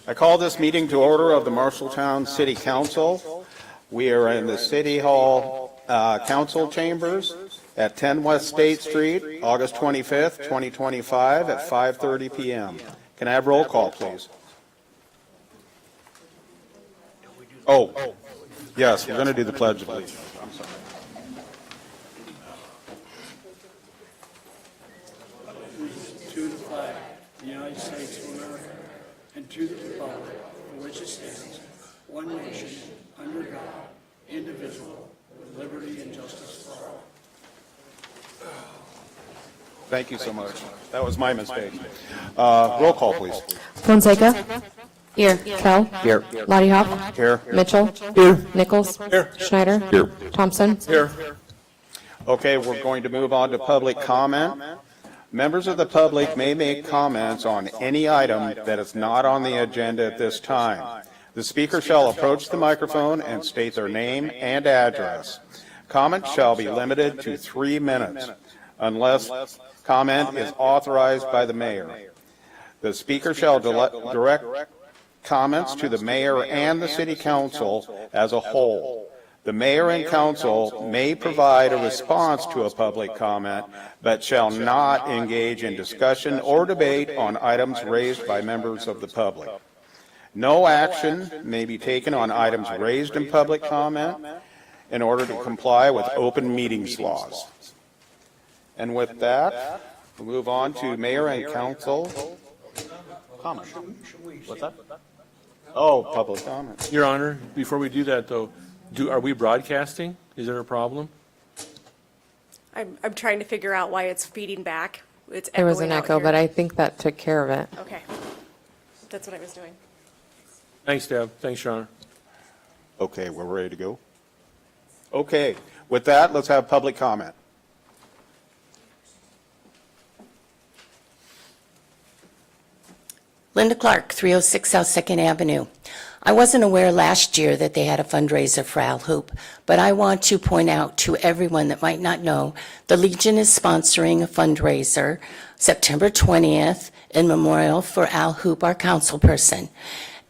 I call this meeting to order of the Marshalltown City Council. We are in the City Hall Council Chambers at 10 West State Street, August 25th, 2025 at 5:30 p.m. Can I have roll call, please? Oh, yes, we're going to do the Pledge of Allegiance. I'm sorry. To the flag of the United States of America, and to the republic for which it stands, one nation, under God, indivisible, with liberty and justice for all. Thank you so much. That was my mistake. Roll call, please. Fonseca. Here. Kell. Here. Lottie Hoff. Here. Mitchell. Here. Nichols. Here. Schneider. Here. Thompson. Here. Okay, we're going to move on to public comment. Members of the public may make comments on any item that is not on the agenda at this time. The speaker shall approach the microphone and state their name and address. Comments shall be limited to 3 minutes unless comment is authorized by the mayor. The speaker shall direct comments to the mayor and the city council as a whole. The mayor and council may provide a response to a public comment, but shall not engage in discussion or debate on items raised by members of the public. No action may be taken on items raised in public comment in order to comply with open meetings laws. And with that, we'll move on to mayor and council comment. What's that? Oh, public comment. Your Honor, before we do that, though, are we broadcasting? Is there a problem? I'm trying to figure out why it's feeding back. It's There was an echoing out echo, here. but I think that took care of it. Okay. That's what I was doing. Thanks, Deb. Thanks, Your Honor. Okay, we're ready to go. Okay, with that, let's have public comment. Linda Clark, 306 South 2nd Avenue. I wasn't aware last year that they had a fundraiser for Al Hoop, but I want to point out to everyone that might not know, the Legion is sponsoring a fundraiser September 20th in memorial for Al Hoop, our council person.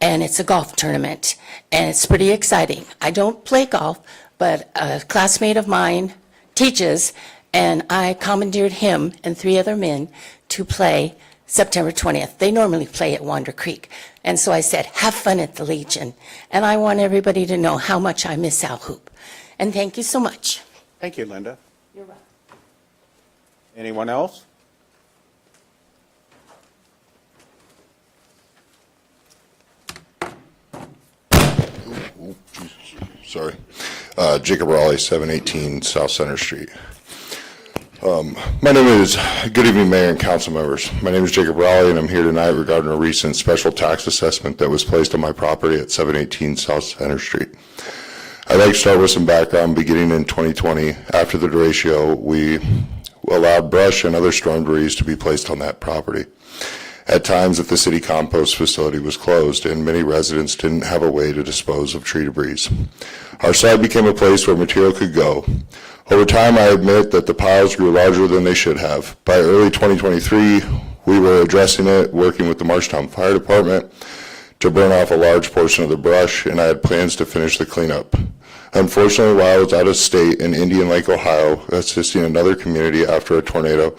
And it's a golf tournament, and it's pretty exciting. I don't play golf, but a classmate of mine teaches, and I commandeered him and 3 other men to play September 20th. They normally play at Wander Creek. And so I said, have fun at the Legion. And I want everybody to know how much I miss Al Hoop. And thank you so much. Thank you, Linda. You're welcome. Anyone else? Sorry. Jacob Raleigh, 718 South Center Street. My name is, good evening, Mayor and council members. My name is Jacob Raleigh, and I'm here tonight regarding a recent special tax assessment that was placed on my property at 718 South Center Street. I'd like to start with some background. Beginning in 2020, after the derecho, we allowed brush and other storm debris to be placed on that property. At times, if the city compost facility was closed and many residents didn't have a way to dispose of tree debris, our site became a place where material could go. Over time, I admit that the piles grew larger than they should have. By early 2023, we were addressing it, working with the Marshalltown Fire Department to burn off a large portion of the brush, and I had plans to finish the cleanup. Unfortunately, while I was out of state in Indian Lake, Ohio, assisting another community after a tornado,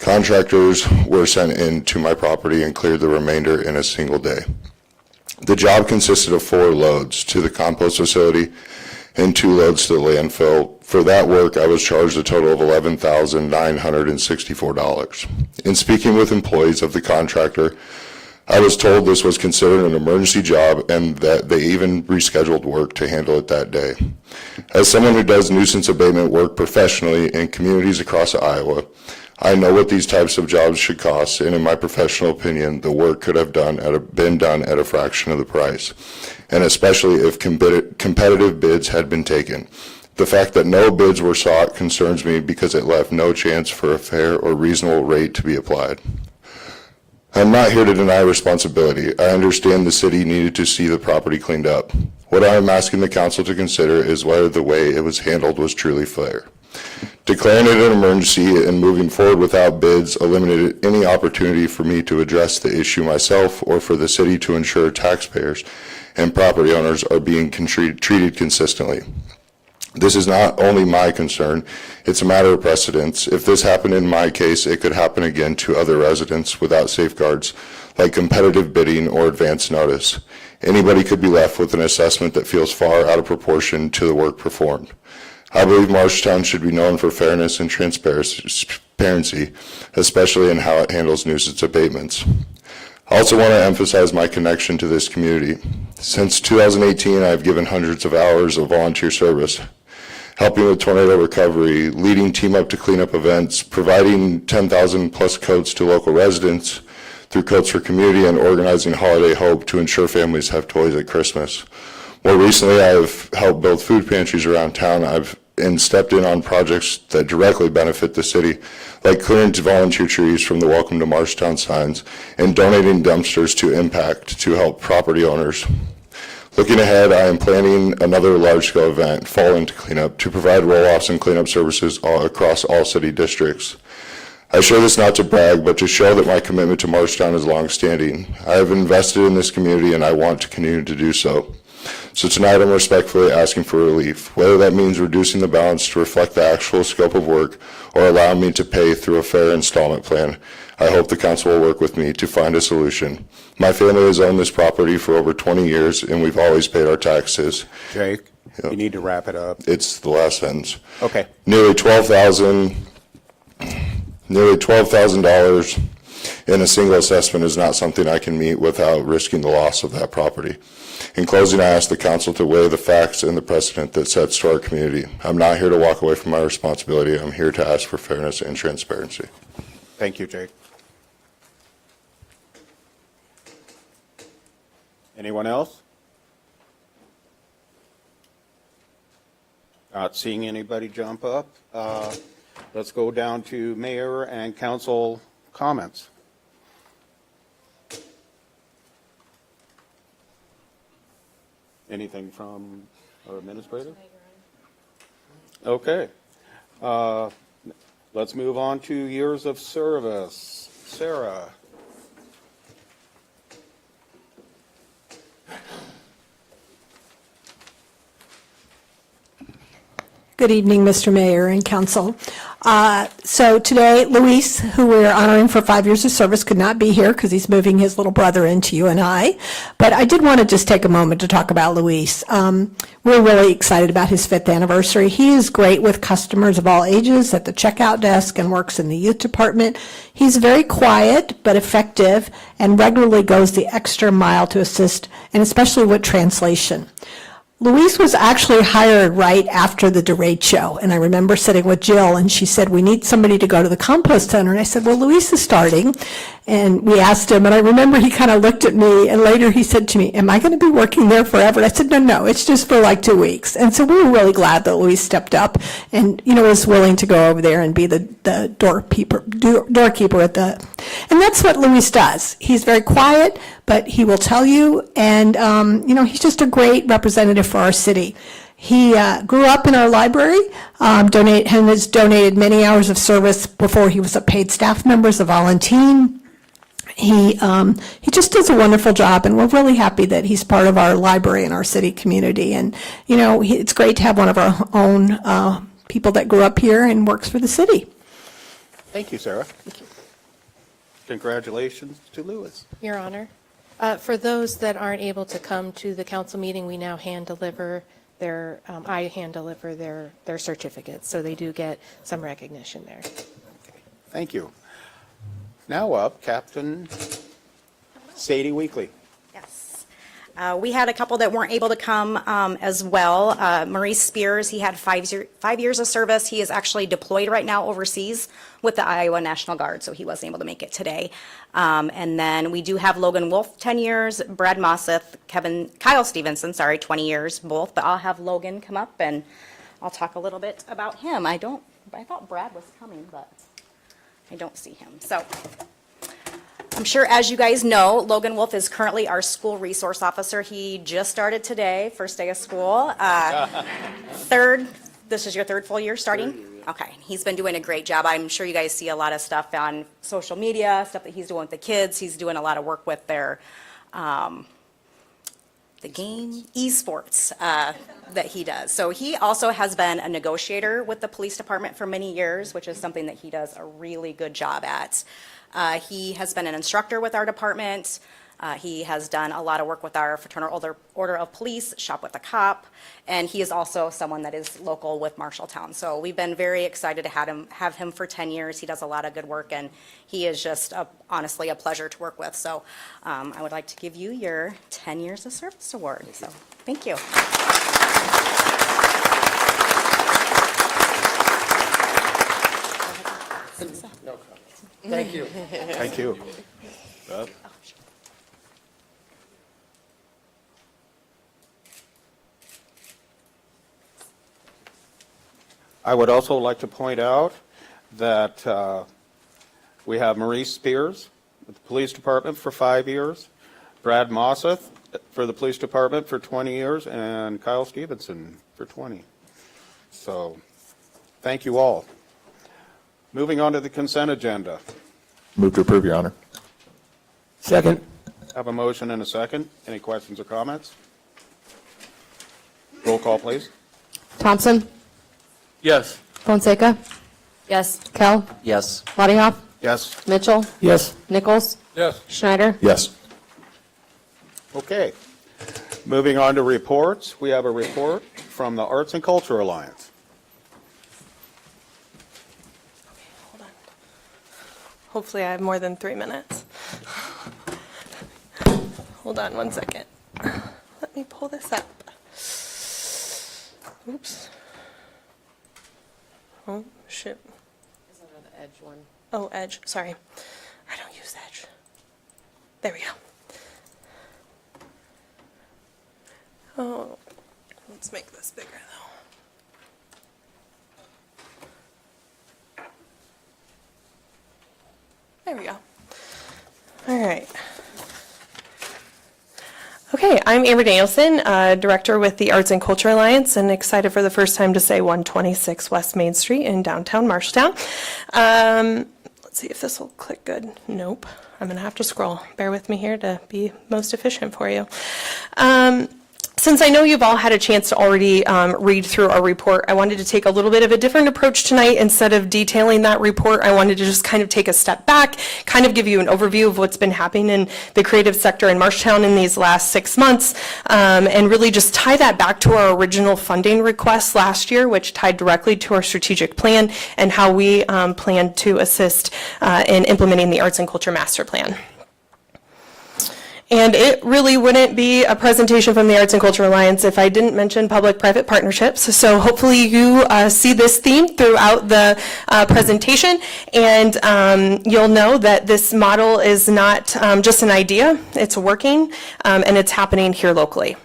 contractors were sent in to my property and cleared the remainder in a single day. The job consisted of 4 loads to the compost facility and 2 loads to the landfill. For that work, I was charged a total of $11,964. In speaking with employees of the contractor, I was told this was considered an emergency job and that they even rescheduled work to handle it that day. As someone who does nuisance abatement work professionally in communities across Iowa, I know what these types of jobs should cost, and in my professional opinion, the work could have been done at a fraction of the price, and especially if competitive bids had been taken. The fact that no bids were sought concerns me because it left no chance for a fair or reasonable rate to be applied. I'm not here to deny responsibility. I understand the city needed to see the property cleaned up. What I am asking the council to consider is whether the way it was handled was truly fair. Declaring it an emergency and moving forward without bids eliminated any opportunity for me to address the issue myself or for the city to ensure taxpayers and property owners are being treated consistently. This is not only my concern, it's a matter of precedence. If this happened in my case, it could happen again to other residents without safeguards like competitive bidding or advance notice. Anybody could be left with an assessment that feels far out of proportion to the work performed. I believe Marshtown should be known for fairness and transparency, especially in how it handles nuisance abatements. I also want to emphasize my connection to this community. Since 2018, I've given hundreds of hours of volunteer service, helping with tornado recovery, leading Team Up to Cleanup events, providing 10,000 plus coats to local residents through Coats for Community, and organizing Holiday Hope to ensure families have toys at Christmas. More recently, I've helped build food pantries around town. I've stepped in on projects that directly benefit the city, like clearing volunteer trees from the Welcome to Marshtown signs and donating dumpsters to Impact to help property owners. Looking ahead, I am planning another large-scale event, Fall Into Cleanup, to provide roll-offs and cleanup services across all city districts. I share this not to brag, but to show that my commitment to Marshtown is long-standing. I have invested in this community, and I want to continue to do so. So tonight, I'm respectfully asking for relief, whether that means reducing the balance to reflect the actual scope of work or allow me to pay through a fair installment plan. I hope the council will work with me to find a solution. My family has owned this property for over 20 years, and we've always paid our taxes. Jake, you need to wrap it up. It's the last sentence. Okay. Nearly $12,000 in a single assessment is not something I can meet without risking the loss of that property. In closing, I ask the council to weigh the facts and the precedent that sets to our community. I'm not here to walk away from my responsibility. I'm here to ask for fairness and transparency. Thank you, Jake. Anyone else? Not seeing anybody jump up. Let's go down to mayor and council comments. Anything from our administrator? Okay. Let's move on to years of service. Sarah. Good evening, Mr. Mayor and Council. So today, Luis, who we're honoring for 5 years of service, could not be here because he's moving his little brother into UNI. But I did want to just take a moment to talk about Luis. We're really excited about his 5th anniversary. He is great with customers of all ages at the checkout desk and works in the youth department. He's very quiet but effective and regularly goes the extra mile to assist, and especially with translation. Luis was actually hired right after the deRate show, and I remember sitting with Jill, and she said, we need somebody to go to the compost center, and I said, well, Luis is starting, and we asked him, and I remember he kind of looked at me, and later he said to me, am I going to be working there forever? And I said, no, it's just for like 2 weeks, and so we were really glad that Luis stepped up and, was willing to go over there and be the doorkeeper at the, and that's what Luis does. He's very quiet, but he will tell you, and, he's just a great representative for our city. He grew up in our library, and has donated many hours of service before he was a paid staff member as a volunteer. He just does a wonderful job, and we're really happy that he's part of our library and our city community. And, it's great to have one of our own people that grew up here and works for the city. Thank you, Sarah. Thank you. Congratulations to Lewis. Your Honor. For those that aren't able to come to the council meeting, we now hand deliver I hand deliver their certificates, so they do get some recognition there. Thank you. Now up, Captain Sadie Weekly. Yes. We had a couple that weren't able to come as well. Maurice Spears, he had 5 years of service. He is actually deployed right now overseas with the Iowa National Guard, so he wasn't able to make it today. And then we do have Logan Wolf, 10 years, Brad Mosseth, Kyle Stevenson, 20 years both, but I'll have Logan come up and I'll talk a little bit about him. I thought Brad was coming, but I don't see him. So I'm sure, as you guys know, Logan Wolf is currently our school resource officer. He just started today, first day of school. This is your third full year starting? Okay, he's been doing a great job. I'm sure you guys see a lot of stuff on social media, stuff that he's doing with the kids. He's doing a lot of work with their, the game, esports, that he does. So he also has been a negotiator with the police department for many years, which is something that he does a really good job at. He has been an instructor with our department. He has done a lot of work with our Fraternal Order of Police, Shop with a Cop, and he is also someone that is local with Marshalltown. So we've been very excited to have him for 10 years. He does a lot of good work, and he is just honestly a pleasure to work with. So I would like to give you your 10 Years of Service Award. So thank you. Thank you. Thank you. Beth? I would also like to point out that we have Maurice Spears with the Police Department for 5 years, Brad Mosseth for the Police Department for 20 years, and Kyle Stevenson for 20. So, thank you all. Moving on to the consent agenda. Move to approve, Your Honor. Second. Have a motion and a second. Any questions or comments? Roll call, please. Thompson? Yes. Fonseca? Yes. Kell? Yes. Bodyhoff? Yes. Mitchell? Yes. Nichols? Yes. Schneider? Yes. Okay. Moving on to reports. We have a report from the Arts and Culture Alliance. Hold on. Hopefully I have more than 3 minutes. Hold on 1 second. Let me pull this up. Oops. Oh, shoot. Is that the Edge one? Oh, Edge, sorry. I don't use Edge. There we go. Oh, let's make this bigger though. There we go. All right. Okay, I'm Amber Danielson, Director with the Arts and Culture Alliance, and excited for the first time to say 126 West Main Street in downtown Marshalltown. Let's see if this will click good. Nope. I'm going to have to scroll. Bear with me here to be most efficient for you. Since I know you've all had a chance to already read through our report, I wanted to take a little bit of a different approach tonight. Instead of detailing that report, I wanted to just kind of take a step back, kind of give you an overview of what's been happening in the creative sector in Marshalltown in these last 6 months, and really just tie that back to our original funding request last year, which tied directly to our strategic plan and how we plan to assist in implementing the Arts and Culture Master Plan. And it really wouldn't be a presentation from the Arts and Culture Alliance if I didn't mention public-private partnerships. So hopefully you see this theme throughout the presentation, and you'll know that this model is not just an idea, it's working, and it's happening here locally.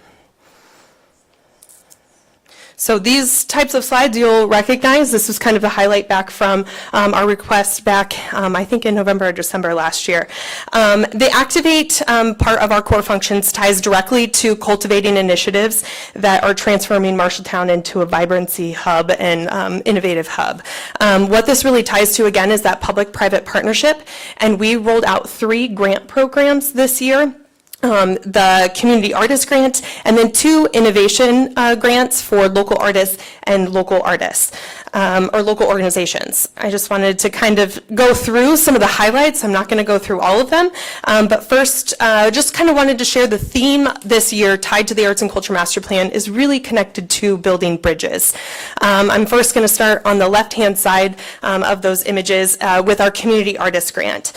So these types of slides you'll recognize. This was kind of the highlight back from our request back, I think in November or December last year. The Activate part of our core functions ties directly to cultivating initiatives that are transforming Marshalltown into a vibrancy hub and innovative hub. What this really ties to, again, is that public-private partnership, and we rolled out 3 grant programs this year. The Community Artist Grant, and then 2 innovation grants for local artists and local artists, or local organizations. I just wanted to kind of go through some of the highlights. I'm not going to go through all of them, but first, just kind of wanted to share the theme this year tied to the Arts and Culture Master Plan is really connected to building bridges. I'm first going to start on the left-hand side of those images with our Community Artist Grant.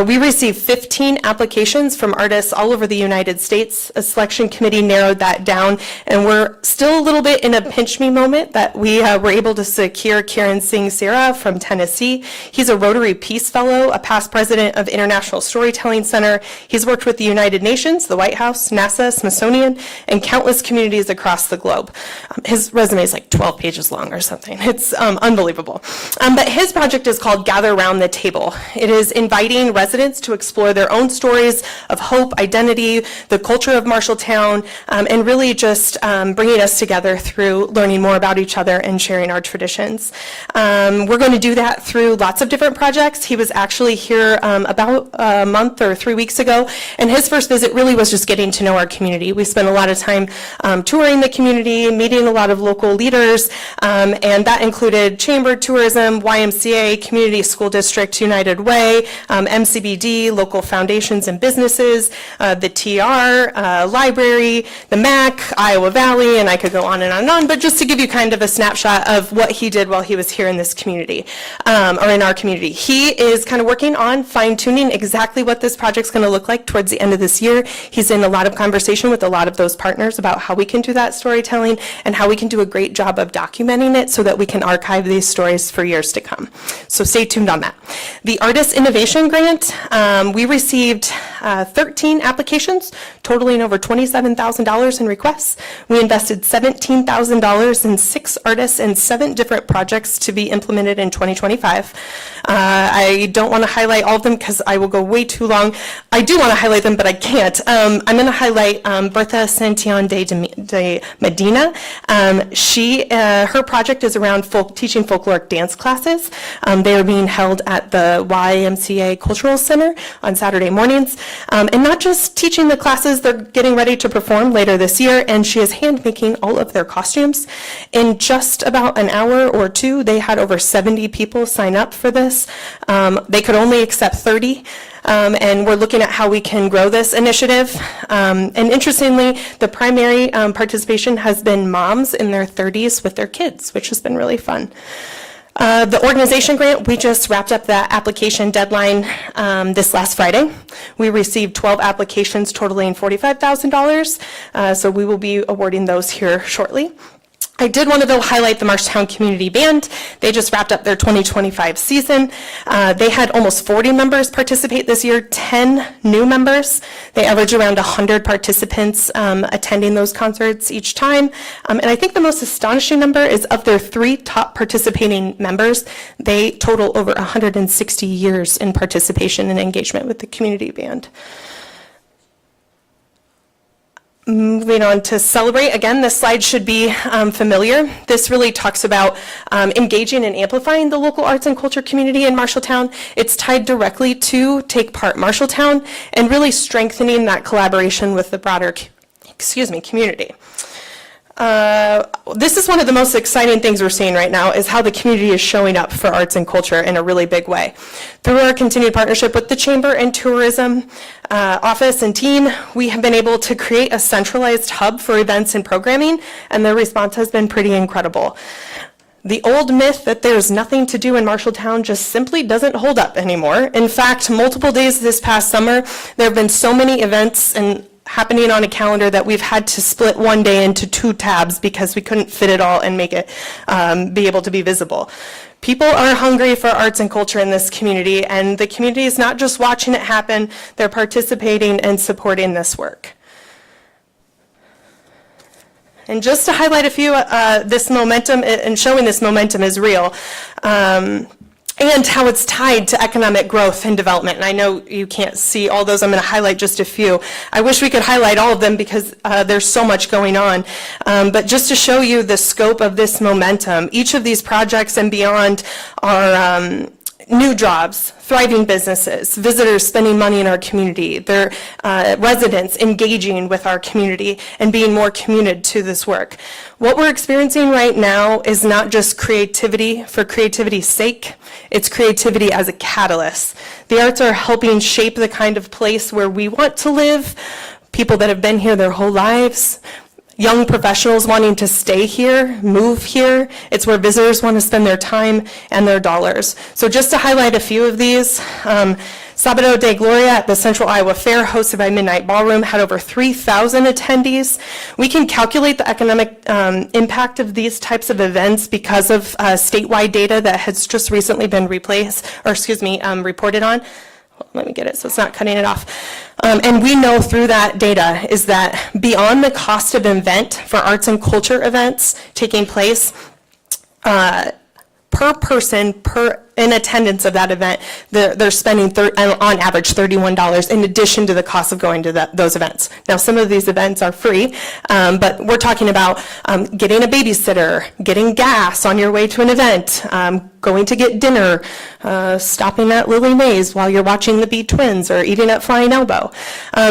We received 15 applications from artists all over the United States. A selection committee narrowed that down, and we're still a little bit in a pinch me moment that we were able to secure Karen Singh Sera from Tennessee. He's a Rotary Peace Fellow, a past president of International Storytelling Center. He's worked with the United Nations, the White House, NASA, Smithsonian, and countless communities across the globe. His resume is like 12 pages long or something. It's unbelievable. But his project is called Gather Around the Table. It is inviting residents to explore their own stories of hope, identity, the culture of Marshalltown, and really just bringing us together through learning more about each other and sharing our traditions. connections. We're going to do that through lots of different projects. He was actually here about a month or 3 weeks ago, and his first visit really was just getting to know our community. We spent a lot of time touring the community, meeting a lot of local leaders, and that included Chamber Tourism, YMCA, Community School District, United Way, MCBD, local foundations and businesses, the TR, library, the MAC, Iowa Valley, and I could go on and on, but just to give you kind of a snapshot of what he did while he was here in this community, or in our community. He is kind of working on fine-tuning exactly what this project's going to look like towards the end of this year. He's in a lot of conversation with a lot of those partners about how we can do that storytelling and how we can do a great job of documenting it so that we can archive these stories for years to come. So stay tuned on that. The Artist Innovation Grant, we received 13 applications totaling over $27,000 in requests. We invested $17,000 in 6 artists and 7 different projects to be implemented in 2025. I don't want to highlight all of them because I will go way too long. I do want to highlight them, but I can't. I'm going to highlight Bertha Santion de Medina. Her project is around teaching folkloric dance classes. They are being held at the YMCA Cultural Center on Saturday mornings. And not just teaching the classes, they're getting ready to perform later this year, and she is hand making all of their costumes. In just about an hour or two, they had over 70 people sign up for this. They could only accept 30. And we're looking at how we can grow this initiative. And interestingly, the primary participation has been moms in their 30s with their kids, which has been really fun. The organization grant, we just wrapped up that application deadline this last Friday. We received 12 applications totaling $45,000, so we will be awarding those here shortly. I did want to, though, highlight the Marshtown Community Band. They just wrapped up their 2025 season. They had almost 40 members participate this year, 10 new members. They average around 100 participants attending those concerts each time. And I think the most astonishing number is of their 3 top participating members, they total over 160 years in participation and engagement with the community band. Moving on to Celebrate, again, this slide should be familiar. This really talks about engaging and amplifying the local arts and culture community in Marshalltown. It's tied directly to Take Part Marshalltown and really strengthening that collaboration with the broader community. This is one of the most exciting things we're seeing right now is how the community is showing up for arts and culture in a really big way. Through our continued partnership with the Chamber and Tourism office and team, we have been able to create a centralized hub for events and programming, and their response has been pretty incredible. The old myth that there's nothing to do in Marshalltown just simply doesn't hold up anymore. In fact, multiple days this past summer, there have been so many events and happening on a calendar that we've had to split one day into 2 tabs because we couldn't fit it all and make it be able to be visible. People are hungry for arts and culture in this community, and the community is not just watching it happen, they're participating and supporting this work. And just to highlight a few, this momentum and showing this momentum is real. And how it's tied to economic growth and development. And I know you can't see all those. I'm going to highlight just a few. I wish we could highlight all of them because there's so much going on. But just to show you the scope of this momentum, each of these projects and beyond are new jobs, thriving businesses, visitors spending money in our community, their residents engaging with our community and being more committed to this work. What we're experiencing right now is not just creativity for creativity's sake, it's creativity as a catalyst. The arts are helping shape the kind of place where we want to live, people that have been here their whole lives, young professionals wanting to stay here, move here. It's where visitors want to spend their time and their dollars. So just to highlight a few of these, Sábado de Gloria at the Central Iowa Fair, hosted by Midnight Ballroom, had over 3,000 attendees. We can calculate the economic impact of these types of events because of statewide data that has just recently been reported on. Let me get it so it's not cutting it off. And we know through that data is that beyond the cost of an event for arts and culture events taking place, per person, per in attendance of that event, they're spending on average $31 in addition to the cost of going to those events. Now, some of these events are free, but we're talking about getting a babysitter, getting gas on your way to an event, going to get dinner, stopping at Lily Mae's while you're watching the Bee Twins or eating at Flying Elbow.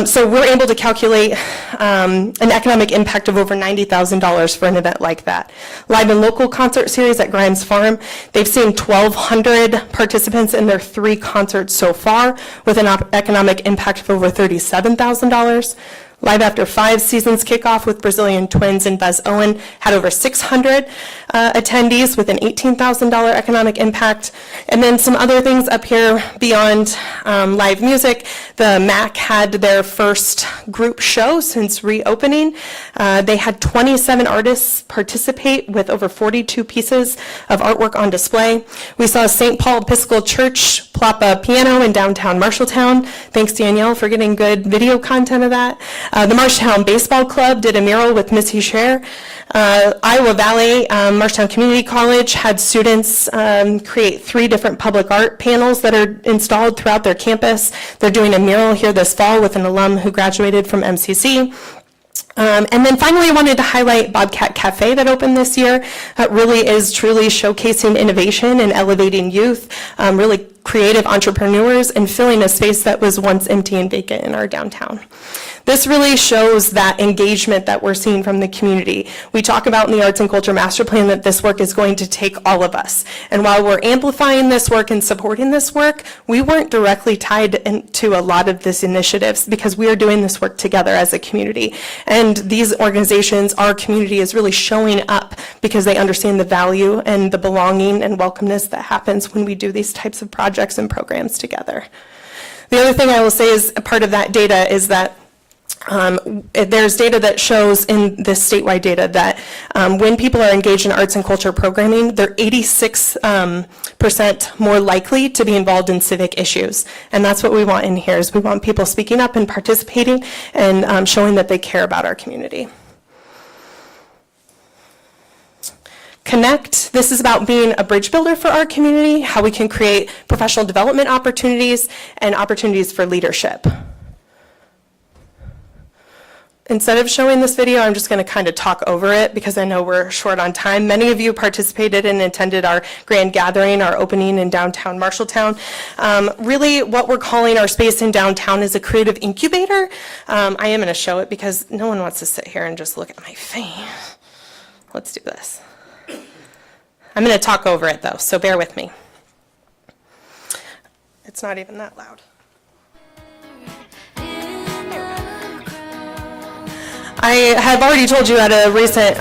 So we're able to calculate an economic impact of over $90,000 for an event like that. Live and local concert series at Grimes Farm, they've seen 1,200 participants in their 3 concerts so far, with an economic impact of over $37,000. Live After 5 seasons kickoff with Brazilian Twins and Buzz Owen had over 600 attendees with an $18,000 economic impact. And then some other things up here beyond live music. The MAC had their first group show since reopening. They had 27 artists participate with over 42 pieces of artwork on display. We saw St. Paul Episcopal Church plop a piano in downtown Marshalltown. Thanks, Danielle, for getting good video content of that. The Marshalltown Baseball Club did a mural with Missy Scher. Iowa Valley Marshalltown Community College had students create 3 different public art panels that are installed throughout their campus. They're doing a mural here this fall with an alum who graduated from MCC. And then finally, I wanted to highlight Bobcat Cafe that opened this year. It really is truly showcasing innovation and elevating youth, really creative entrepreneurs, and filling a space that was once empty and vacant in our downtown. This really shows that engagement that we're seeing from the community. We talk about in the Arts and Culture Master Plan that this work is going to take all of us. And while we're amplifying this work and supporting this work, we weren't directly tied into a lot of these initiatives because we are doing this work together as a community. And these organizations, our community, is really showing up because they understand the value and the belonging and welcomeness that happens when we do these types of projects and programs together. The other thing I will say is a part of that data is that there's data that shows in this statewide data that when people are engaged in arts and culture programming, they're 86% more likely to be involved in civic issues. And that's what we want in here, is we want people speaking up and participating and showing that they care about our community. Connect, this is about being a bridge builder for our community, how we can create professional development opportunities and opportunities for leadership. Instead of showing this video, I'm just going to kind of talk over it because I know we're short on time. Many of you participated and attended our grand gathering, our opening in downtown Marshalltown. Really, what we're calling our space in downtown is a creative incubator. I am going to show it because no one wants to sit here and just look at my face. Let's do this. I'm going to talk over it though, so bear with me. It's not even that loud. I have already told you at a recent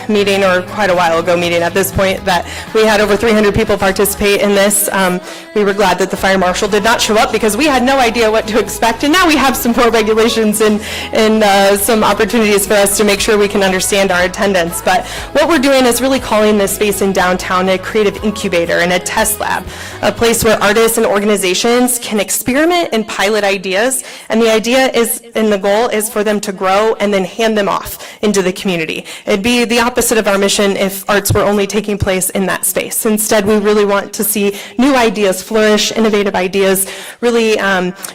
meeting, or quite a while ago meeting at this point, that we had over 300 people participate in this. We were glad that the fire marshal did not show up because we had no idea what to expect, and now we have some more regulations and some opportunities for us to make sure we can understand our attendance. But what we're doing is really calling this space in downtown a creative incubator and a test lab, a place where artists and organizations can experiment and pilot ideas, and the idea is, and the goal is for them to grow and then hand them off into the community. It'd be the opposite of our mission if arts were only taking place in that space. Instead, we really want to see new ideas flourish, innovative ideas, really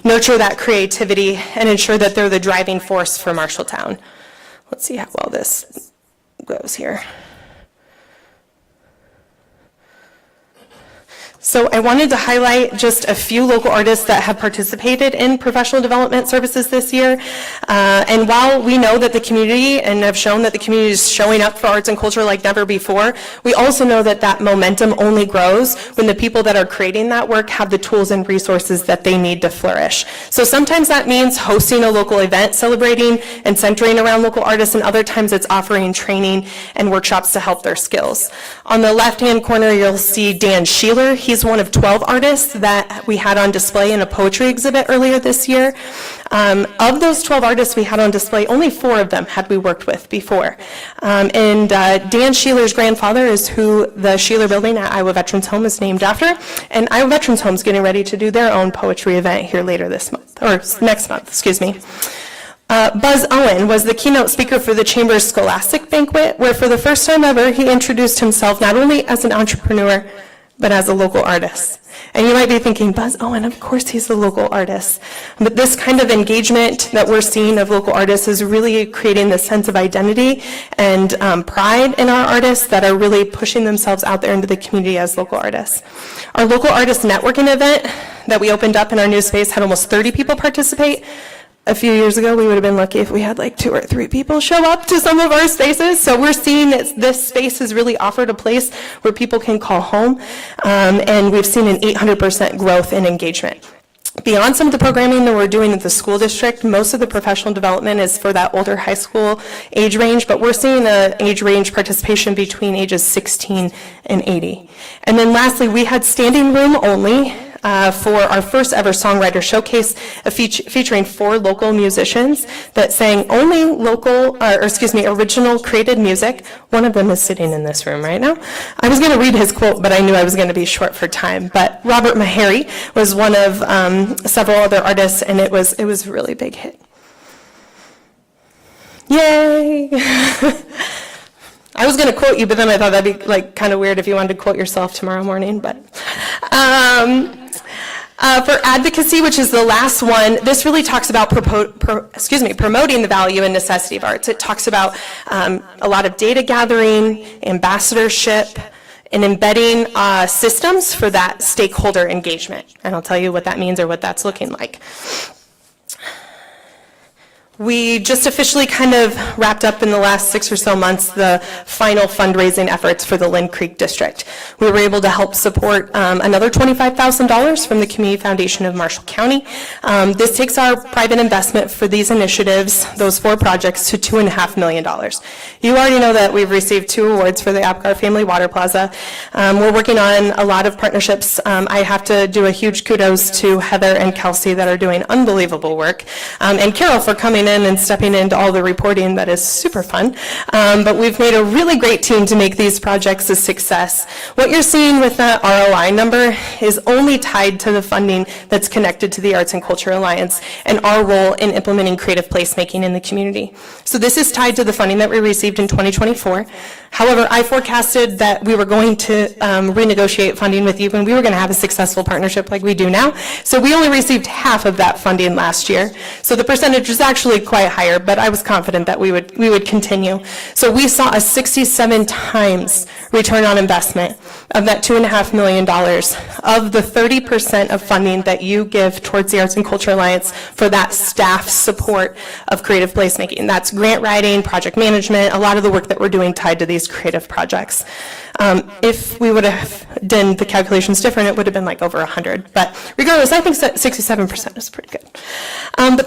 nurture that creativity and ensure that they're the driving force for Marshalltown. Let's see how well this goes here. So I wanted to highlight just a few local artists that have participated in professional development services this year. And while we know that the community, and have shown that the community is showing up for arts and culture like never before, we also know that that momentum only grows when the people that are creating that work have the tools and resources that they need to flourish. So sometimes that means hosting a local event celebrating and centering around local artists, and other times it's offering training and workshops to help their skills. On the left-hand corner, you'll see Dan Sheeler. He's one of 12 artists that we had on display in a poetry exhibit earlier this year. Of those 12 artists we had on display, only 4 of them had we worked with before. And Dan Sheeler's grandfather is who the Sheeler Building at Iowa Veterans Home is named after. And Iowa Veterans Home is getting ready to do their own poetry event here later this month, or next month, excuse me. Buzz Owen was the keynote speaker for the Chamber's Scholastic Banquet, where for the first time ever, he introduced himself not only as an entrepreneur, but as a local artist. And you might be thinking, Buzz Owen, of course he's a local artist. But this kind of engagement that we're seeing of local artists is really creating this sense of identity and pride in our artists that are really pushing themselves out there into the community as local artists. Our local artist networking event that we opened up in our new space had almost 30 people participate. A few years ago, we would have been lucky if we had like 2 or 3 people show up to some of our spaces. So we're seeing that this space has really offered a place where people can call home, and we've seen an 800% growth in engagement. Beyond some of the programming that we're doing at the school district, most of the professional development is for that older high school age range, but we're seeing an age range participation between ages 16 and 80. And then lastly, we had standing room only for our first ever songwriter showcase, featuring 4 local musicians that sang only original created music. One of them is sitting in this room right now. I was going to read his quote, but I knew I was going to be short for time. But Robert Meharry was one of several other artists, and it was a really big hit. Yay! I was going to quote you, but then I thought that'd be like kind of weird if you wanted to quote yourself tomorrow morning. But for advocacy, which is the last one, this really talks about promoting the value and necessity of arts. It talks about a lot of data gathering, ambassadorship, and embedding systems for that stakeholder engagement. And I'll tell you what that means or what that's looking like. We just officially kind of wrapped up in the last 6 or so months the final fundraising efforts for the Lynn Creek District. We were able to help support another $25,000 from the Community Foundation of Marshall County. This takes our private investment for these initiatives, those 4 projects, to $2.5 million. You already know that we've received 2 awards for the Apgar Family Water Plaza. We're working on a lot of partnerships. I have to do a huge kudos to Heather and Kelsey that are doing unbelievable work, and Carol for coming in and stepping into all the reporting. That is super fun. But we've made a really great team to make these projects a success. What you're seeing with that ROI number is only tied to the funding that's connected to the Arts and Culture Alliance and our role in implementing creative placemaking in the community. So this is tied to the funding that we received in 2024. However, I forecasted that we were going to renegotiate funding with you and we were going to have a successful partnership like we do now. So we only received half of that funding last year. So the percentage is actually quite higher, but I was confident that we would continue. So we saw a 67 times return on investment of that $2.5 million of the 30% of funding that you give towards the Arts and Culture Alliance for that staff support of creative placemaking. That's grant writing, project management, a lot of the work that we're doing tied to these creative projects. If we would have done the calculations different, it would have been like over 100. But regardless, I think 67% is pretty good. But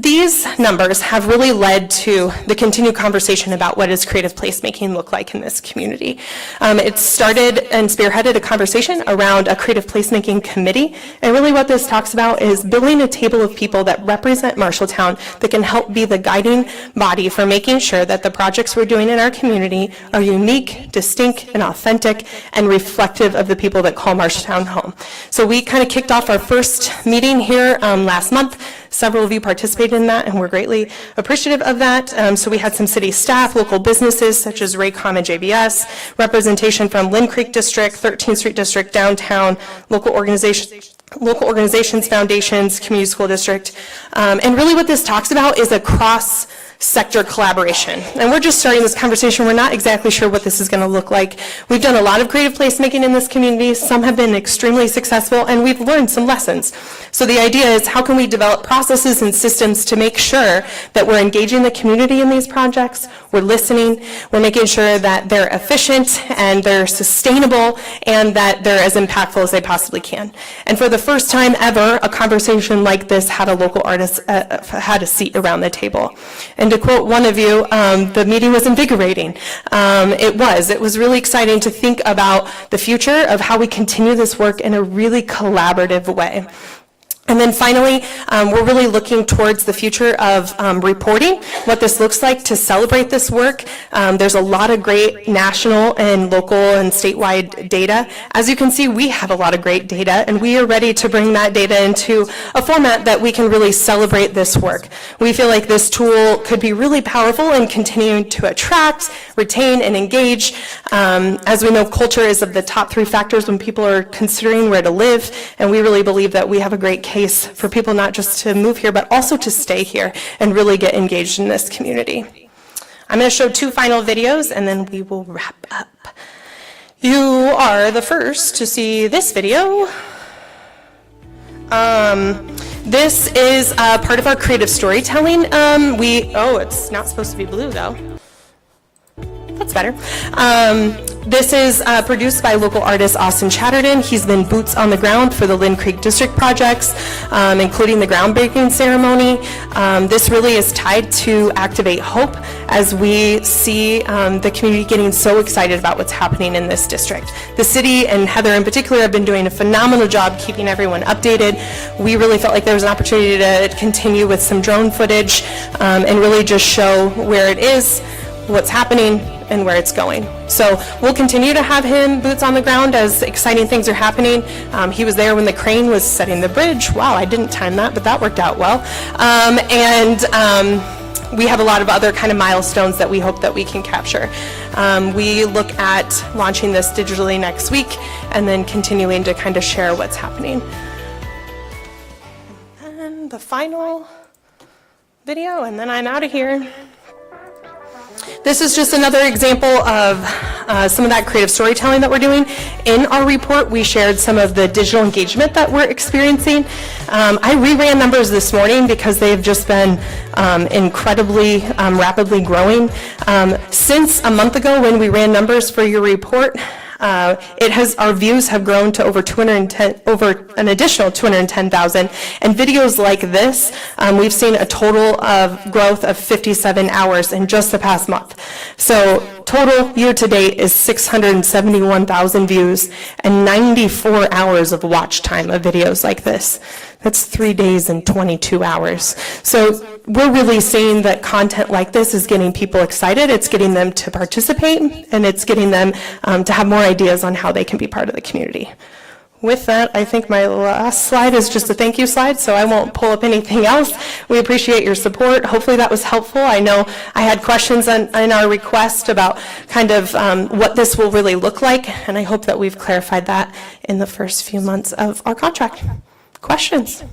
these numbers have really led to the continued conversation about what does creative placemaking look like in this community. It started and spearheaded a conversation around a creative placemaking committee. And really what this talks about is building a table of people that represent Marshalltown that can help be the guiding body for making sure that the projects we're doing in our community are unique, distinct, and authentic, and reflective of the people that call Marshalltown home. So we kind of kicked off our first meeting here last month. Several of you participated in that, and we're greatly appreciative of that. So we had some city staff, local businesses such as Raycom and JBS, representation from Lynn Creek District, 13th Street District, downtown, local organizations, foundations, community school district. And really what this talks about is a cross-sector collaboration. And we're just starting this conversation. We're not exactly sure what this is going to look like. We've done a lot of creative placemaking in this community. Some have been extremely successful, and we've learned some lessons. So the idea is, how can we develop processes and systems to make sure that we're engaging the community in these projects, we're listening, we're making sure that they're efficient and they're sustainable and that they're as impactful as they possibly can. And for the first time ever, a conversation like this had a local artist had a seat around the table. And to quote one of you, the meeting was invigorating. It was really exciting to think about the future of how we continue this work in a really collaborative way. And then finally, we're really looking towards the future of reporting, what this looks like to celebrate this work. There's a lot of great national and local and statewide data. As you can see, we have a lot of great data, and we are ready to bring that data into a format that we can really celebrate this work. We feel like this tool could be really powerful in continuing to attract, retain, and engage. As we know, culture is of the top 3 factors when people are considering where to live, and we really believe that we have a great case for people not just to move here, but also to stay here and really get engaged in this community. I'm going to show 2 final videos, and then we will wrap up. You are the first to see this video. This is part of our creative storytelling. It's not supposed to be blue, though. That's better. This is produced by local artist Austin Chatterton. He's been boots on the ground for the Lynn Creek District projects, including the groundbreaking ceremony. This really is tied to Activate Hope as we see the community getting so excited about what's happening in this district. The city and Heather in particular have been doing a phenomenal job keeping everyone updated. We really felt like there was an opportunity to continue with some drone footage and really just show where it is, what's happening, and where it's going. So we'll continue to have him boots on the ground as exciting things are happening. He was there when the crane was setting the bridge. Wow, I didn't time that, but that worked out well. We have a lot of other kind of milestones that we hope that we can capture. We look at launching this digitally next week and then continuing to kind of share what's happening. And the final video, and then I'm out of here. This is just another example of some of that creative storytelling that we're doing. In our report, we shared some of the digital engagement that we're experiencing. I reran numbers this morning because they've just been incredibly rapidly growing. Since a month ago when we ran numbers for your report, our views have grown to over an additional 210,000, and videos like this, we've seen a total of growth of 57 hours in just the past month. So total year to date is 671,000 views and 94 hours of watch time of videos like this. That's 3 days and 22 hours. So we're really seeing that content like this is getting people excited, it's getting them to participate, and it's getting them to have more ideas on how they can be part of the community. With that, I think my last slide is just a thank you slide, so I won't pull up anything else. We appreciate your support. Hopefully that was helpful. I know I had questions in our request about kind of what this will really look like, and I hope that we've clarified that in the first few months of our contract. Questions?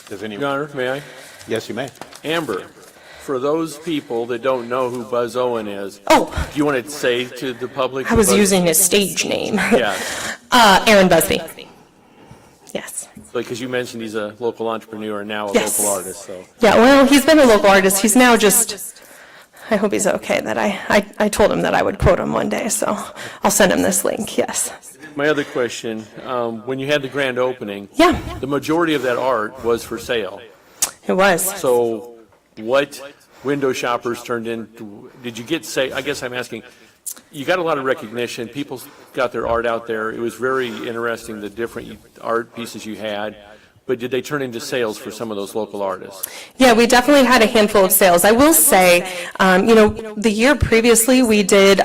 Does anyone? Your Honor, may I? Yes, you may. Amber, for those people that don't know who Buzz Owen is, do you want to say to the public? I was using his stage name. Yeah. Aaron Busby. Yes. Because you mentioned he's a local entrepreneur and now a Yes. local artist, so. Yeah, well, he's been a local artist. He's now just, I hope he's okay that I told him that I would quote him one day, so I'll send him this link, yes. My other question, when you had the grand opening, Yeah, the majority of that art was for sale. it was. So what window shoppers turned into, did you get, I guess I'm asking, you got a lot of recognition, people got their art out there, it was very interesting the different art pieces you had, but did they turn into sales for some of those local artists? Yeah, we definitely had a handful of sales. I will say, the year previously, we did,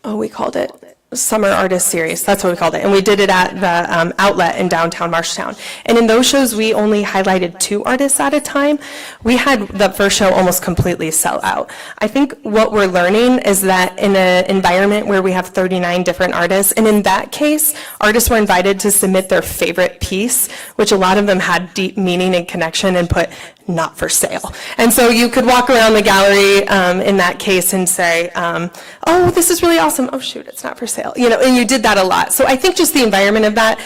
we called it Summer Artist Series, that's what we called it, and we did it at the outlet in downtown Marshtown. And in those shows, we only highlighted 2 artists at a time. We had the first show almost completely sell out. I think what we're learning is that in an environment where we have 39 different artists, and in that case, artists were invited to submit their favorite piece, which a lot of them had deep meaning and connection, and put not for sale. And so you could walk around the gallery in that case and say, oh, this is really awesome. Oh, shoot, it's not for sale. And you did that a lot. So I think just the environment of that,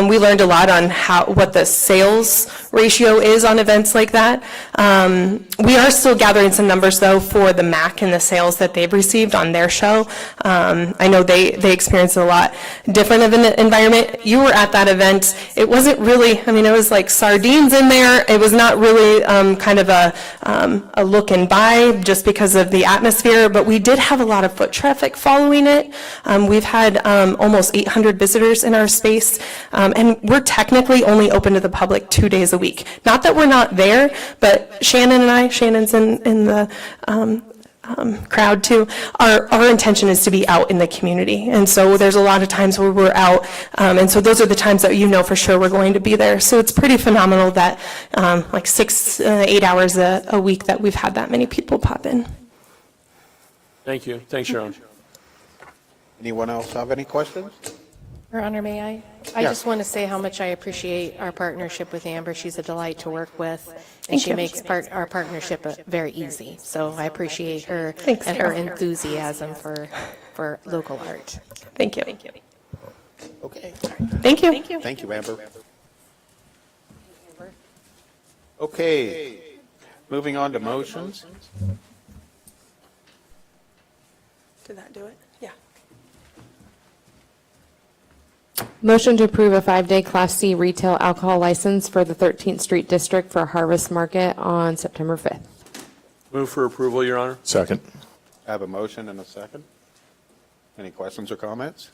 we learned a lot on what the sales ratio is on events like that. We are still gathering some numbers, though, for the MAC and the sales that they've received on their show. I know they experienced a lot different of an environment. You were at that event. It wasn't really, it was like sardines in there. It was not really kind of a look and buy just because of the atmosphere, but we did have a lot of foot traffic following it. We've had almost 800 visitors in our space, and we're technically only open to the public 2 days a week. Not that we're not there, but Shannon's in the crowd too, our intention is to be out in the community. And so there's a lot of times where we're out, and so those are the times that you know for sure we're going to be there. So it's pretty phenomenal that like 8 hours a week that we've had that many people pop in. Thank you. Thanks, Sharon. Anyone else have any questions? Your Honor, may I? I Yes. just want to say how much I appreciate our partnership with Amber. She's a delight to work with, and Thank she you. makes our partnership very easy. So I appreciate her Thanks, and her Carol. enthusiasm for local art. Thank you. Okay. Thank you. Thank you, Amber. Okay, moving on to motions. Did that do it? Yeah. Motion to approve a 5-day Class C retail alcohol license for the 13th Street District for Harvest Market on September 5th. Move for approval, Your Honor. Second. I have a motion and a second. Any questions or comments?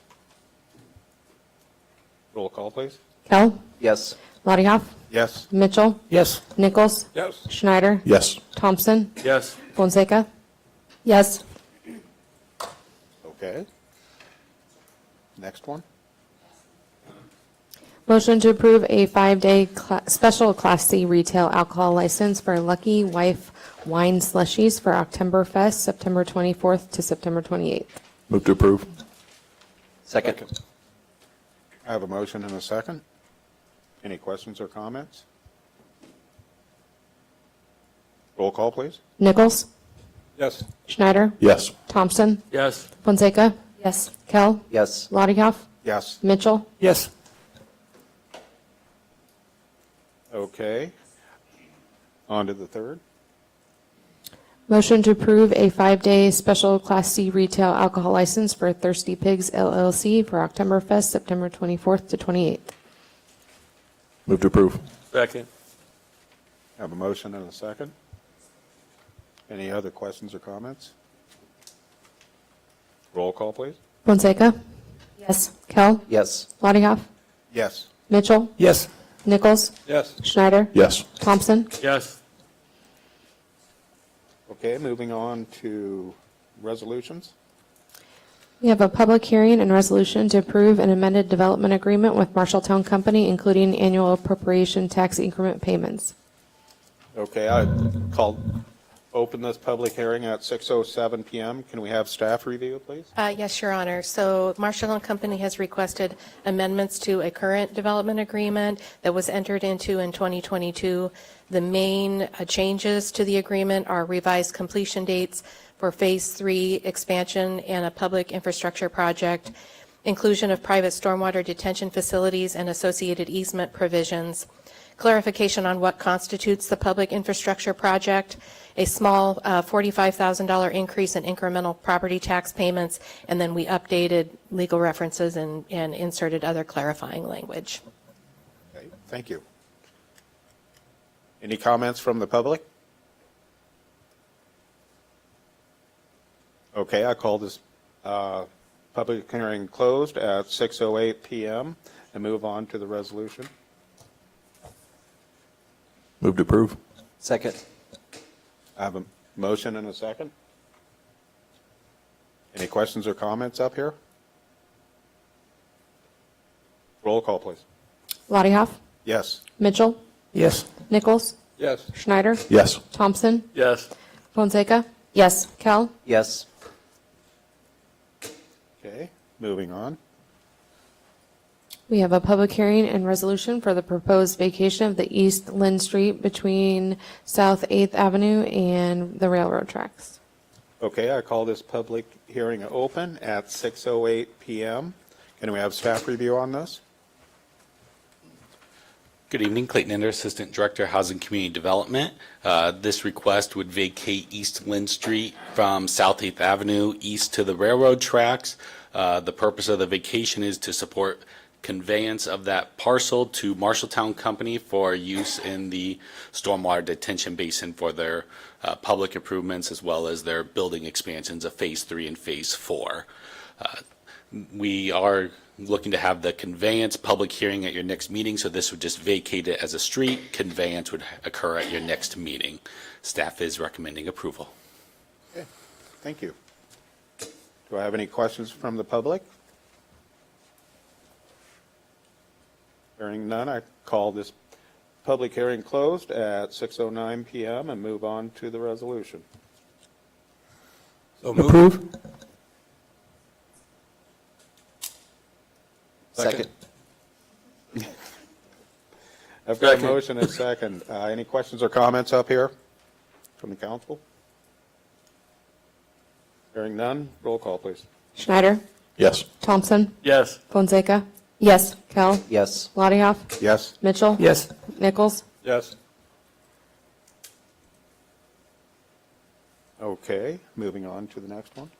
Roll call, please. Kell? Yes. Lottie Hoff? Yes. Mitchell? Yes. Nichols? Yes. Schneider? Yes. Thompson? Yes. Fonseca? Yes. Okay. Next one. Motion to approve a 5-day special Class C retail alcohol license for Lucky Wife Wine Slushies for Oktoberfest, September 24th to September 28th. Move to approve. Second. I have a motion and a second. Any questions or comments? Roll call, please. Nichols? Yes. Schneider? Yes. Thompson? Yes. Fonseca? Yes. Kell? Yes. Lottie Hoff? Yes. Mitchell? Yes. Okay. On to the third. Motion to approve a 5-day special Class C retail alcohol license for Thirsty Pigs LLC for Oktoberfest, September 24th to 28th. Move to approve. Second. I have a motion and a second. Any other questions or comments? Roll call, please. Fonseca? Yes. Kell? Yes. Lottie Hoff? Yes. Mitchell? Yes. Nichols? Yes. Schneider? Yes. Thompson? Yes. Okay, moving on to resolutions. We have a public hearing and resolution to approve an amended development agreement with Marshalltown Company, including annual appropriation tax increment payments. Okay, I open this public hearing at 6:07 PM. Can we have staff review, please? Yes, Your Honor. So Marshall & Company has requested amendments to a current development agreement that was entered into in 2022. The main changes to the agreement are revised completion dates for Phase 3 expansion and a public infrastructure project, inclusion of private stormwater detention facilities and associated easement provisions, clarification on what constitutes the public infrastructure project, a small $45,000 increase in incremental property tax payments, and then we updated legal references and inserted other clarifying language. Okay, thank you. Any comments from the public? Okay, I call this public hearing closed at 6:08 PM and move on to the resolution. Move to approve. Second. I have a motion and a second. Any questions or comments up here? Roll call, please. Lottie Hoff? Yes. Mitchell? Yes. Nichols? Yes. Schneider? Yes. Thompson? Yes. Fonseca? Yes. Kell? Yes. Okay, moving on. We have a public hearing and resolution for the proposed vacation of the East Lynn Street between South 8th Avenue and the railroad tracks. Okay, I call this public hearing open at 6:08 PM. Can we have staff review on this? Good evening, Clayton Ender, Assistant Director, Housing Community Development. This request would vacate East Lynn Street from South 8th Avenue east to the railroad tracks. The purpose of the vacation is to support conveyance of that parcel to Marshalltown Company for use in the stormwater detention basin for their public improvements as well as their building expansions of Phase 3 and Phase 4. We are looking to have the conveyance public hearing at your next meeting, so this would just vacate it as a street. Conveyance would occur at your next meeting. Staff is recommending approval. Okay, thank you. Do I have any questions from the public? Hearing none, I call this public hearing closed at 6:09 PM and move on to the resolution. Approve? Second. I've got a motion and a second. Any questions or comments up here from the council? Hearing none, roll call, please. Schneider? Yes. Thompson? Yes. Fonseca? Yes. Kell? Yes. Lottiehoff? Yes? Mitchell? Yes. Nichols? Yes. Okay, moving on to the next one.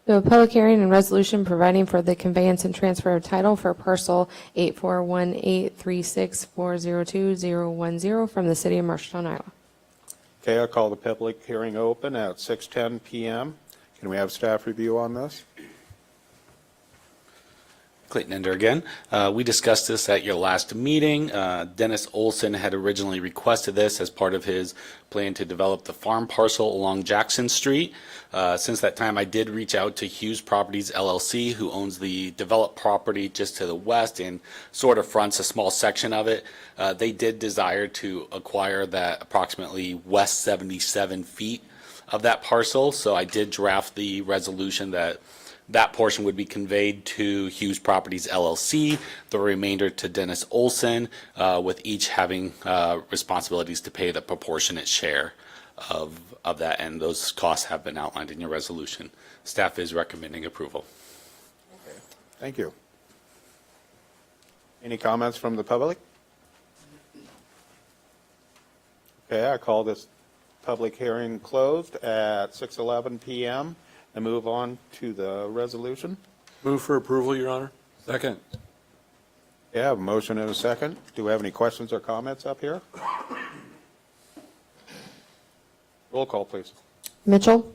We have a public hearing and resolution providing for the conveyance and transfer of title for parcel 84183640210 from the city of Marshalltown, Iowa. Okay, I'll call the public hearing open at 6:10 PM. Can we have staff review on this? Clayton Ender again. We discussed this at your last meeting. Dennis Olson had originally requested this as part of his plan to develop the farm parcel along Jackson Street. Since that time, I did reach out to Hughes Properties LLC, who owns the developed property just to the west and sort of fronts a small section of it. They did desire to acquire that approximately west 77 feet of that parcel, so I did draft the resolution that portion would be conveyed to Hughes Properties LLC, the remainder to Dennis Olson, with each having responsibilities to pay the proportionate share of that, and those costs have been outlined in your resolution. Staff is recommending approval. Thank you. Any comments from the public? Okay, I call this public hearing closed at 6:11 PM and move on to the resolution. Move for approval, Your Honor. Second. Yeah, I have a motion and a second. Do we have any questions or comments up here? Roll call, please. Mitchell?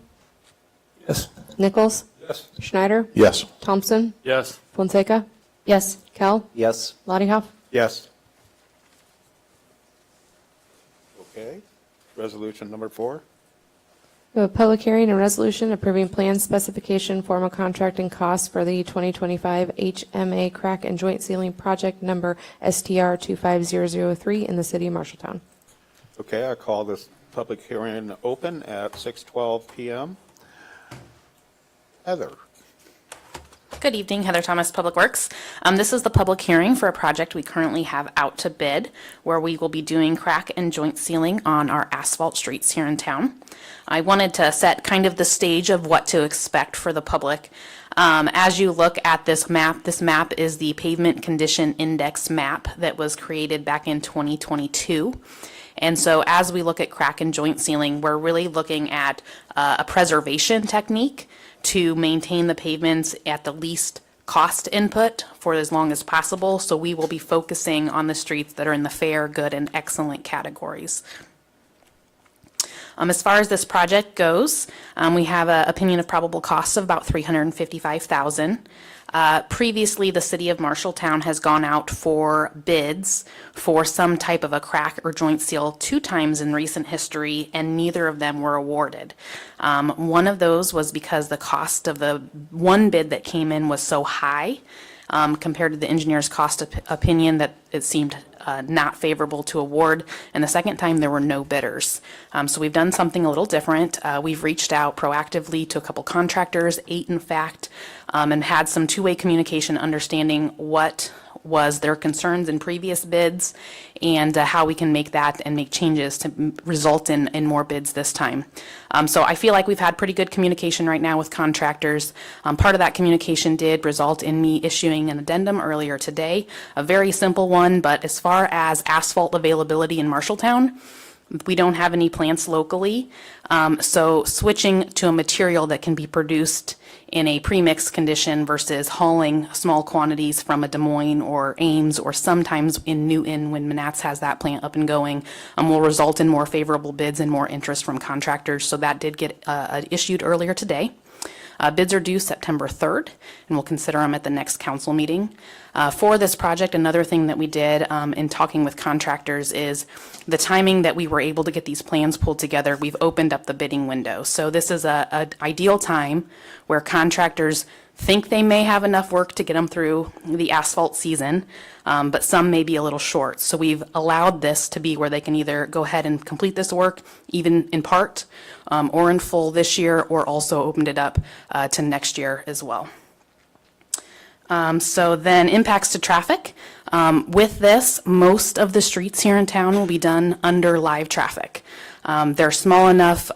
Yes. Nichols? Yes. Schneider? Yes. Thompson? Yes. Fonseca? Yes. Kell? Yes. Lottiehoff? Yes. Okay, resolution number 4. We have a public hearing and resolution approving plan specification, form of contract, and costs for the 2025 HMA crack and joint sealing project number STR 25003 in the city of Marshalltown. Okay, I call this public hearing open at 6:12 PM. Heather. Good evening, Heather Thomas, Public Works. This is the public hearing for a project we currently have out to bid, where we will be doing crack and joint sealing on our asphalt streets here in town. I wanted to set kind of the stage of what to expect for the public. As you look at this map is the pavement condition index map that was created back in 2022. And so as we look at crack and joint sealing, we're really looking at a preservation technique to maintain the pavements at the least cost input for as long as possible. So we will be focusing on the streets that are in the fair, good, and excellent categories. As far as this project goes, we have an opinion of probable costs of about $355,000. Previously, the city of Marshalltown has gone out for bids for some type of a crack or joint seal 2 times in recent history, and neither of them were awarded. One of those was because the cost of the one bid that came in was so high compared to the engineer's cost opinion that it seemed not favorable to award, and the second time there were no bidders. So we've done something a little different. We've reached out proactively to a couple contractors, 8 in fact, and had some two-way communication, understanding what was their concerns in previous bids and how we can make that and make changes to result in more bids this time. So I feel like we've had pretty good communication right now with contractors. Part of that communication did result in me issuing an addendum earlier today, a very simple one, but as far as asphalt availability in Marshalltown, We don't have any plants locally, so switching to a material that can be produced in a premix condition versus hauling small quantities from a Des Moines or Ames or sometimes in Newton when Manats has that plant up and going will result in more favorable bids and more interest from contractors. So that did get issued earlier today. Bids are due September 3rd, and we'll consider them at the next council meeting. For this project, another thing that we did in talking with contractors is the timing that we were able to get these plans pulled together, we've opened up the bidding window. So this is an ideal time where contractors think they may have enough work to get them through the asphalt season, but some may be a little short. So we've allowed this to be where they can either go ahead and complete this work, even in part, or in full this year, or also opened it up to next year as well. So then impacts to traffic. With this, most of the streets here in town will be done under live traffic. They're small enough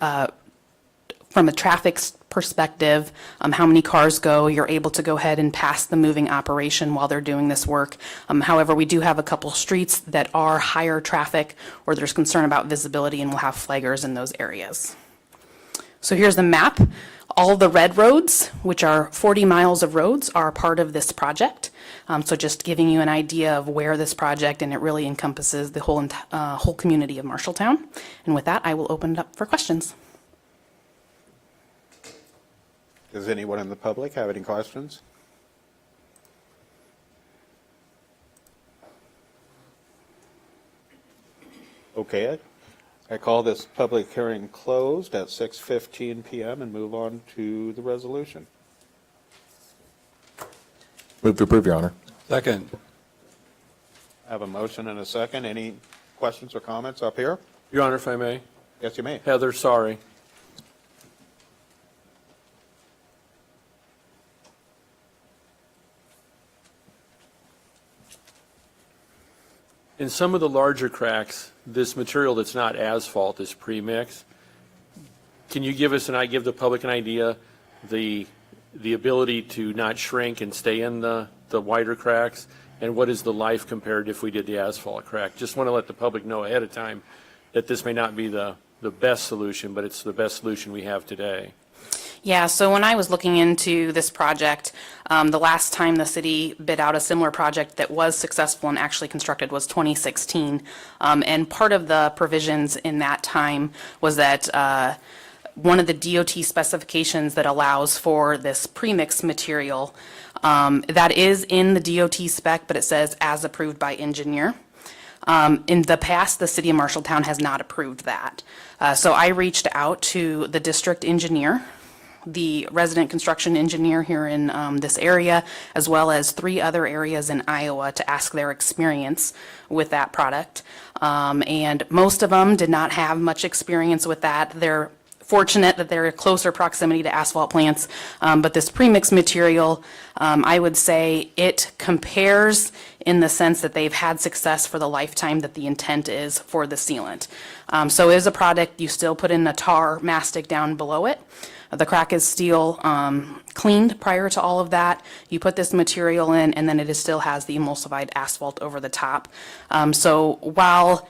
from a traffic perspective, how many cars go, you're able to go ahead and pass the moving operation while they're doing this work. However, we do have a couple streets that are higher traffic or there's concern about visibility, and we'll have flaggers in those areas. So here's the map. All the red roads, which are 40 miles of roads, are part of this project. So just giving you an idea of where this project, and it really encompasses the whole community of Marshalltown. And with that, I will open it up for questions. Does anyone in the public have any questions? Okay, I call this public hearing closed at 6:15 PM and move on to the resolution. Move to approve, Your Honor. Second. I have a motion and a second. Any questions or comments up here? Your Honor, if I may. Yes, you may. Heather, sorry. In some of the larger cracks, this material that's not asphalt is pre-mix. Can you give us, and I give the public an idea, the ability to not shrink and stay in the wider cracks? And what is the life compared if we did the asphalt crack? Just want to let the public know ahead of time that this may not be the best solution, but it's the best solution we have today. Yeah, so when I was looking into this project, the last time the city bid out a similar project that was successful and actually constructed was 2016. And part of the provisions in that time was that one of the DOT specifications that allows for this premix material, that is in the DOT spec, but it says as approved by engineer. In the past, the city of Marshalltown has not approved that. So I reached out to the district engineer, the resident construction engineer here in this area, as well as 3 other areas in Iowa to ask their experience with that product. And most of them did not have much experience with that. They're fortunate that they're in closer proximity to asphalt plants, but this premix material, I would say it compares in the sense that they've had success for the lifetime that the intent is for the sealant. So it is a product, you still put in a tar mastic down below it. The crack is steel cleaned prior to all of that. You put this material in, and then it still has the emulsified asphalt over the top. So while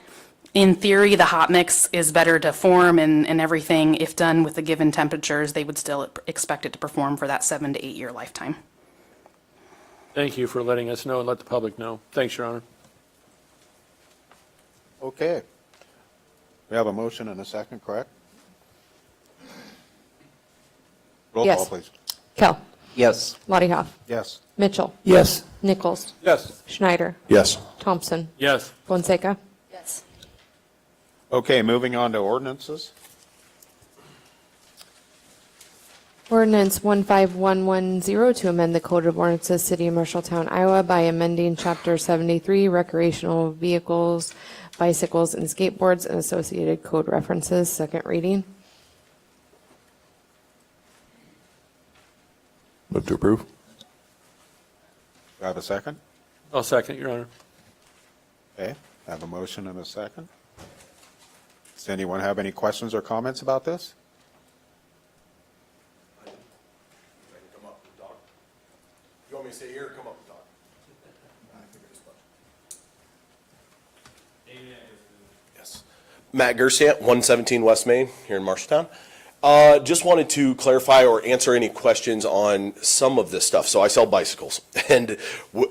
in theory the hot mix is better to form and everything, if done with the given temperatures, they would still expect it to perform for that 7 to 8 year lifetime. Thank you for letting us know and let the public know. Thanks, Your Honor. Okay. We have a motion and a second, correct? Roll Yes. call, please. Kell. Yes. Lottie Hoff. Yes. Mitchell. Yes. Nichols. Yes. Schneider. Yes. Thompson. Yes. Fonseca. Yes. Okay, moving on to ordinances. Ordinance 15110 to amend the Code of Ordinances, City of Marshalltown, Iowa by amending Chapter 73, recreational vehicles, bicycles, and skateboards, and associated code references. Second reading. Move to approve. Do I have a second? I'll second, Your Honor. Okay, I have a motion and a second. Does anyone have any questions or comments about this? You want me to stay here or come up and talk? Yes. Matt Gerstant, 117 West Main, here in Marshalltown. Just wanted to clarify or answer any questions on some of this stuff. So I sell bicycles, and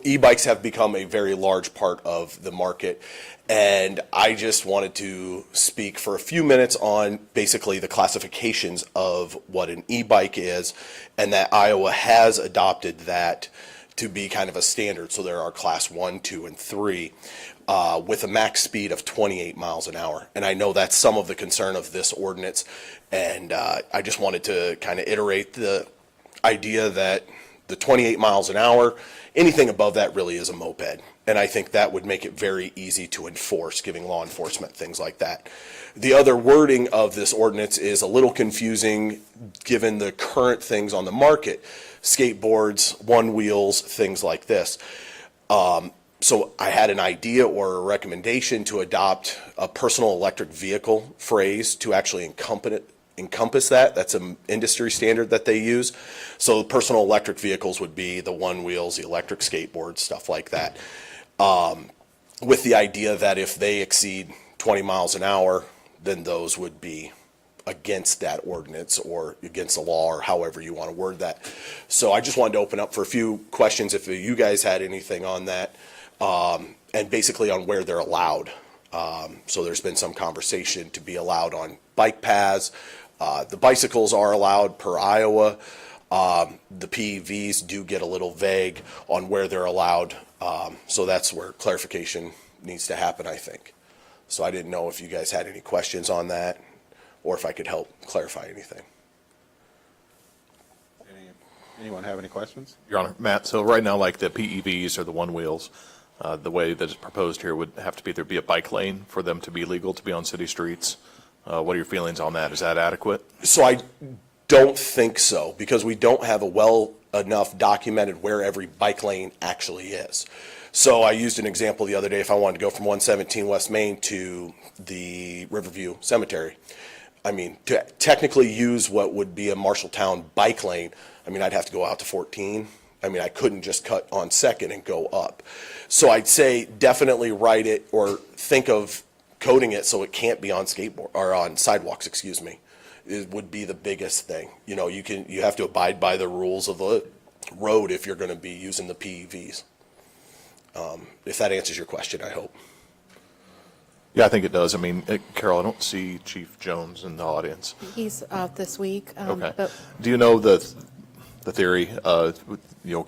e-bikes have become a very large part of the market. And I just wanted to speak for a few minutes on basically the classifications of what an e-bike is, and that Iowa has adopted that to be kind of a standard. So there are class 1, 2, and 3. With a max speed of 28 miles an hour. And I know that's some of the concern of this ordinance. And I just wanted to kind of iterate the idea that the 28 miles an hour, anything above that really is a moped. And I think that would make it very easy to enforce, giving law enforcement things like that. The other wording of this ordinance is a little confusing given the current things on the market, skateboards, one wheels, things like this. So I had an idea or a recommendation to adopt a personal electric vehicle phrase to actually encompass that. That's an industry standard that they use. So personal electric vehicles would be the one wheels, the electric skateboards, stuff like that. With the idea that if they exceed 20 miles an hour, then those would be against that ordinance or against the law, or however you want to word that. So I just wanted to open up for a few questions if you guys had anything on that. And basically on where they're allowed. So there's been some conversation to be allowed on bike paths. The bicycles are allowed per Iowa. The PEVs do get a little vague on where they're allowed. So that's where clarification needs to happen, I think. So I didn't know if you guys had any questions on that or if I could help clarify anything. Anyone have any questions? Your Honor, Matt, so right now, like the PEVs or the one wheels, the way that it's proposed here would have to be, there'd be a bike lane for them to be legal to be on city streets. What are your feelings on that? Is that adequate? So I don't think so, because we don't have a well enough documented where every bike lane actually is. So I used an example the other day. If I wanted to go from 117 West Main to the Riverview Cemetery, I mean, to technically use what would be a Marshalltown bike lane, I mean, I'd have to go out to 14. I mean, I couldn't just cut on Second and go up. So I'd say definitely write it or think of coding it so it can't be on skateboard or on sidewalks, excuse me. It would be the biggest thing. You know, you have to abide by the rules of the road if you're going to be using the PEVs. If that answers your question, I hope. Yeah, I think it does. I mean, Carol, I don't see Chief Jones in the audience. He's out this week. Okay. But Do you know the theory,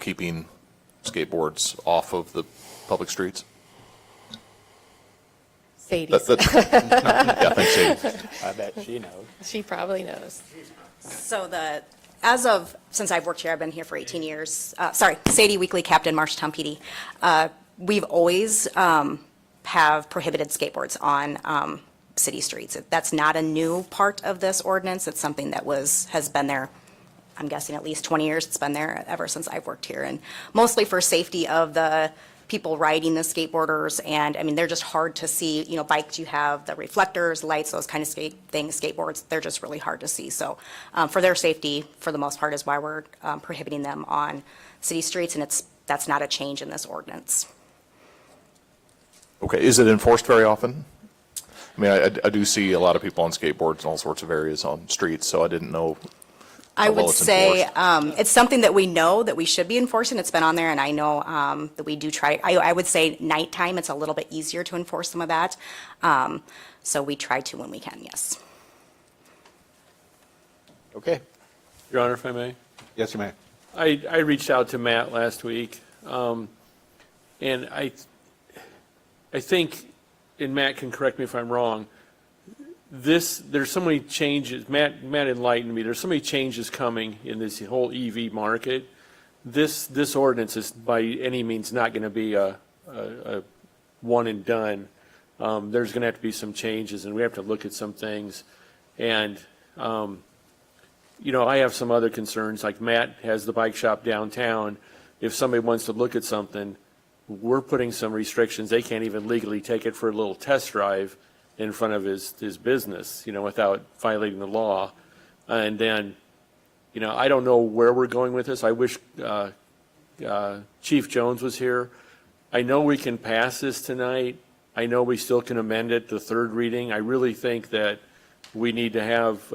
keeping skateboards off of the public streets? Sadie. Yeah, thanks, Sadie. I bet she knows. She probably knows. So since I've worked here, I've been here for 18 years. Sadie Weekly, Captain, Marshalltown PD. We've always have prohibited skateboards on city streets. That's not a new part of this ordinance. It's something that has been there, I'm guessing, at least 20 years. It's been there ever since I've worked here, and mostly for safety of the people riding the skateboarders. And I mean, they're just hard to see. You know, bikes, you have the reflectors, lights, those kind of things. Skateboards, they're just really hard to see. So for their safety, for the most part, is why we're prohibiting them on city streets, and that's not a change in this ordinance. Okay, is it enforced very often? I mean, I do see a lot of people on skateboards in all sorts of areas on streets, so I didn't know. I would say enforced. it's something that we know that we should be enforcing. It's been on there, and I know that we do try. I would say nighttime, it's a little bit easier to enforce some of that. So we try to when we can, yes. Okay. Your Honor, if I may? Yes, you may. I reached out to Matt last week, and I think, and Matt can correct me if I'm wrong, there's so many changes, Matt enlightened me, there's so many changes coming in this whole EV market. This ordinance is by any means not going to be a one and done. There's going to have to be some changes, and we have to look at some things. And, I have some other concerns, like Matt has the bike shop downtown. If somebody wants to look at something, we're putting some restrictions. They can't even legally take it for a little test drive in front of his business, without violating the law. And then, I don't know where we're going with this. I wish Chief Jones was here. I know we can pass this tonight, I know we still can amend it to third reading. I really think that we need to have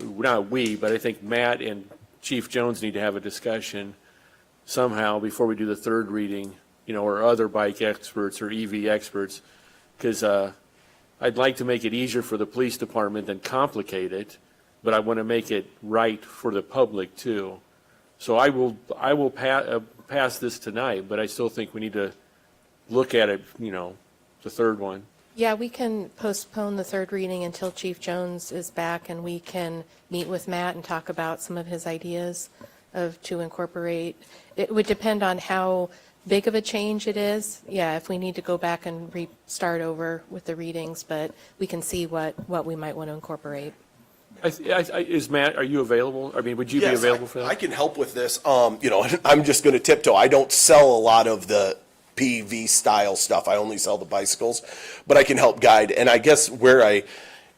not we, but I think Matt and Chief Jones need to have a discussion somehow before we do the third reading, or other bike experts or EV experts, because I'd like to make it easier for the police department than complicate it, but I want to make it right for the public too. So I will pass this tonight, but I still think we need to look at it, the third one. Yeah, we can postpone the third reading until Chief Jones is back, and we can meet with Matt and talk about some of his ideas to incorporate. It would depend on how big of a change it is. Yeah, if we need to go back and restart over with the readings, but we can see what we might want to incorporate. Is Matt, are you available? I mean, would you be available for that? I can help with this. I'm just going to tiptoe. I don't sell a lot of the PV style stuff. I only sell the bicycles, but I can help guide. And I guess where I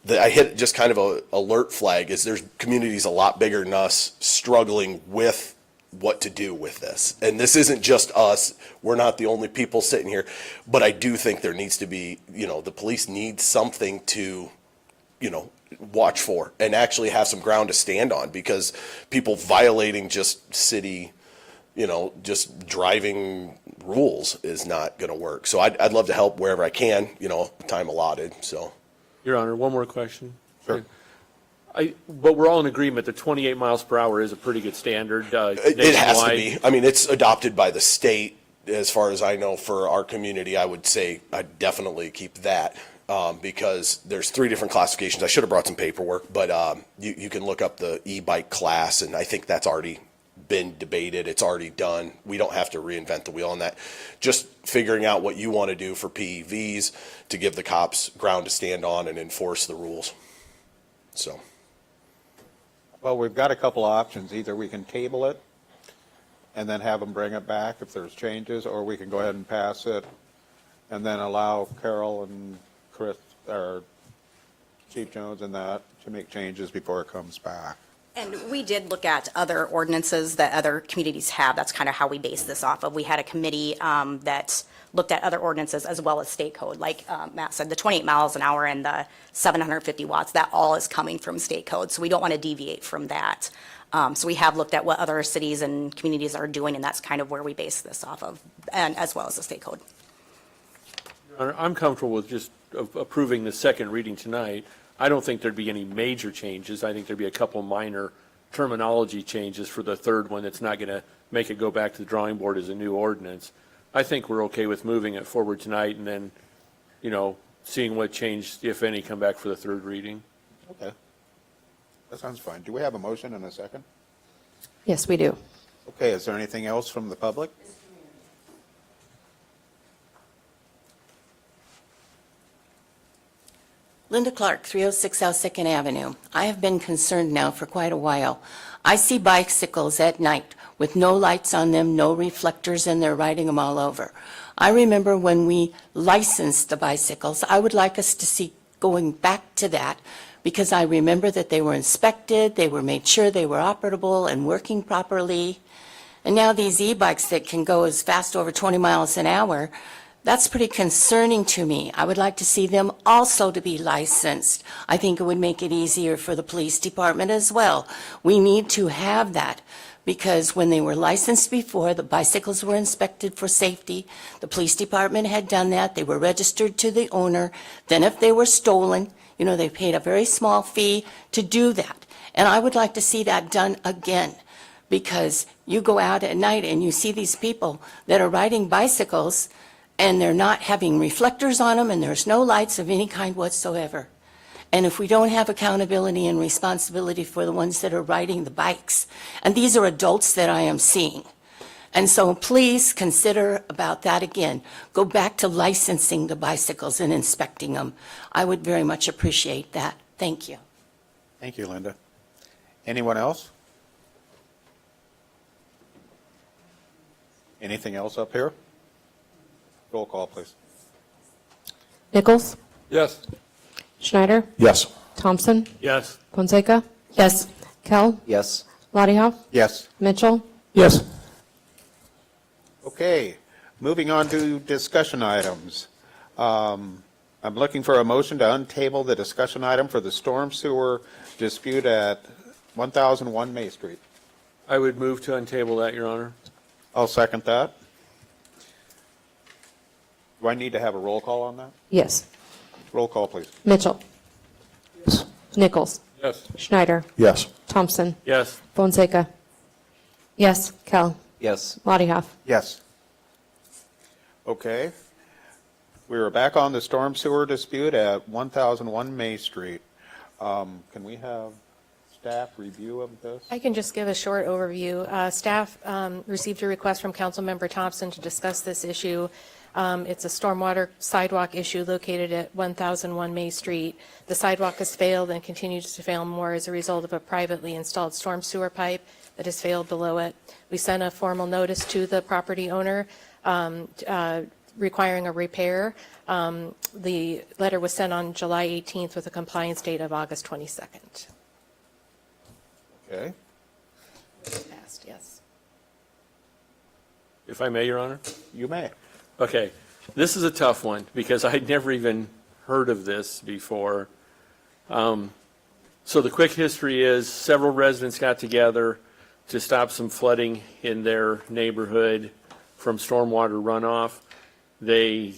hit just kind of a alert flag is there's communities a lot bigger than us struggling with what to do with this. And this isn't just us. We're not the only people sitting here, but I do think there needs to be, the police need something to, watch for and actually have some ground to stand on, because people violating just city, just driving rules is not going to work. So I'd love to help wherever I can, time allotted. So, Your Honor, one more question. Sure. But we're all in agreement that 28 miles per hour is a pretty good standard nationwide. It has to be. I mean, it's adopted by the state. As far as I know, for our community, I would say I'd definitely keep that. Because there's 3 different classifications. I should have brought some paperwork, but you can look up the e-bike class, and I think that's already been debated. It's already done. We don't have to reinvent the wheel on that. Just figuring out what you want to do for PEVs to give the cops ground to stand on and enforce the rules. So. Well, we've got a couple options. Either we can table it and then have them bring it back if there's changes, or we can go ahead and pass it and then allow Carol and Chris, or Chief Jones and that to make changes before it comes back. And we did look at other ordinances that other communities have. That's kind of how we based this off of. We had a committee that looked at other ordinances as well as state code. Like Matt said, the 28 miles an hour and the 750 watts, that all is coming from state code. So we don't want to deviate from that. So we have looked at what other cities and communities are doing, and that's kind of where we base this off of, and as well as the state code. Your Honor, I'm comfortable with just approving the second reading tonight. I don't think there'd be any major changes. I think there'd be a couple minor terminology changes for the third one that's not going to make it go back to the drawing board as a new ordinance. I think we're okay with moving it forward tonight and then, seeing what changed, if any, come back for the third reading. Okay. That sounds fine. Do we have a motion and a second? Yes, we do. Okay, is there anything else from the public? Linda Clark, 306 South 2nd Avenue. I have been concerned now for quite a while. I see bicycles at night with no lights on them, no reflectors, and they're riding them all over. I remember when we licensed the bicycles, I would like us to see going back to that, because I remember that they were inspected, they were made sure they were operable and working properly. And now these e-bikes that can go as fast over 20 miles an hour, that's pretty concerning to me. I would like to see them also to be licensed. I think it would make it easier for the police department as well. We need to have that, because when they were licensed before, the bicycles were inspected for safety. The police department had done that. They were registered to the owner. Then if they were stolen, they paid a very small fee to do that. And I would like to see that done again, because you go out at night and you see these people that are riding bicycles and they're not having reflectors on them, and there's no lights of any kind whatsoever. And if we don't have accountability and responsibility for the ones that are riding the bikes, and these are adults that I am seeing, and so please consider about that again. Go back to licensing the bicycles and inspecting them. I would very much appreciate that. Thank you. Thank you, Linda. Anyone else? Anything else up here? Roll call, please. Nichols? Yes. Schneider? Yes. Thompson? Yes. Fonseca? Yes. Kell? Yes. Lottiehoff? Yes. Mitchell? Yes. Okay, moving on to discussion items. I'm looking for a motion to untable the discussion item for the storm sewer dispute at 1001 May Street. I would move to untable that, Your Honor. I'll second that. Do I need to have a roll call on that? Yes. Roll call, please. Mitchell. Nichols. Yes. Schneider. Yes. Thompson. Yes. Fonseca. Yes. Kell. Yes. Lottiehoff. Yes. Okay. We are back on the storm sewer dispute at 1001 May Street. Can we have staff review of this? I can just give a short overview. Staff received a request from Councilmember Thompson to discuss this issue. It's a stormwater sidewalk issue located at 1001 May Street. The sidewalk has failed and continues to fail more as a result of a privately installed storm sewer pipe that has failed below it. We sent a formal notice to the property owner requiring a repair. The letter was sent on July 18th with a compliance date of August 22nd. Okay. Passed, yes. If I may, Your Honor? You may. Okay, this is a tough one because I'd never even heard of this before. So the quick history is several residents got together to stop some flooding in their neighborhood from stormwater runoff. They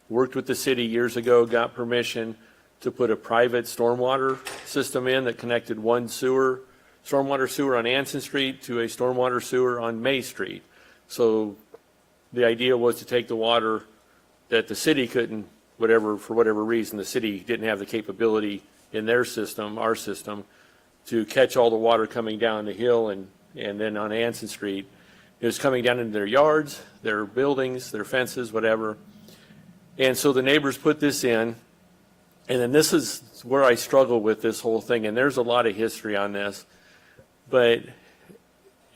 worked with the city years ago, got permission to put a private stormwater system in that connected one stormwater sewer on Anson Street to a stormwater sewer on May Street. So the idea was to take the water that the city couldn't, for whatever reason, the city didn't have the capability in their system, our system, to catch all the water coming down the hill and then on Anson Street. It was coming down into their yards, their buildings, their fences, whatever. And so the neighbors put this in, and then this is where I struggle with this whole thing, and there's a lot of history on this. But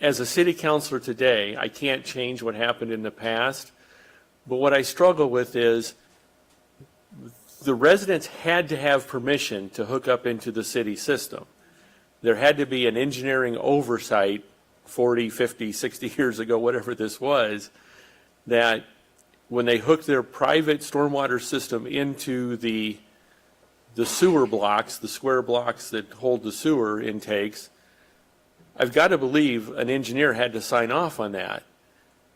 as a city councilor today, I can't change what happened in the past, but what I struggle with is the residents had to have permission to hook up into the city system. There had to be an engineering oversight 40, 50, 60 years ago, whatever this was, that when they hooked their private stormwater system into the sewer blocks, the square blocks that hold the sewer intakes, I've got to believe an engineer had to sign off on that,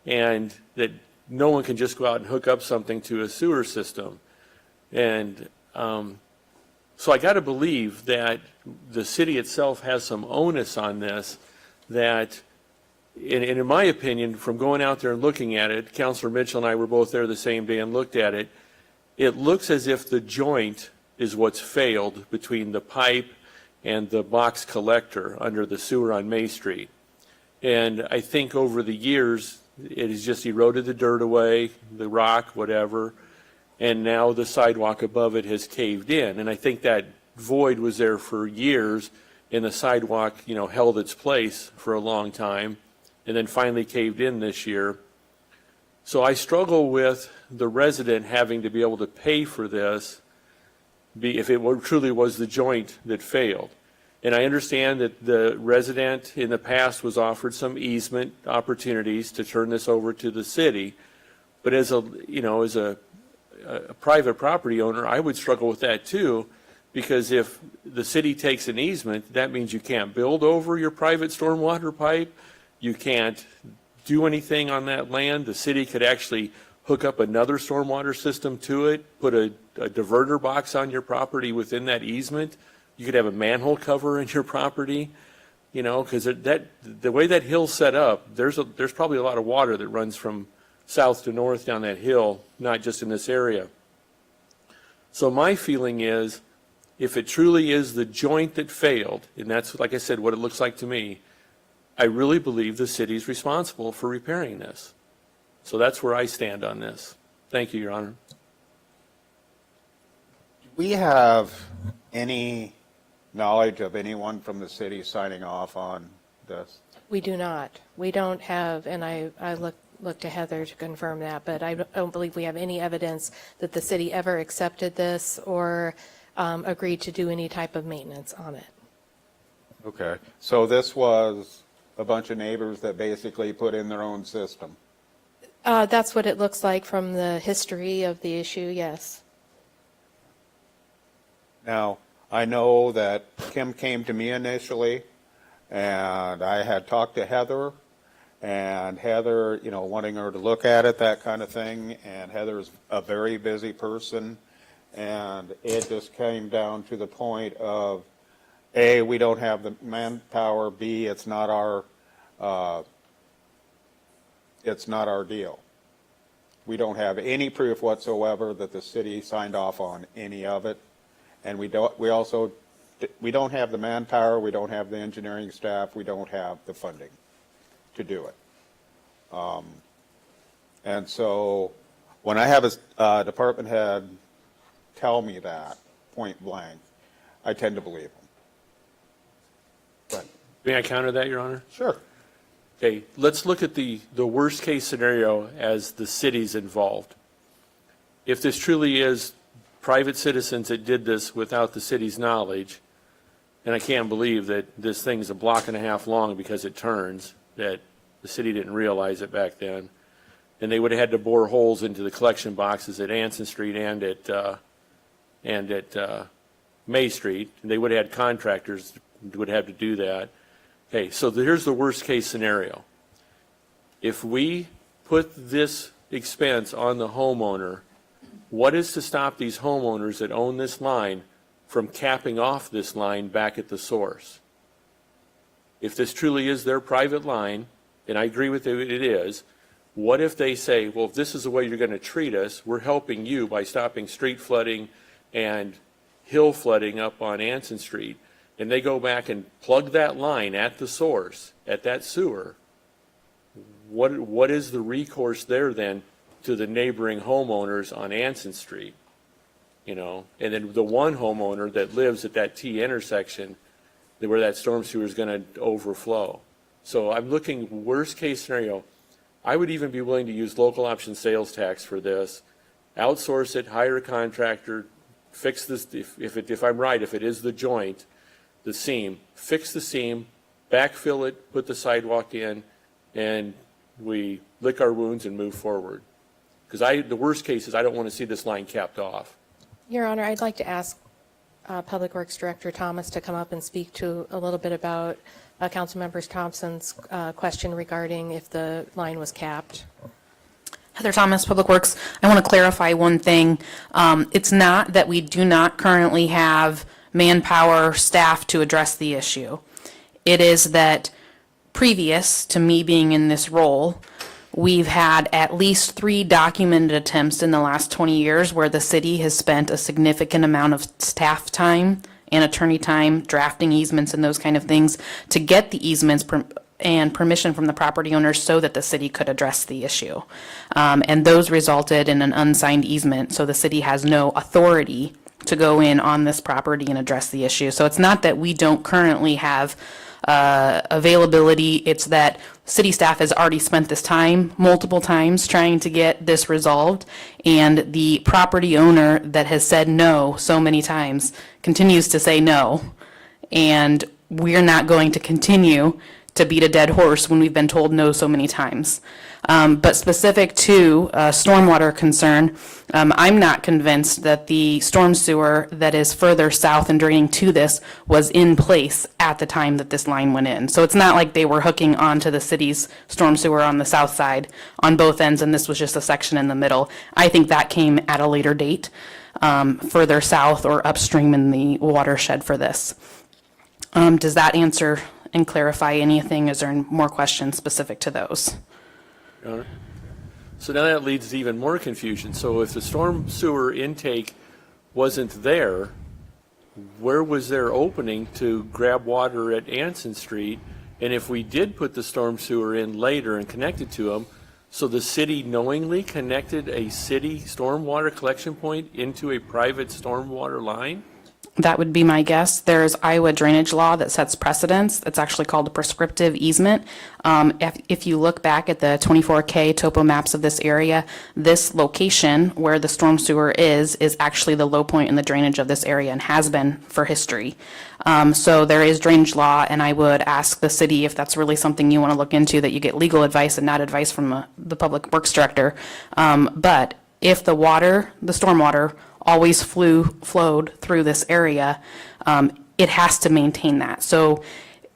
and that no one can just go out and hook up something to a sewer system. And so I got to believe that the city itself has some onus on this, that, and in my opinion, from going out there and looking at it, Councilor Mitchell and I were both there the same day and looked at it, it looks as if the joint is what's failed between the pipe and the box collector under the sewer on May Street. And I think over the years, it has just eroded the dirt away, the rock, whatever, and now the sidewalk above it has caved in. And I think that void was there for years, and the sidewalk, held its place for a long time, and then finally caved in this year. So I struggle with the resident having to be able to pay for this, if it truly was the joint that failed. And I understand that the resident in the past was offered some easement opportunities to turn this over to the city, but as a private property owner, I would struggle with that too, because if the city takes an easement, that means you can't build over your private stormwater pipe, you can't do anything on that land. The city could actually hook up another stormwater system to it, put a diverter box on your property within that easement. You could have a manhole cover in your property, because the way that hill's set up, there's probably a lot of water that runs from south to north down that hill, not just in this area. So my feeling is, if it truly is the joint that failed, and that's, like I said, what it looks like to me, I really believe the city's responsible for repairing this. So that's where I stand on this. Thank you, Your Honor. Do we have any knowledge of anyone from the city signing off on this? We do not. We don't have, and I look to Heather to confirm that, but I don't believe we have any evidence that the city ever accepted this or agreed to do any type of maintenance on it. Okay, so this was a bunch of neighbors that basically put in their own system? That's what it looks like from the history of the issue, yes. Now, I know that Kim came to me initially, and I had talked to Heather, and Heather, wanting her to look at it, that kind of thing, and Heather's a very busy person, and it just came down to the point of, A, we don't have the manpower, B, it's not our deal. We don't have any proof whatsoever that the city signed off on any of it. And we don't have the manpower, we don't have the engineering staff, we don't have the funding to do it. And so when I have a department head tell me that point blank, I tend to believe them. May I counter that, Your Honor? Sure. Okay, let's look at the worst case scenario as the city's involved. If this truly is private citizens that did this without the city's knowledge, and I can't believe that this thing's a block and a half long because it turns, that the city didn't realize it back then, and they would have had to bore holes into the collection boxes at Anson Street and at May Street, and they would have had contractors would have to do that. Okay, so here's the worst case scenario. If we put this expense on the homeowner, what is to stop these homeowners that own this line from capping off this line back at the source? If this truly is their private line, and I agree with it is, what if they say, well, if this is the way you're going to treat us, we're helping you by stopping street flooding and hill flooding up on Anson Street, and they go back and plug that line at the source, at that sewer, what is the recourse there then to the neighboring homeowners on Anson Street? And then the one homeowner that lives at that T intersection where that storm sewer is going to overflow. So I'm looking worst case scenario. I would even be willing to use local option sales tax for this, outsource it, hire a contractor, fix this, if I'm right, if it is the joint, the seam, fix the seam, backfill it, put the sidewalk in, and we lick our wounds and move forward. Because the worst case is I don't want to see this line capped off. Your Honor, I'd like to ask Public Works Director Thomas to come up and speak to a little bit about Councilmember Thompson's question regarding if the line was capped. Heather Thomas, Public Works. I want to clarify one thing. It's not that we do not currently have manpower, staff to address the issue. It is that previous to me being in this role, we've had at least 3 documented attempts in the last 20 years where the city has spent a significant amount of staff time and attorney time drafting easements and those kind of things to get the easements and permission from the property owners so that the city could address the issue. And those resulted in an unsigned easement, so the city has no authority to go in on this property and address the issue. So it's not that we don't currently have availability, it's that city staff has already spent this time, multiple times, trying to get this resolved, and the property owner that has said no so many times continues to say no, and we're not going to continue to beat a dead horse when we've been told no so many times. But specific to stormwater concern, I'm not convinced that the storm sewer that is further south and draining to this was in place at the time that this line went in. So it's not like they were hooking onto the city's storm sewer on the south side on both ends and this was just a section in the middle. I think that came at a later date, further south or upstream in the watershed for this. Does that answer and clarify anything? Is there more questions specific to those? Your Honor. So now that leads to even more confusion. So if the storm sewer intake wasn't there, where was their opening to grab water at Anson Street? And if we did put the storm sewer in later and connect it to them, so the city knowingly connected a city stormwater collection point into a private stormwater line? That would be my guess. There's Iowa drainage law that sets precedents. It's actually called a prescriptive easement. If you look back at the 24K topo maps of this area, this location where the storm sewer is actually the low point in the drainage of this area and has been for history. So there is drainage law, and I would ask the city if that's really something you want to look into, that you get legal advice and not advice from the public works director. But if the stormwater always flowed through this area, it has to maintain that. So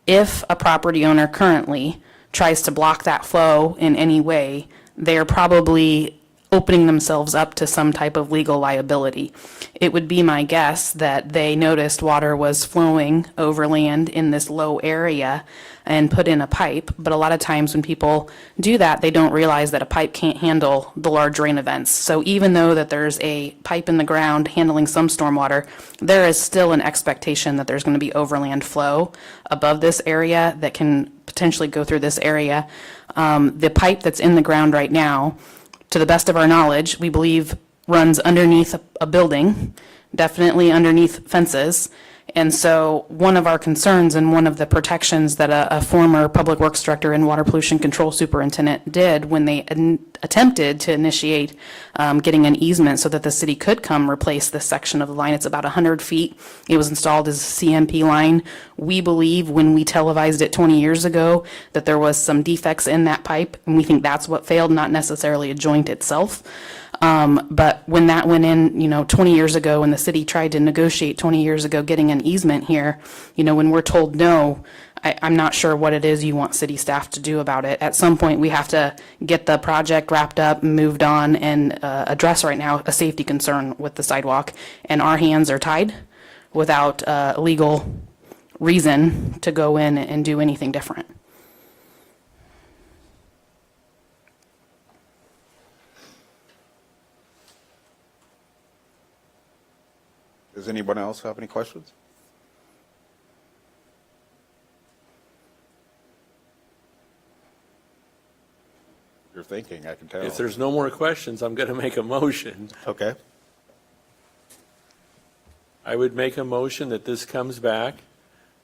if a property owner currently tries to block that flow in any way, they're probably opening themselves up to some type of legal liability. It would be my guess that they noticed water was flowing overland in this low area and put in a pipe, but a lot of times when people do that, they don't realize that a pipe can't handle the large rain events. So even though that there's a pipe in the ground handling some stormwater, there is still an expectation that there's going to be overland flow above this area that can potentially go through this area. The pipe that's in the ground right now, to the best of our knowledge, we believe runs underneath a building, definitely underneath fences. And so one of our concerns and one of the protections that a former public works director and water pollution control superintendent did when they attempted to initiate getting an easement so that the city could come replace this section of the line. It's about 100 feet. It was installed as a CMP line. We believe when we televised it 20 years ago that there was some defects in that pipe, and we think that's what failed, not necessarily a joint itself. But when that went in, 20 years ago, when the city tried to negotiate 20 years ago getting an easement here, when we're told no, I'm not sure what it is you want city staff to do about it. At some point, we have to get the project wrapped up and moved on and address right now a safety concern with the sidewalk. And our hands are tied without legal reason to go in and do anything different. Does anyone else have any questions? You're thinking, I can tell. If there's no more questions, I'm going to make a motion. Okay. I would make a motion that this comes back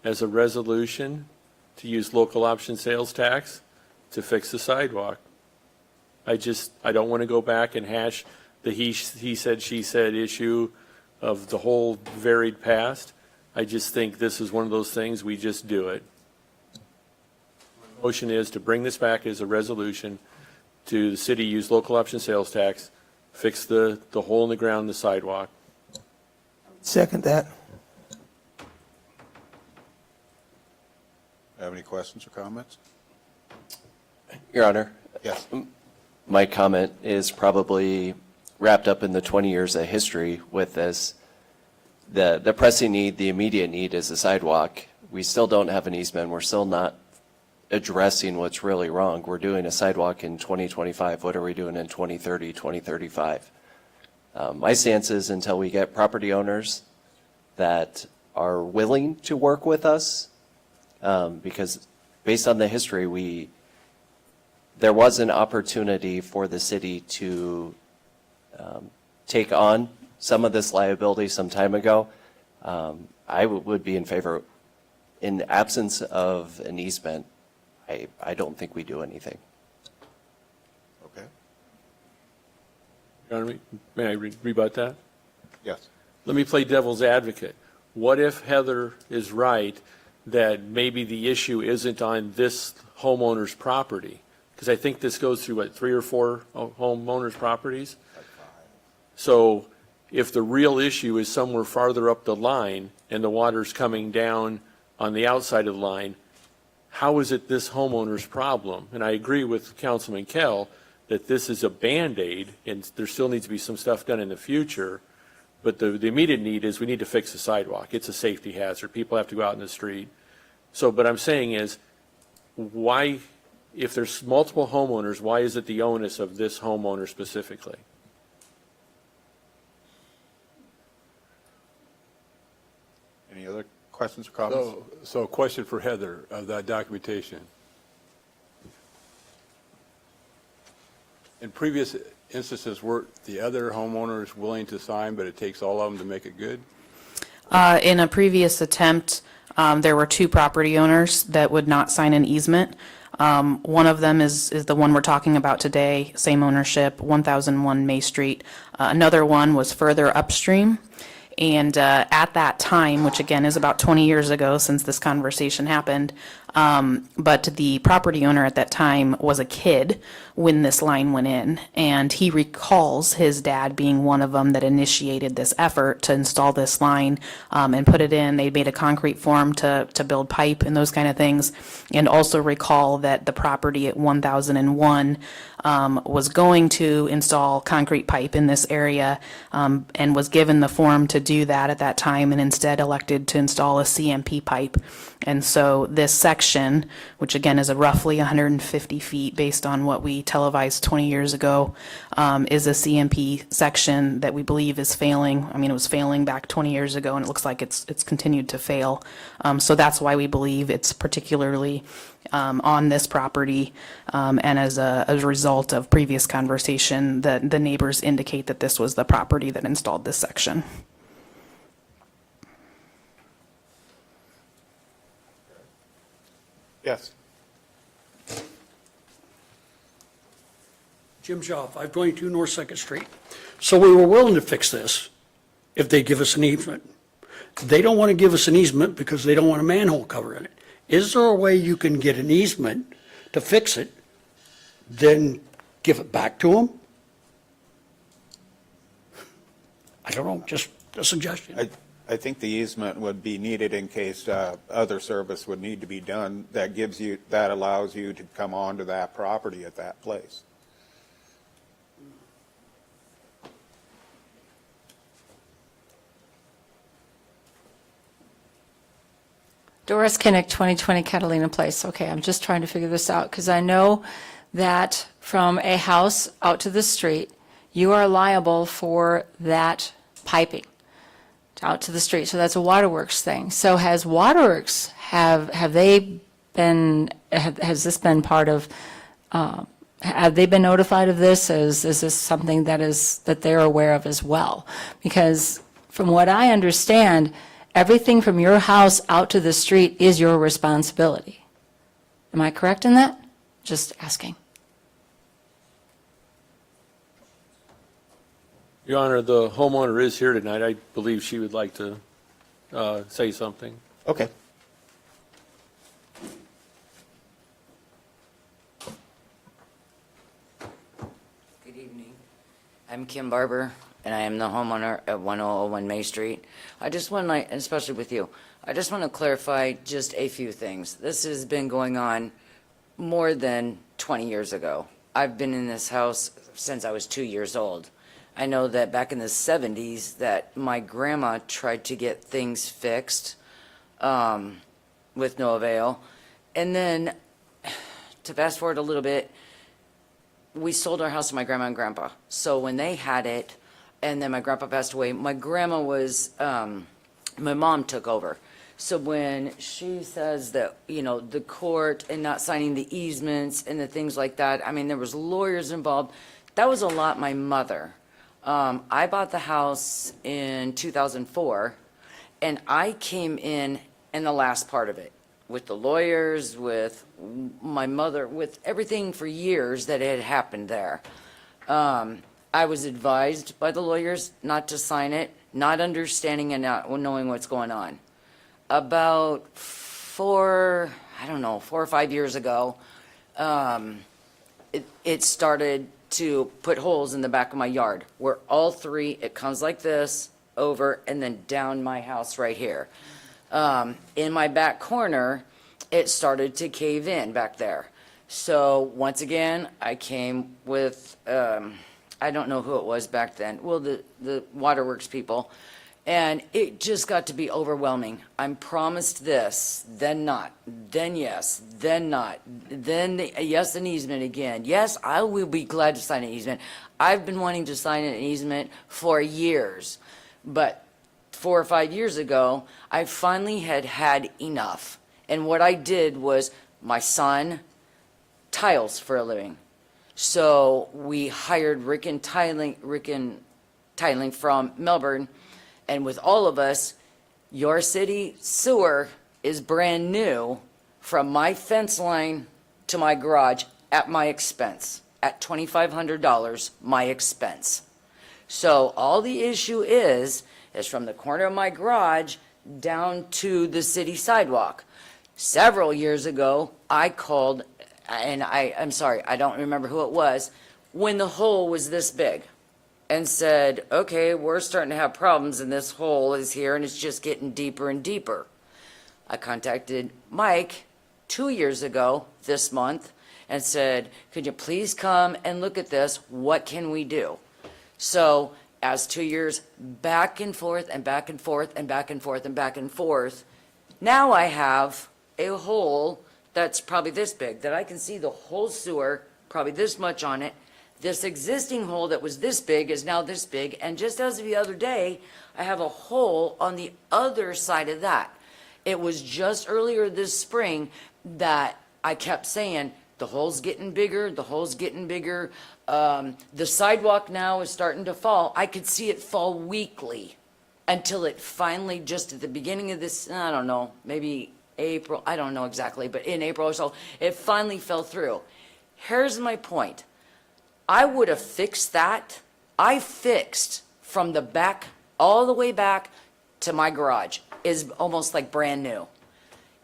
as a resolution to use local option sales tax to fix the sidewalk. I don't want to go back and hash the he said, she said issue of the whole varied past. I just think this is one of those things, we just do it. My motion is to bring this back as a resolution to the city use local option sales tax, fix the hole in the ground in the sidewalk. Second that. Have any questions or comments? Your Honor. Yes. My comment is probably wrapped up in the 20 years of history with this. The pressing need, the immediate need is a sidewalk. We still don't have an easement. We're still not addressing what's really wrong. We're doing a sidewalk in 2025. What are we doing in 2030, 2035? My stance is until we get property owners that are willing to work with us, because based on the history, there was an opportunity for the city to take on some of this liability some time ago. I would be in favor, in absence of an easement, I don't think we do anything. Okay. Your Honor, may I rebut that? Yes. Let me play devil's advocate. What if Heather is right that maybe the issue isn't on this homeowner's property? Because I think this goes through, 3 or 4 homeowners' properties? So if the real issue is somewhere farther up the line and the water's coming down on the outside of the line, how is it this homeowner's problem? And I agree with Councilman Kell that this is a Band-Aid and there still needs to be some stuff done in the future. But the immediate need is we need to fix the sidewalk. It's a safety hazard. People have to go out in the street. So, but I'm saying is, why, if there's multiple homeowners, why is it the onus of this homeowner specifically? Any other questions or comments? So a question for Heather of that documentation. In previous instances, were the other homeowners willing to sign, but it takes all of them to make it good? In a previous attempt, there were two property owners that would not sign an easement. One of them is the one we're talking about today, same ownership, 1001 May Street. Another one was further upstream. And at that time, which again is about 20 years ago since this conversation happened, but the property owner at that time was a kid when this line went in. And he recalls his dad being one of them that initiated this effort to install this line and put it in. They made a concrete form to build pipe and those kind of things. And also recall that the property at 1001 was going to install concrete pipe in this area and was given the form to do that at that time and instead elected to install a CMP pipe. And so this section, which again is a roughly 150 feet based on what we televised 20 years ago, is a CMP section that we believe is failing. I mean, it was failing back 20 years ago and it looks like it's continued to fail. So that's why we believe it's particularly on this property, and as a result of previous conversation, the neighbors indicate that this was the property that installed this section. Yes. Jim Shaw, 522 North 2nd Street. So we were willing to fix this if they give us an easement. They don't want to give us an easement because they don't want a manhole cover in it. Is there a way you can get an easement to fix it, then give it back to them? I don't know, just a suggestion. I think the easement would be needed in case other service would need to be done that allows you to come onto that property at that place. Doris Kinnick, 2020 Catalina Place. Okay, I'm just trying to figure this out because I know that from a house out to the street, you are liable for that piping out to the street. So that's a waterworks thing. So has waterworks, have they been, has this been part of, have they been notified of this? Is this something that they're aware of as well? Because from what I understand, everything from your house out to the street is your responsibility. Am I correct in that? Just asking. Your Honor, the homeowner is here tonight. I believe she would like to say something. Okay. Good evening. I'm Kim Barber, and I am the homeowner at 1001 May Street. I just want to, especially with you, I just want to clarify just a few things. This has been going on more than 20 years ago. I've been in this house since I was 2 years old. I know that back in the 70s that my grandma tried to get things fixed with no avail. And then, to fast forward a little bit, we sold our house to my grandma and grandpa. So when they had it, and then my grandpa passed away, my grandma was, my mom took over. So when she says that, you know, the court and not signing the easements and the things like that, I mean, there was lawyers involved. That was a lot my mother. I bought the house in 2004, and I came in the last part of it with the lawyers, with my mother, with everything for years that had happened there. I was advised by the lawyers not to sign it, not understanding and not knowing what's going on. About 4 or 5 years ago, it started to put holes in the back of my yard where all three, it comes like this, over, and then down my house right here. In my back corner, it started to cave in back there. So once again, I came with, I don't know who it was back then, well, the waterworks people, and it just got to be overwhelming. I'm promised this, then not, then yes, then not, then yes, an easement again. Yes, I will be glad to sign an easement. I've been wanting to sign an easement for years, but 4 or 5 years ago, I finally had enough. And what I did was, my son tiles for a living. So we hired Rick and Tiling from Melbourne, and with all of us, Your city sewer is brand new from my fence line to my garage at my expense, at $2,500, my expense. So all the issue is from the corner of my garage down to the city sidewalk. Several years ago, I called, and I'm sorry, I don't remember who it was, when the hole was this big, and said, okay, we're starting to have problems and this hole is here and it's just getting deeper and deeper. I contacted Mike 2 years ago this month and said, could you please come and look at this? What can we do? So as 2 years back and forth and back and forth and back and forth and back and forth, now I have a hole that's probably this big, that I can see the whole sewer, probably this much on it. This existing hole that was this big is now this big, and just as of the other day, I have a hole on the other side of that. It was just earlier this spring that I kept saying, the hole's getting bigger, the hole's getting bigger. The sidewalk now is starting to fall. I could see it fall weekly until it finally, just at the beginning of this, I don't know, maybe April, I don't know exactly, but in April or so, it finally fell through. Here's my point. I would have fixed that. I fixed from the back, all the way back to my garage, is almost like brand new.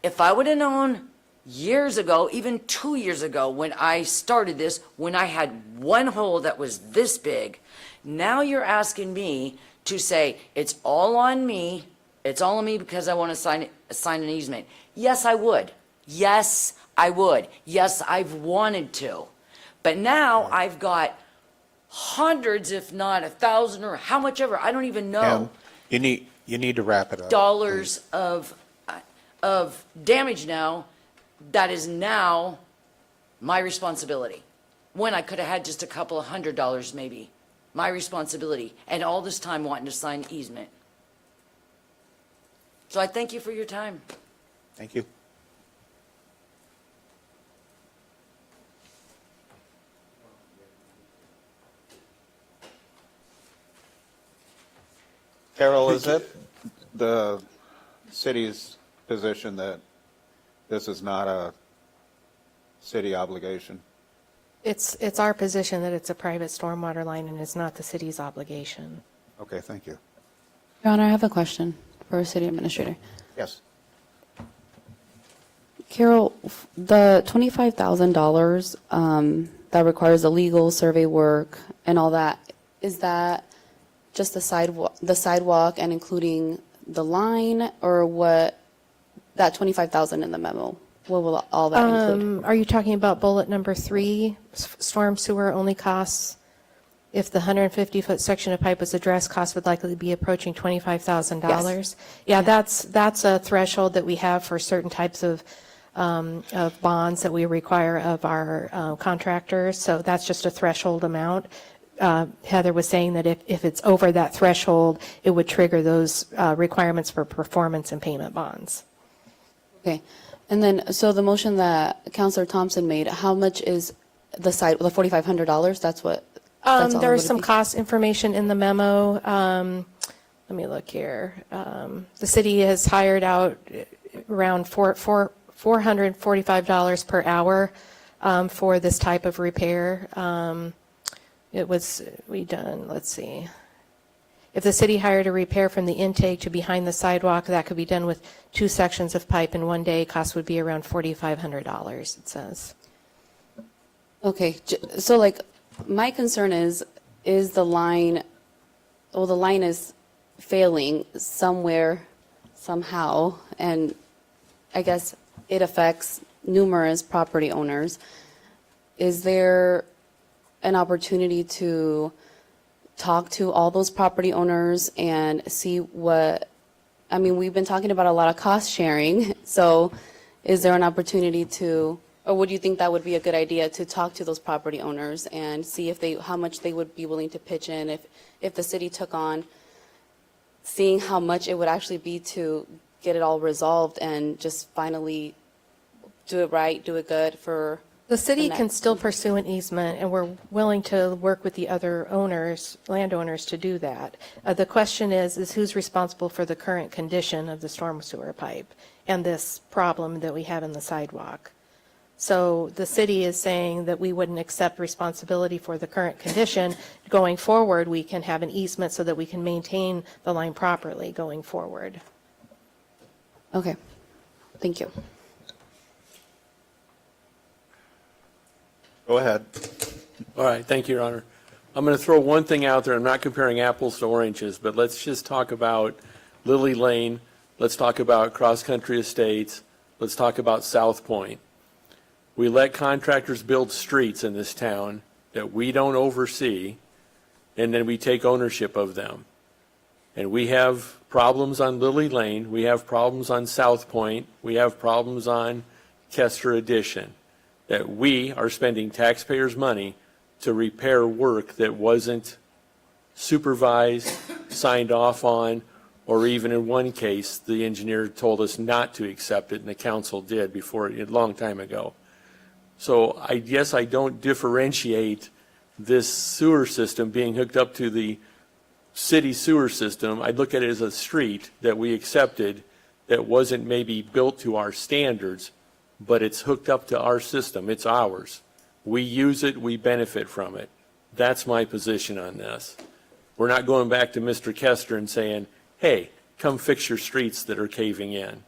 If I would have known years ago, even 2 years ago when I started this, when I had one hole that was this big, now you're asking me to say, it's all on me, it's all on me because I want to sign an easement. Yes, I would. Yes, I would. Yes, I've wanted to. But now I've got hundreds, if not 1,000 or how much ever, I don't even know, You need to wrap it up. dollars of damage now that is now my responsibility. When I could have had just a couple of $100 maybe, my responsibility, and all this time wanting to sign easement. So I thank you for your time. Thank you. Carol, is it the city's position that this is not a city obligation? It's our position that it's a private stormwater line and it's not the city's obligation. Okay, thank you. Your Honor, I have a question for City Administrator. Yes. Carol, the $25,000 that requires the legal survey work and all that, is that just the sidewalk and including the line, or what, that $25,000 in the memo? What will all that include? Are you talking about bullet number 3, storm sewer only costs? If the 150-foot section of pipe was addressed, costs would likely be approaching $25,000. Yes. Yeah, that's a threshold that we have for certain types of bonds that we require of our contractors. So that's just a threshold amount. Heather was saying that if it's over that threshold, it would trigger those requirements for performance and payment bonds. Okay. And then, so the motion that Councilor Thompson made, how much is the $4,500? That's what? That's all it There's would some be? cost information in the memo. Let me look here. The city has hired out around $445 per hour for this type of repair. Let's see. If the city hired a repair from the intake to behind the sidewalk, that could be done with 2 sections of pipe in 1 day. Cost would be around $4,500, it says. Okay, so like, my concern is the line, well, the line is failing somewhere, somehow, and I guess it affects numerous property owners. Is there an opportunity to talk to all those property owners and see what, I mean, we've been talking about a lot of cost sharing, so is there an opportunity to, or would you think that would be a good idea to talk to those property owners and see if how much they would be willing to pitch in if the city took on, seeing how much it would actually be to get it all resolved and just finally do it right, do it good for The city And can that- still pursue an easement, and we're willing to work with the other owners, landowners, to do that. The question is who's responsible for the current condition of the storm sewer pipe and this problem that we have in the sidewalk? So the city is saying that we wouldn't accept responsibility for the current condition. Going forward, we can have an easement so that we can maintain the line properly going forward. Okay, thank you. Go ahead. All right, thank you, Your Honor. I'm going to throw one thing out there. I'm not comparing apples to oranges, but let's just talk about Lily Lane. Let's talk about Cross Country Estates. Let's talk about South Point. We let contractors build streets in this town that we don't oversee, and then we take ownership of them. And we have problems on Lily Lane. We have problems on South Point. We have problems on Kester Addition, that we are spending taxpayers' money to repair work that wasn't supervised, signed off on, or even in one case, the engineer told us not to accept it, and the council did before, a long time ago. So I guess I don't differentiate this sewer system being hooked up to the city sewer system. I look at it as a street that we accepted that wasn't maybe built to our standards, but it's hooked up to our system. It's ours. We use it, we benefit from it. That's my position on this. We're not going back to Mr. Kester and saying, hey, come fix your streets that are caving in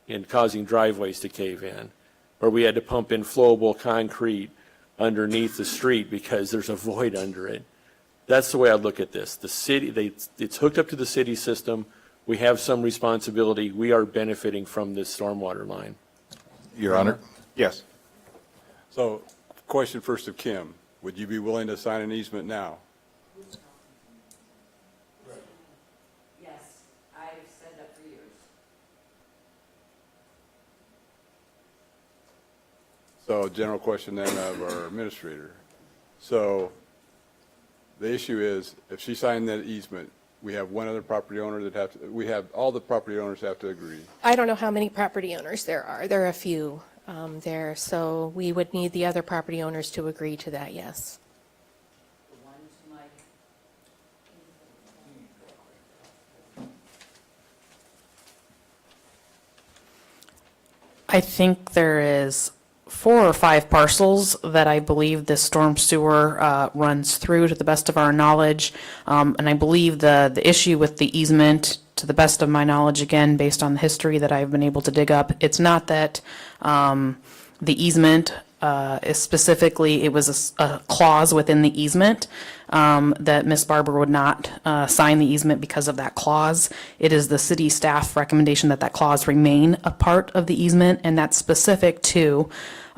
and causing driveways to cave in, or we had to pump in flowable concrete underneath the street because there's a void under it. That's the way I look at this. The city, it's hooked up to the city system. We have some responsibility. We are benefiting from this stormwater line. Your Honor? Yes. So, question first of Kim. Would you be willing to sign an easement now? Yes, I've said that for years. So, general question then of our administrator. So, the issue is, if she signed that easement, we have one other property owner all the property owners have to agree. I don't know how many property owners there are. There are a few there, so we would need the other property owners to agree to that, yes. I think there is 4 or 5 parcels that I believe this storm sewer runs through, to the best of our knowledge. And I believe the issue with the easement, to the best of my knowledge, again, based on the history that I've been able to dig up, it's not that the easement is specifically, it was a clause within the easement that Ms. Barber would not sign the easement because of that clause. It is the city staff recommendation that that clause remain a part of the easement, and that's specific to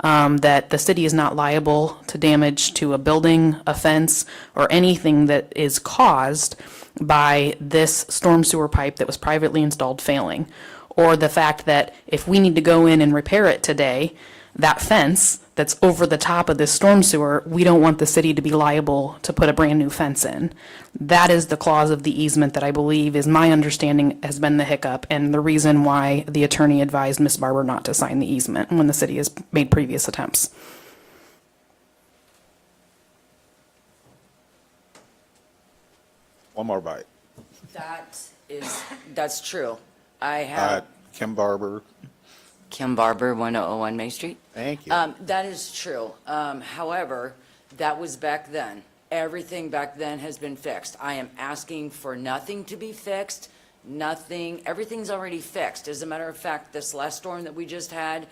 that the city is not liable to damage to a building, a fence, or anything that is caused by this storm sewer pipe that was privately installed failing. Or the fact that if we need to go in and repair it today, that fence that's over the top of this storm sewer, we don't want the city to be liable to put a brand new fence in. That is the clause of the easement that I believe, is my understanding, has been the hiccup and the reason why the attorney advised Ms. Barber not to sign the easement when the city has made previous attempts. One more bite. That's true. I have. Kim Barber. Kim Barber, 1001 May Street. Thank you. That is true. However, that was back then. Everything back then has been fixed. I am asking for nothing to be fixed, nothing, everything's already fixed. As a matter of fact, this last storm that we just had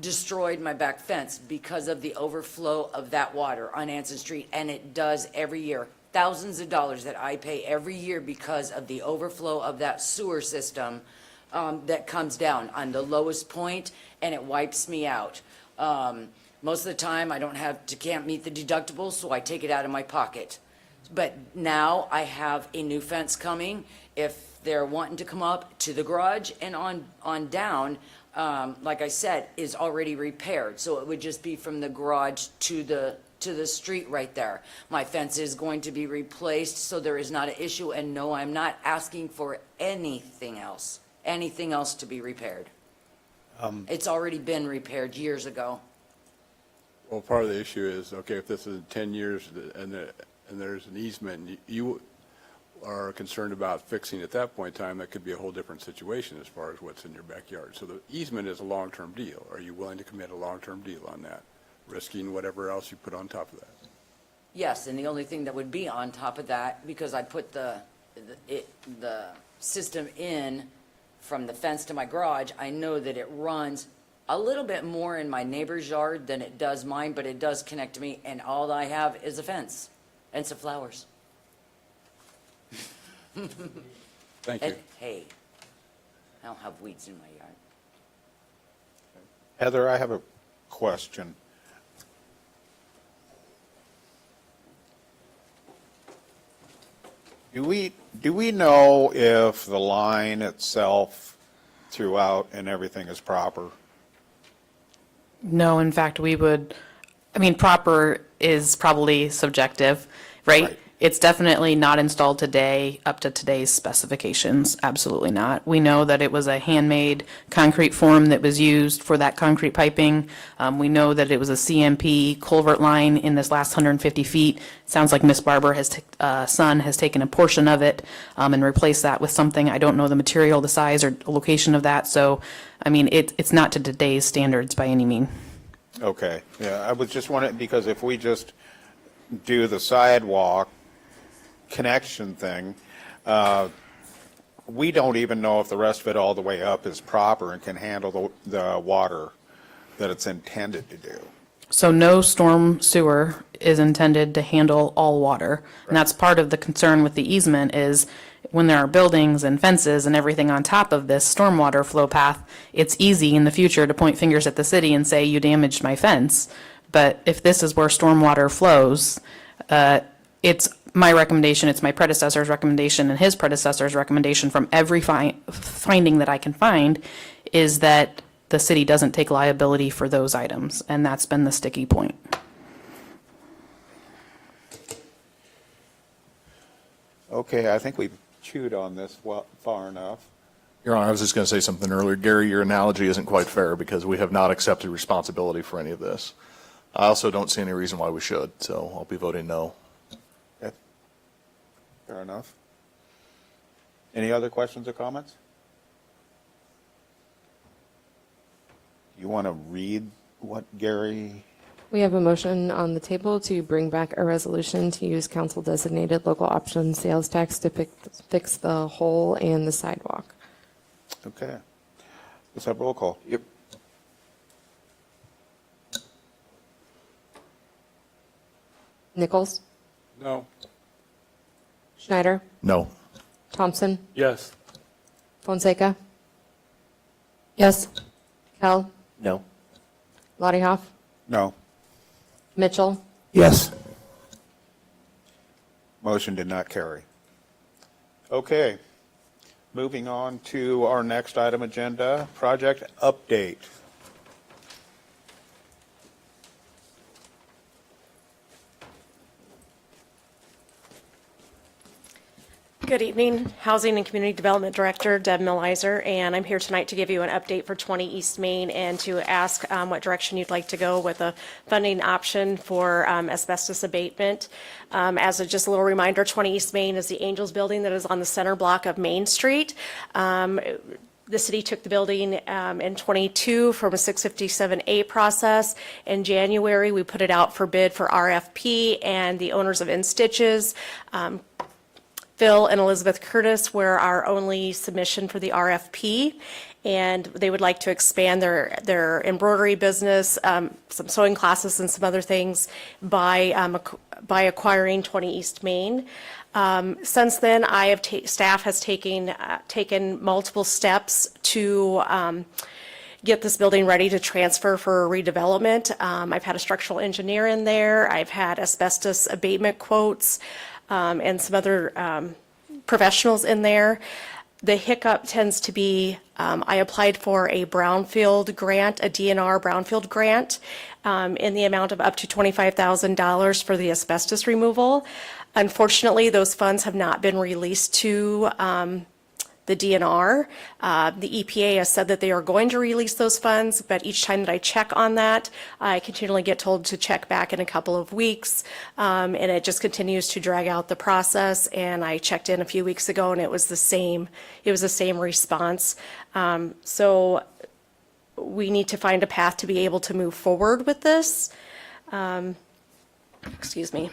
destroyed my back fence because of the overflow of that water on Anson Street, and it does every year. Thousands of dollars that I pay every year because of the overflow of that sewer system that comes down on the lowest point, and it wipes me out. Most of the time, I can't meet the deductible, so I take it out of my pocket. But now I have a new fence coming. If they're wanting to come up to the garage and on down, like I said, is already repaired. So it would just be from the garage to the street right there. My fence is going to be replaced, so there is not an issue. And no, I'm not asking for anything else to be repaired. It's already been repaired years ago. Well, part of the issue is, okay, if this is 10 years and there's an easement, you are concerned about fixing at that point in time, that could be a whole different situation as far as what's in your backyard. So the easement is a long-term deal. Are you willing to commit a long-term deal on that, risking whatever else you put on top of that? Yes, and the only thing that would be on top of that, because I put the system in from the fence to my garage, I know that it runs a little bit more in my neighbor's yard than it does mine, but it does connect to me, and all I have is a fence and some flowers. Thank you. And hay. I don't have weeds in my yard. Heather, I have a question. Do we know if the line itself throughout and everything is proper? No, in fact, proper is probably subjective, right? It's definitely not installed today up to today's specifications. Absolutely not. We know that it was a handmade concrete form that was used for that concrete piping. We know that it was a CMP culvert line in this last 150 feet. Sounds like Miss Barber's son has taken a portion of it and replaced that with something. I don't know the material, the size, or location of that. So, it's not to today's standards by any means. Okay, yeah, I was just wondering, because if we just do the sidewalk connection thing, we don't even know if the rest of it all the way up is proper and can handle the water that it's intended to do. So no storm sewer is intended to handle all water. And that's part of the concern with the easement is when there are buildings and fences and everything on top of this stormwater flow path, it's easy in the future to point fingers at the city and say, you damaged my fence. But if this is where stormwater flows, it's my recommendation, it's my predecessor's recommendation and his predecessor's recommendation from every finding that I can find is that the city doesn't take liability for those items, and that's been the sticky point. Okay, I think we've chewed on this far enough. Your Honor, I was just going to say something earlier. Gary, your analogy isn't quite fair because we have not accepted responsibility for any of this. I also don't see any reason why we should, so I'll be voting no. Okay. Fair enough. Any other questions or comments? You want to read what Gary? We have a motion on the table to bring back a resolution to use council-designated local option sales tax to fix the hole and the sidewalk. Okay. Let's have roll call. Yep. Nichols? No. Schneider? No. Thompson? Yes. Fonseca? Yes. Kell? No. Lottiehoff? No. Mitchell? Yes. Motion did not carry. Okay. Moving on to our next item agenda, project update. Good evening, Housing and Community Development Director Deb Millizer, and I'm here tonight to give you an update for 20 East Main and to ask what direction you'd like to go with a funding option for asbestos abatement. As just a little reminder, 20 East Main is the Angels building that is on the center block of Main Street. The city took the building in '22 from a 657A process. In January, we put it out for bid for RFP, and the owners of In Stitches, Phil and Elizabeth Curtis, were our only submission for the RFP, and they would like to expand their embroidery business, some sewing classes and some other things by acquiring 20 East Main. Since then, staff has taken multiple steps to get this building ready to transfer for redevelopment. I've had a structural engineer in there. I've had asbestos abatement quotes. And some other professionals in there. The hiccup tends to be, I applied for a brownfield grant, a DNR brownfield grant, in the amount of up to $25,000 for the asbestos removal. Unfortunately, those funds have not been released to the DNR. The EPA has said that they are going to release those funds, but each time that I check on that, I continually get told to check back in a couple of weeks, and it just continues to drag out the process. And I checked in a few weeks ago, and it was the same response. So we need to find a path to be able to move forward with this. Excuse me.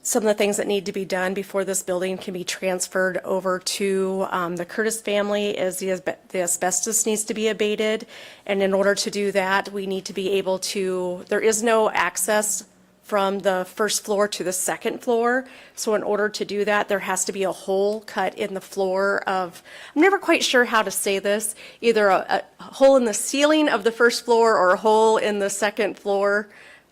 Some of the things that need to be done before this building can be transferred over to the Curtis family is the asbestos needs to be abated. And in order to do that, we need to be able to, there is no access from the first floor to the second floor. So in order to do that, there has to be a hole cut in the floor of, I'm never quite sure how to say this, either a hole in the ceiling of the first floor or a hole in the second floor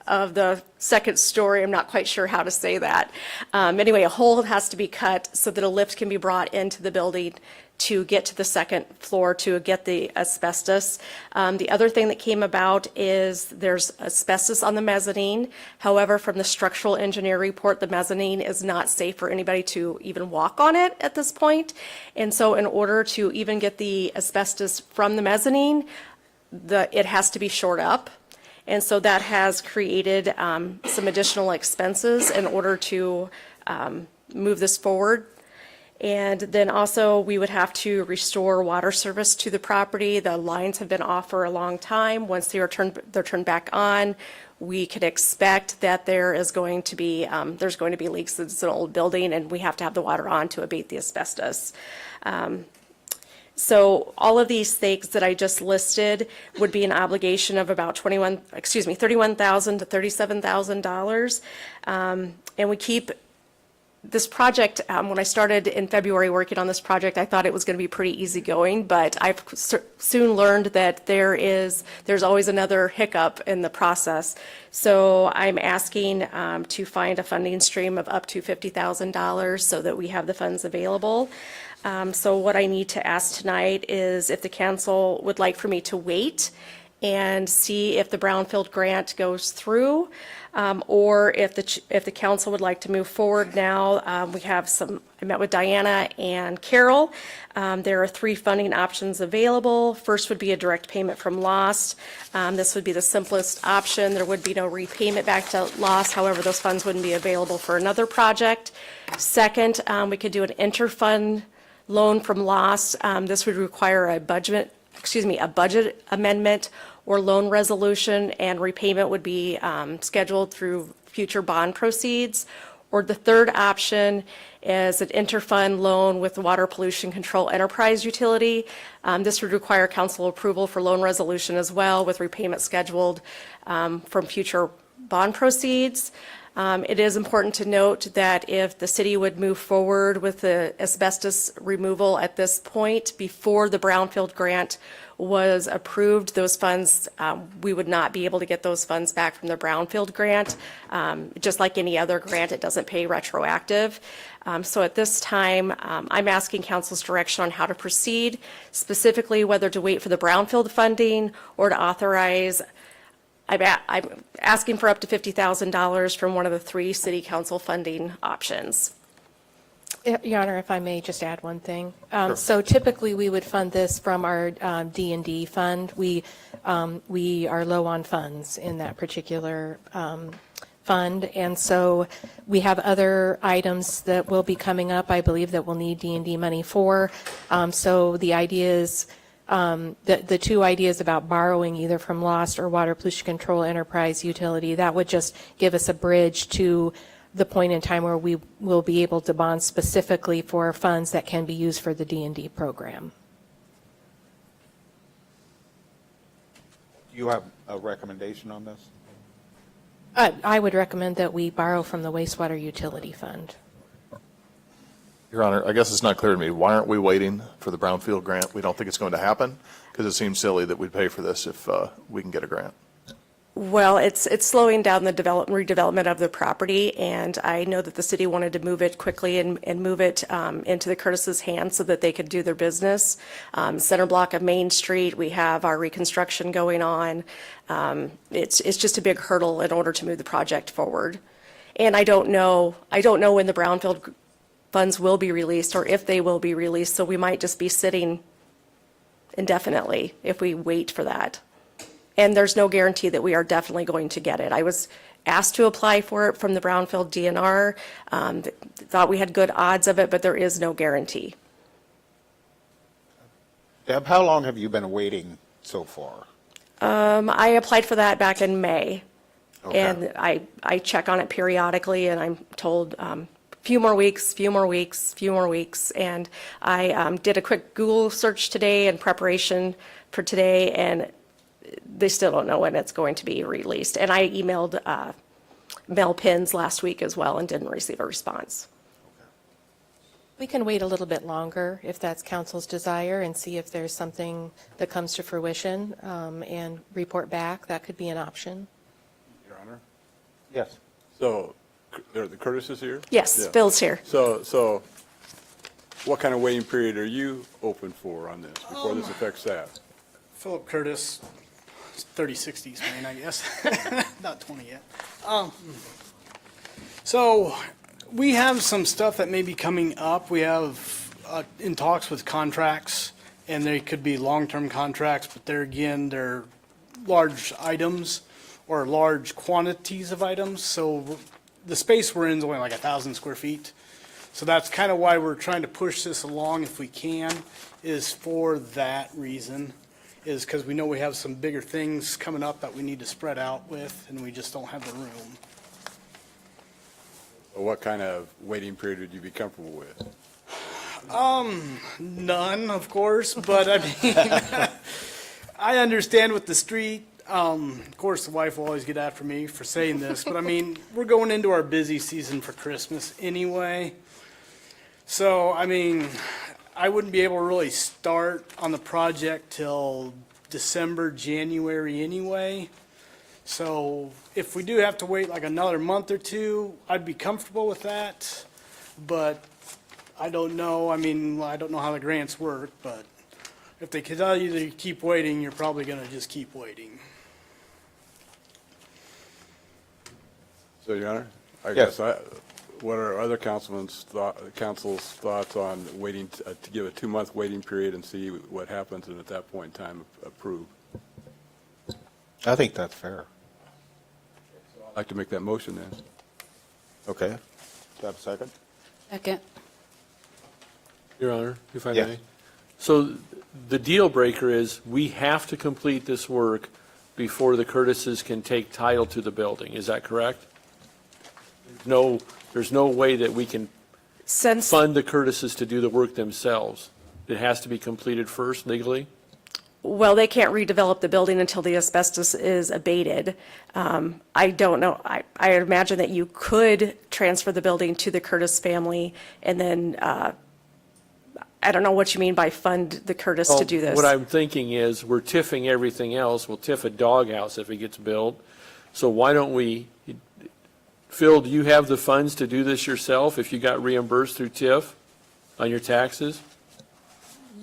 of the second story. I'm not quite sure how to say that. Anyway, a hole has to be cut so that a lift can be brought into the building to get to the second floor to get the asbestos. The other thing that came about is there's asbestos on the mezzanine. However, from the structural engineer report, the mezzanine is not safe for anybody to even walk on it at this point. And so in order to even get the asbestos from the mezzanine, it has to be shored up. And so that has created some additional expenses in order to move this forward. And then also we would have to restore water service to the property. The lines have been off for a long time. Once they're turned back on, we could expect that there's going to be leaks. It's an old building, and we have to have the water on to abate the asbestos. So all of these things that I just listed would be an obligation of about $31,000 to $37,000. And we keep this project, when I started in February working on this project, I thought it was going to be pretty easygoing, but I've soon learned that there's always another hiccup in the process. So I'm asking to find a funding stream of up to $50,000 so that we have the funds available. So what I need to ask tonight is if the council would like for me to wait and see if the brownfield grant goes through, or if the council would like to move forward now. I met with Diana and Carol. There are 3 funding options available. First would be a direct payment from lost. This would be the simplest option. There would be no repayment back to lost. However, those funds wouldn't be available for another project. Second, we could do an interfund loan from lost. This would require a budget amendment or loan resolution, and repayment would be scheduled through future bond proceeds. Or the third option is an interfund loan with the Water Pollution Control Enterprise Utility. This would require council approval for loan resolution as well, with repayment scheduled from future bond proceeds. It is important to note that if the city would move forward with the asbestos removal at this point before the brownfield grant was approved, those funds, we would not be able to get those funds back from the brownfield grant. Just like any other grant, it doesn't pay retroactive. So at this time, I'm asking council's direction on how to proceed, specifically whether to wait for the brownfield funding or to authorize. I'm asking for up to $50,000 from one of the 3 city council funding options. Your Honor, if I may just add one thing. So typically, we would fund this from our D&D fund. We are low on funds in that particular fund, and so we have other items that will be coming up, I believe, that we'll need D&D money for. So the idea is, the 2 ideas about borrowing either from lost or Water Pollution Control Enterprise Utility, that would just give us a bridge to the point in time where we will be able to bond specifically for funds that can be used for the D&D program. Do you have a recommendation on this? I would recommend that we borrow from the wastewater utility fund. Your Honor, I guess it's not clear to me. Why aren't we waiting for the brownfield grant? We don't think it's going to happen? Because it seems silly that we'd pay for this if we can get a grant. Well, it's slowing down the redevelopment of the property, and I know that the city wanted to move it quickly and move it into the Curtis's hands so that they could do their business. Center block of Main Street, we have our reconstruction going on. It's just a big hurdle in order to move the project forward. And I don't know when the brownfield funds will be released or if they will be released, so we might just be sitting indefinitely if we wait for that. And there's no guarantee that we are definitely going to get it. I was asked to apply for it from the Brownfield DNR, thought we had good odds of it, but there is no guarantee. Deb, how long have you been waiting so far? I applied for that back in May. Okay. And I check on it periodically, and I'm told few more weeks, few more weeks, few more weeks. And I did a quick Google search today in preparation for today, and they still don't know when it's going to be released. And I emailed Mel Pins last week as well and didn't receive a response. We can wait a little bit longer if that's council's desire and see if there's something that comes to fruition and report back. That could be an option. Your Honor? Yes. So, the Curtis is here? Yes, Yeah. Bill's here. So what kind of waiting period are you open for on this before this affects staff? Philip Curtis, 3060 East Main, I guess. Not 20 yet. So we have some stuff that may be coming up. We have in talks with contracts, and they could be long-term contracts, but they're large items or large quantities of items. So the space we're in is only like 1,000 square feet. So that's kind of why we're trying to push this along if we can, is for that reason, is because we know we have some bigger things coming up that we need to spread out with, and we just don't have the room. What kind of waiting period would you be comfortable with? None, of course, but I mean, I understand with the street. Of course, the wife will always get after me for saying this, but I mean, we're going into our busy season for Christmas anyway. So, I mean, I wouldn't be able to really start on the project till December, January anyway. So if we do have to wait like another month or two, I'd be comfortable with that. But I don't know. I mean, I don't know how the grants work, but if they tell you to keep waiting, you're probably going to just keep waiting. So, Your Honor, I Yes. guess what are other council's thoughts on waiting to give a 2-month waiting period and see what happens, and at that point in time approve? I think that's fair. I'd like to make that motion then. Okay. Do I have a second? Second. Your Honor, if I Yes. may. So the deal breaker is we have to complete this work before the Curtises can take title to the building. Is that correct? There's no way that we can fund the Curtises to do the work themselves. It has to be completed first legally? Well, they can't redevelop the building until the asbestos is abated. I don't know. I imagine that you could transfer the building to the Curtis family, and then I don't know what you mean by fund the Curtis to do this. What I'm thinking is, we're tiffing everything else. We'll tiff a doghouse if it gets built. So why don't we, Phil, do you have the funds to do this yourself if you got reimbursed through TIF on your taxes?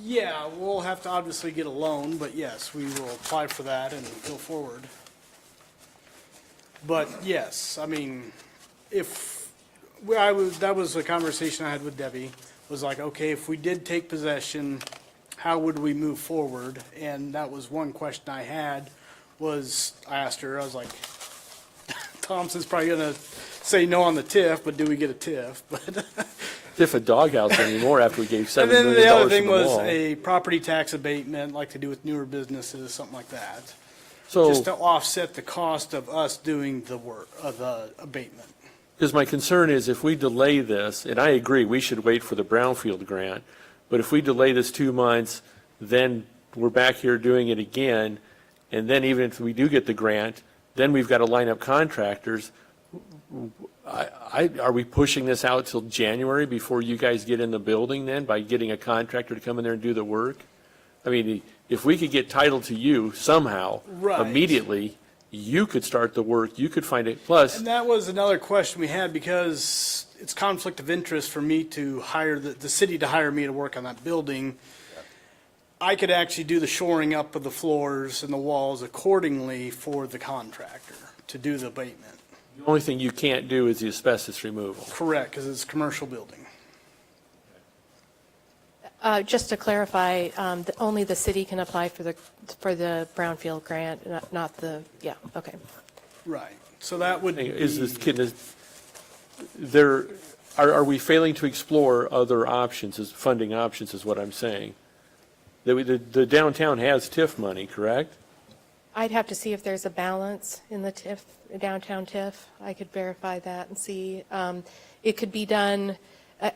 Yeah, we'll have to obviously get a loan, but yes, we will apply for that and go forward. But yes, I mean, that was a conversation I had with Debbie, was like, okay, if we did take possession, how would we move forward? And that was one question I had, I asked her, I was like, Thompson's probably gonna say no on the TIF, but do we get a TIF? But TIF a doghouse anymore after we gave $7 and then million the other for thing the was wall. a property tax abatement, like to do with newer businesses, something like that. So, Just to offset the cost of us doing the work, of the abatement. because my concern is if we delay this, and I agree, we should wait for the Brownfield grant, but if we delay this 2 months, then we're back here doing it again, and then even if we do get the grant, then we've got to line up contractors. Are we pushing this out till January before you guys get in the building then, by getting a contractor to come in there and do the work? I mean, if we could get title to you somehow, Right. immediately, you could start the work, you could find it, plus, And that was another question we had, because it's conflict of interest for me to hire, the city to hire me to work on that building. I could actually do the shoring up of the floors and the walls accordingly for the contractor to do the abatement. the only thing you can't do is the asbestos removal. Correct, because it's a commercial building. Just to clarify, only the city can apply for the brownfield grant, not the, yeah, okay. Right. So that would be. Is this, are we failing to explore other options, as funding options is what I'm saying? The downtown has TIF money, correct? I'd have to see if there's a balance in the TIF, downtown TIF. I could verify that and see. It could be done,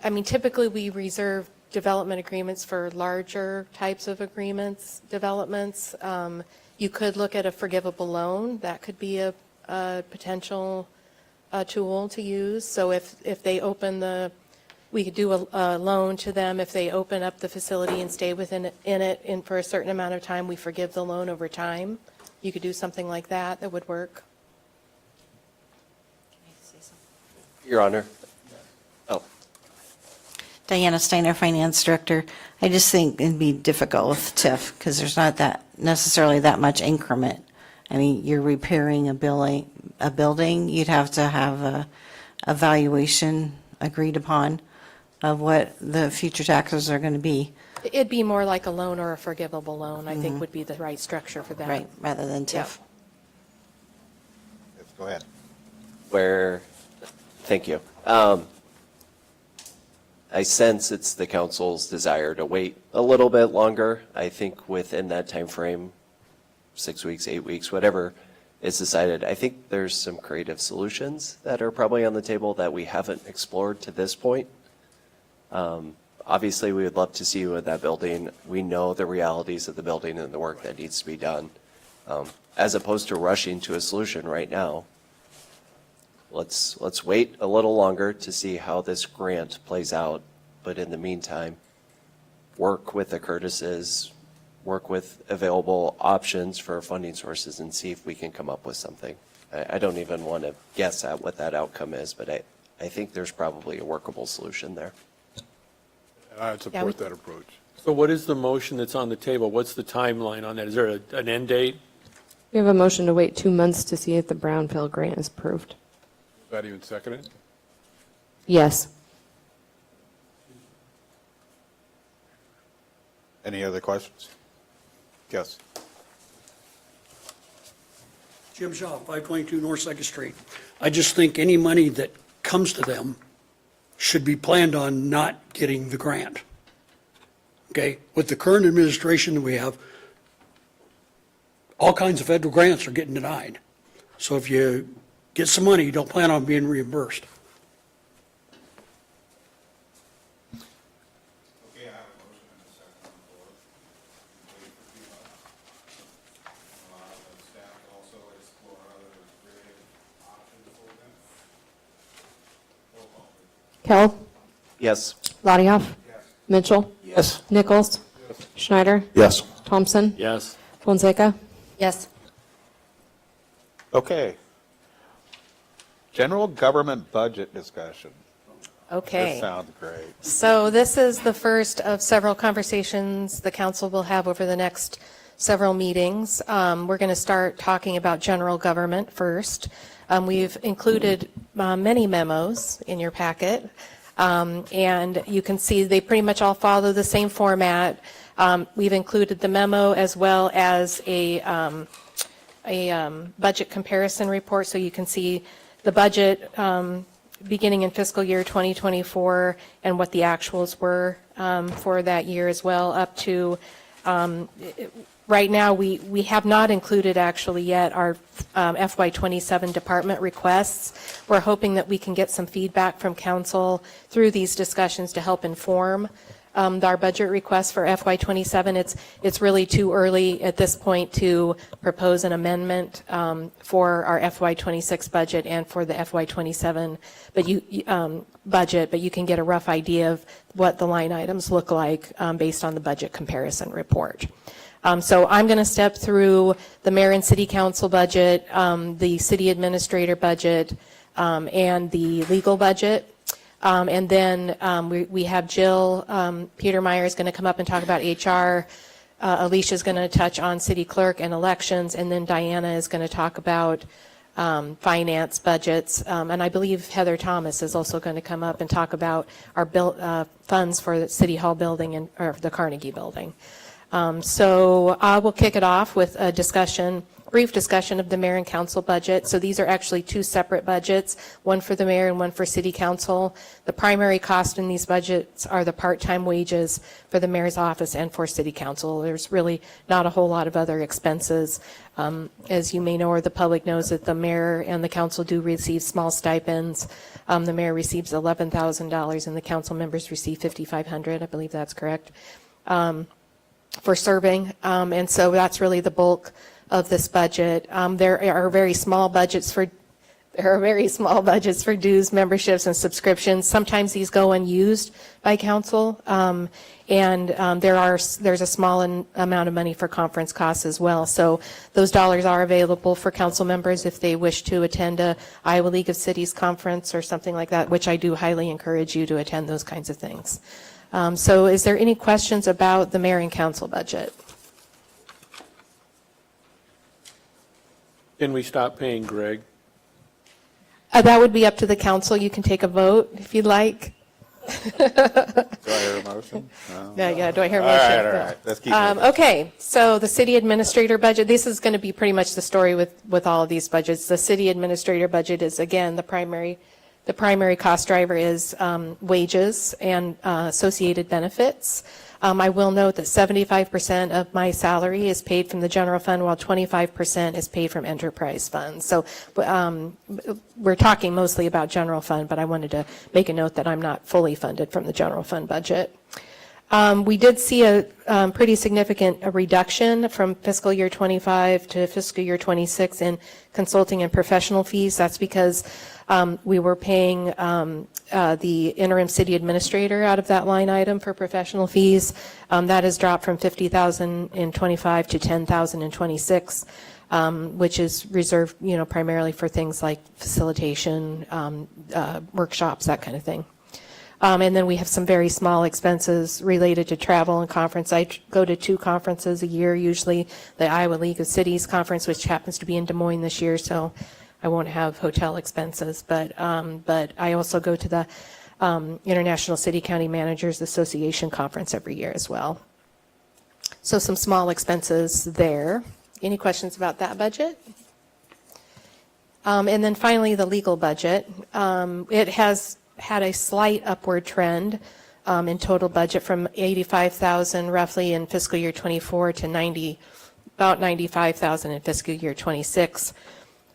I mean, typically we reserve development agreements for larger types of developments. You could look at a forgivable loan. That could be a potential tool to use. So if they open we could do a loan to them. If they open up the facility and stay within it for a certain amount of time, we forgive the loan over time. You could do something like that. That would work. Your Honor. Oh. Diana Steiner, Finance Director. I just think it'd be difficult with TIF because there's not that necessarily that much increment. I mean, you're repairing a building, you'd have to have a valuation agreed upon of what the future taxes are going to be. It'd be more like a loan or a forgivable loan, I think would be the right structure for that. Right, rather than TIF. Yep. Yes, go ahead. Thank you. I sense it's the council's desire to wait a little bit longer. I think within that time frame, 6 weeks, 8 weeks, whatever is decided, I think there's some creative solutions that are probably on the table that we haven't explored to this point. Obviously, we would love to see you in that building. We know the realities of the building and the work that needs to be done. As opposed to rushing to a solution right now, let's wait a little longer to see how this grant plays out. But in the meantime, work with the Curtises, work with available options for funding sources and see if we can come up with something. I don't even want to guess at what that outcome is, but I think there's probably a workable solution there. I'd support that approach. So what is the motion that's on the table? What's the timeline on that? Is there an end date? We have a motion to wait 2 months to see if the brownfield grant is approved. Is that even seconded? Yes. Any other questions? Yes. Jim Shaw, 522 North 2nd Street. I just think any money that comes to them should be planned on not getting the grant. Okay? With the current administration that we have, all kinds of federal grants are getting denied. So if you get some money, you don't plan on being reimbursed. Kell? Yes. Ladioff? Mitchell? Yes. Nichols? Schneider? Yes. Thompson? Yes. Fonseca? Yes. Okay. General government budget discussion. Okay. This sounds great. So this is the first of several conversations the council will have over the next several meetings. We're going to start talking about general government first. We've included many memos in your packet, and you can see they pretty much all follow the same format. We've included the memo as well as a budget comparison report, so you can see the budget beginning in fiscal year 2024 and what the actuals were for that year as well, up to right now, we have not included actually yet our FY27 department requests. We're hoping that we can get some feedback from council through these discussions to help inform our budget requests for FY27. It's really too early at this point to propose an amendment for our FY26 budget and for the FY27 budget, but you can get a rough idea of what the line items look like based on the budget comparison report. So I'm going to step through the mayor and city council budget, the city administrator budget, and the legal budget. And then we have Jill Peter Meyer is going to come up and talk about HR. Alicia is going to touch on city clerk and elections, and then Diana is going to talk about finance budgets. And I believe Heather Thomas is also going to come up and talk about our funds for the City Hall building and or the Carnegie building. So I will kick it off with a brief discussion of the mayor and council budget. So these are actually two separate budgets, one for the mayor and one for city council. The primary cost in these budgets are the part-time wages for the mayor's office and for city council. There's really not a whole lot of other expenses. As you may know, or the public knows, that the mayor and the council do receive small stipends. The mayor receives $11,000 and the council members receive $5,500. I believe that's correct, for serving. And so that's really the bulk of this budget. There are very small budgets for dues, memberships, and subscriptions. Sometimes these go unused by council, and there's a small amount of money for conference costs as well. So those dollars are available for council members if they wish to attend a Iowa League of Cities conference or something like that, which I do highly encourage you to attend those kinds of things. So is there any questions about the mayor and council budget? Can we stop paying Greg? That would be up to the council. You can take a vote if you'd like. Do I hear a motion? No. Yeah, do I hear a motion? All right. Let's keep moving. Okay, so the city administrator budget, this is going to be pretty much the story with all of these budgets. The city administrator budget is, again, the primary cost driver is wages and associated benefits. I will note that 75% of my salary is paid from the general fund, while 25% is paid from enterprise funds. So we're talking mostly about general fund, but I wanted to make a note that I'm not fully funded from the general fund budget. We did see a pretty significant reduction from fiscal year 25 to fiscal year 26 in consulting and professional fees. That's because we were paying the interim city administrator out of that line item for professional fees. That has dropped from $50,000 in 25 to $10,000 in 26, which is reserved, primarily for things like facilitation, workshops, that kind of thing. And then we have some very small expenses related to travel and conference. I go to 2 conferences a year, usually the Iowa League of Cities conference, which happens to be in Des Moines this year, so I won't have hotel expenses. But I also go to the International City County Managers Association conference every year as well. So some small expenses there. Any questions about that budget? And then finally, the legal budget. It has had a slight upward trend in total budget from $85,000 roughly in fiscal year 24 to about $95,000 in fiscal year 26.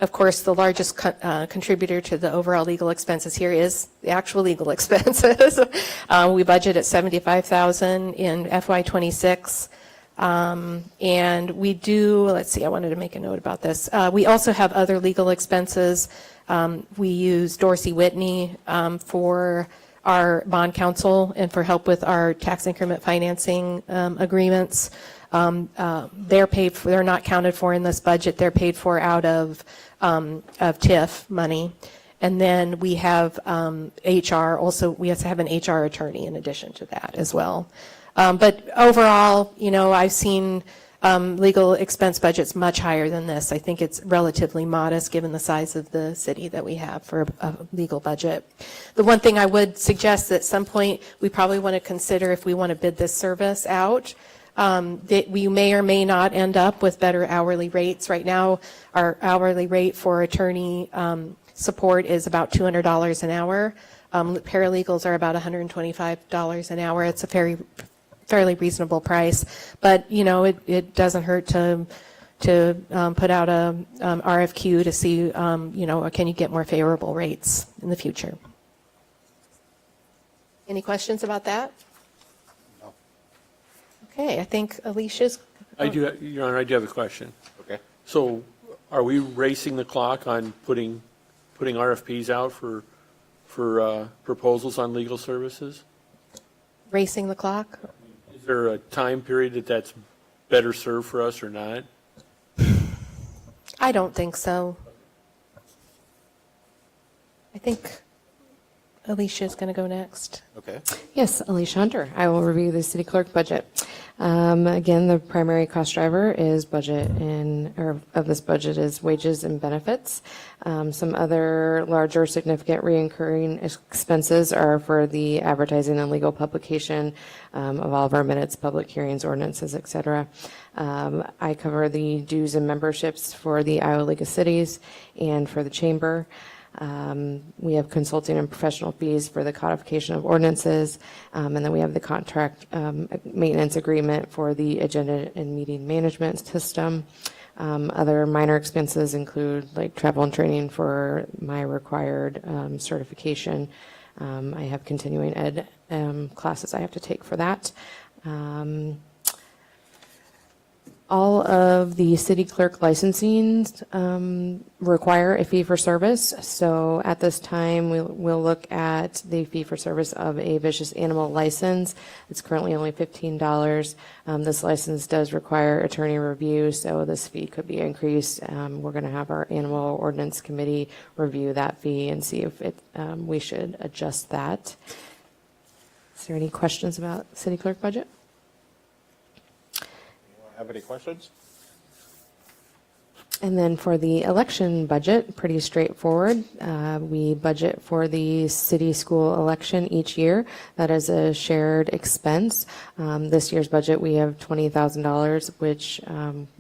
Of course, the largest contributor to the overall legal expenses here is the actual legal expenses. We budget at $75,000 in FY26. And we do, let's see, I wanted to make a note about this. We also have other legal expenses. We use Dorsey Whitney for our bond counsel and for help with our tax increment financing agreements. They're paid for, they're not counted for in this budget. They're paid for out of TIF money. And then we have HR also, we also have an HR attorney in addition to that as well. But overall, I've seen legal expense budgets much higher than this. I think it's relatively modest given the size of the city that we have for a legal budget. The one thing I would suggest that at some point we probably want to consider if we want to bid this service out, that we may or may not end up with better hourly rates. Right now, our hourly rate for attorney support is about $200 an hour. Paralegals are about $125 an hour. It's a fairly reasonable price, but it doesn't hurt to put out a RFQ to see can you get more favorable rates in the future. Any questions about that? No. Okay, I think Alicia's. Your Honor, I do have a question. Okay. So are we racing the clock on putting RFPs out for proposals on legal services? Racing the clock? Is there a time period that's better served for us or not? I don't think so. I think Alicia is going to go next. Okay. Yes, Alicia Hunter. I will review the city clerk budget. Again, the primary cost driver is of this budget is wages and benefits. Some other larger significant reoccurring expenses are for the advertising and legal publication of all of our minutes, public hearings, ordinances, et cetera. I cover the dues and memberships for the Iowa League of Cities and for the Chamber. We have consulting and professional fees for the codification of ordinances, and then we have the contract maintenance agreement for the agenda and meeting management system. Other minor expenses include like travel and training for my required certification. I have continuing ed classes I have to take for that. All of the city clerk licensing require a fee for service. So at this time, we'll look at the fee for service of a vicious animal license. It's currently only $15. This license does require attorney review, so this fee could be increased. We're going to have our animal ordinance committee review that fee and see if we should adjust that. Is there any questions about city clerk budget? Have any questions? And then for the election budget, pretty straightforward. We budget for the city school election each year. That is a shared expense. This year's budget, we have $20,000, which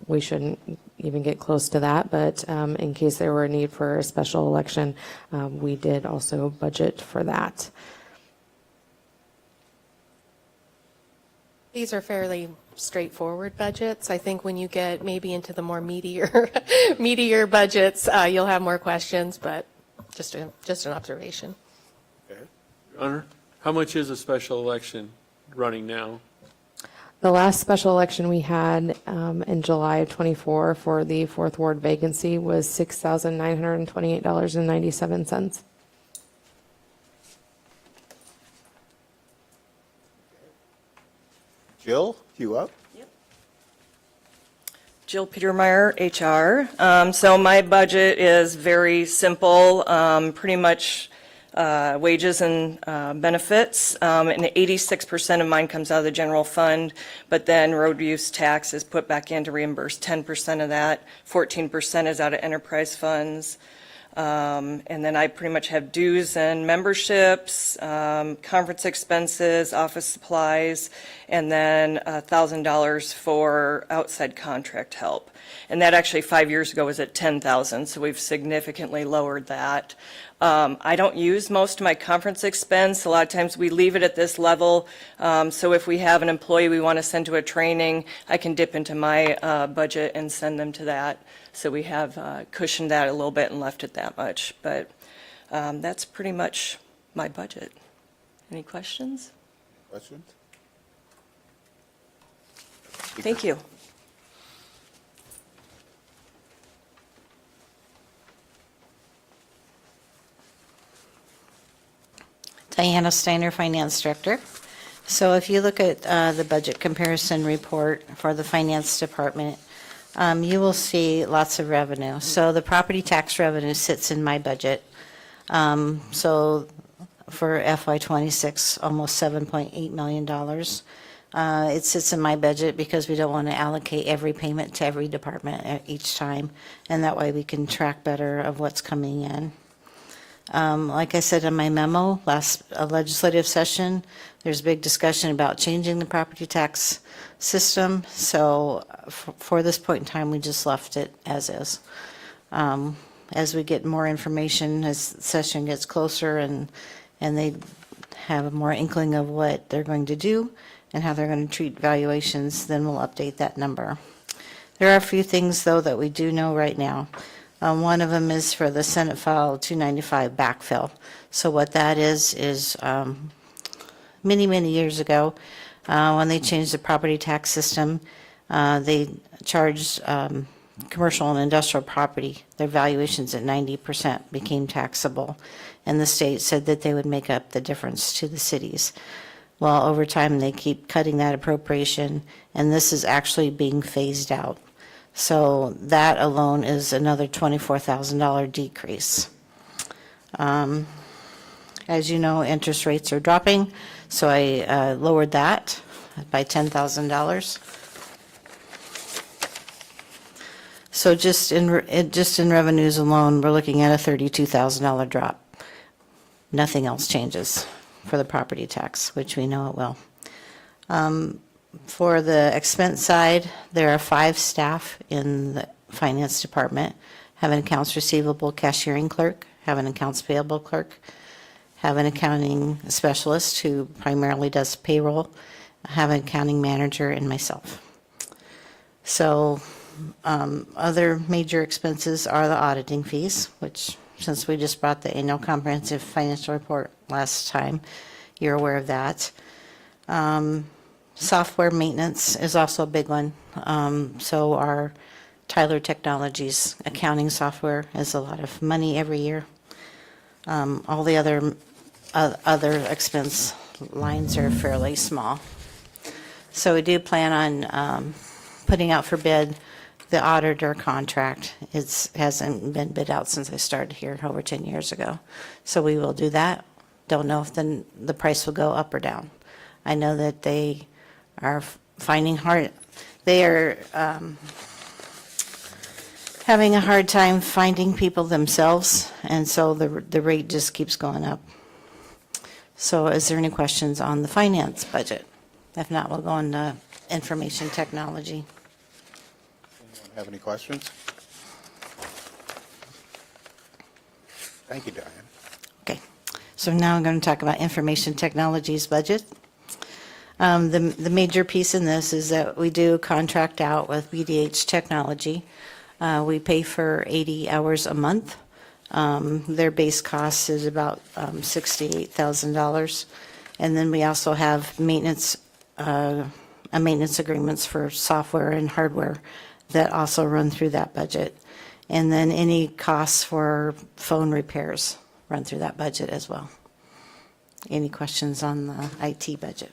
we shouldn't even get close to that. But in case there were a need for a special election, we did also budget for that. These are fairly straightforward budgets. I think when you get maybe into the more meatier budgets, you'll have more questions, but just an observation. Okay. Honor, how much is a special election running now? The last special election we had in July of '24 for the 4th Ward vacancy was $6,928.97. Jill, you up? Jill Petermeyer, HR. So my budget is very simple, pretty much wages and benefits. And 86% of mine comes out of the general fund, but then road use tax is put back in to reimburse 10% of that. 14% is out of enterprise funds. And then I pretty much have dues and memberships, conference expenses, office supplies, and then $1,000 for outside contract help. And that actually 5 years ago was at $10,000, so we've significantly lowered that. I don't use most of my conference expense. A lot of times we leave it at this level. So if we have an employee we want to send to a training, I can dip into my budget and send them to that. So we have cushioned that a little bit and left it that much. But that's pretty much my budget. Any questions? Questions? Thank you. Diana Steiner, Finance Director. So if you look at the budget comparison report for the Finance Department, you will see lots of revenue. So the property tax revenue sits in my budget. So for FY26, almost $7.8 million. It sits in my budget because we don't want to allocate every payment to every department at each time, and that way we can track better of what's coming in. Like I said in my memo, last legislative session, there's a big discussion about changing the property tax system. So for this point in time, we just left it as is. As we get more information, as the session gets closer and they have a more inkling of what they're going to do and how they're going to treat valuations, then we'll update that number. There are a few things, though, that we do know right now. One of them is for the Senate File 295 backfill. So what that is many, many years ago, when they changed the property tax system, they charged commercial and industrial property, their valuations at 90% became taxable. And the state said that they would make up the difference to the cities. Well, over time, they keep cutting that appropriation, and this is actually being phased out. So that alone is another $24,000 decrease. As you know, interest rates are dropping, so I lowered that by $10,000. So just in revenues alone, we're looking at a $32,000 drop. Nothing else changes for the property tax, which we know it will. For the expense side, there are 5 staff in the finance department. Have an accounts receivable cashiering clerk, have an accounts payable clerk, have an accounting specialist who primarily does payroll, have an accounting manager, and myself. So other major expenses are the auditing fees, which since we just brought the annual comprehensive financial report last time, you're aware of that. Software maintenance is also a big one. So our Tyler Technologies accounting software is a lot of money every year. All the other expense lines are fairly small. So we do plan on putting out for bid the auditor contract. It hasn't been bid out since I started here over 10 years ago. So we will do that. Don't know if the price will go up or down. I know that they are finding hard, they are having a hard time finding people themselves, and so the rate just keeps going up. So is there any questions on the finance budget? If not, we'll go on to information technology. Anyone have any questions? Thank you, Diane. Okay, so now I'm going to talk about information technologies budget. The major piece in this is that we do contract out with BDH Technology. We pay for 80 hours a month. Their base cost is about $68,000. And then we also have maintenance agreements for software and hardware that also run through that budget. And then any costs for phone repairs run through that budget as well. Any questions on the IT budget?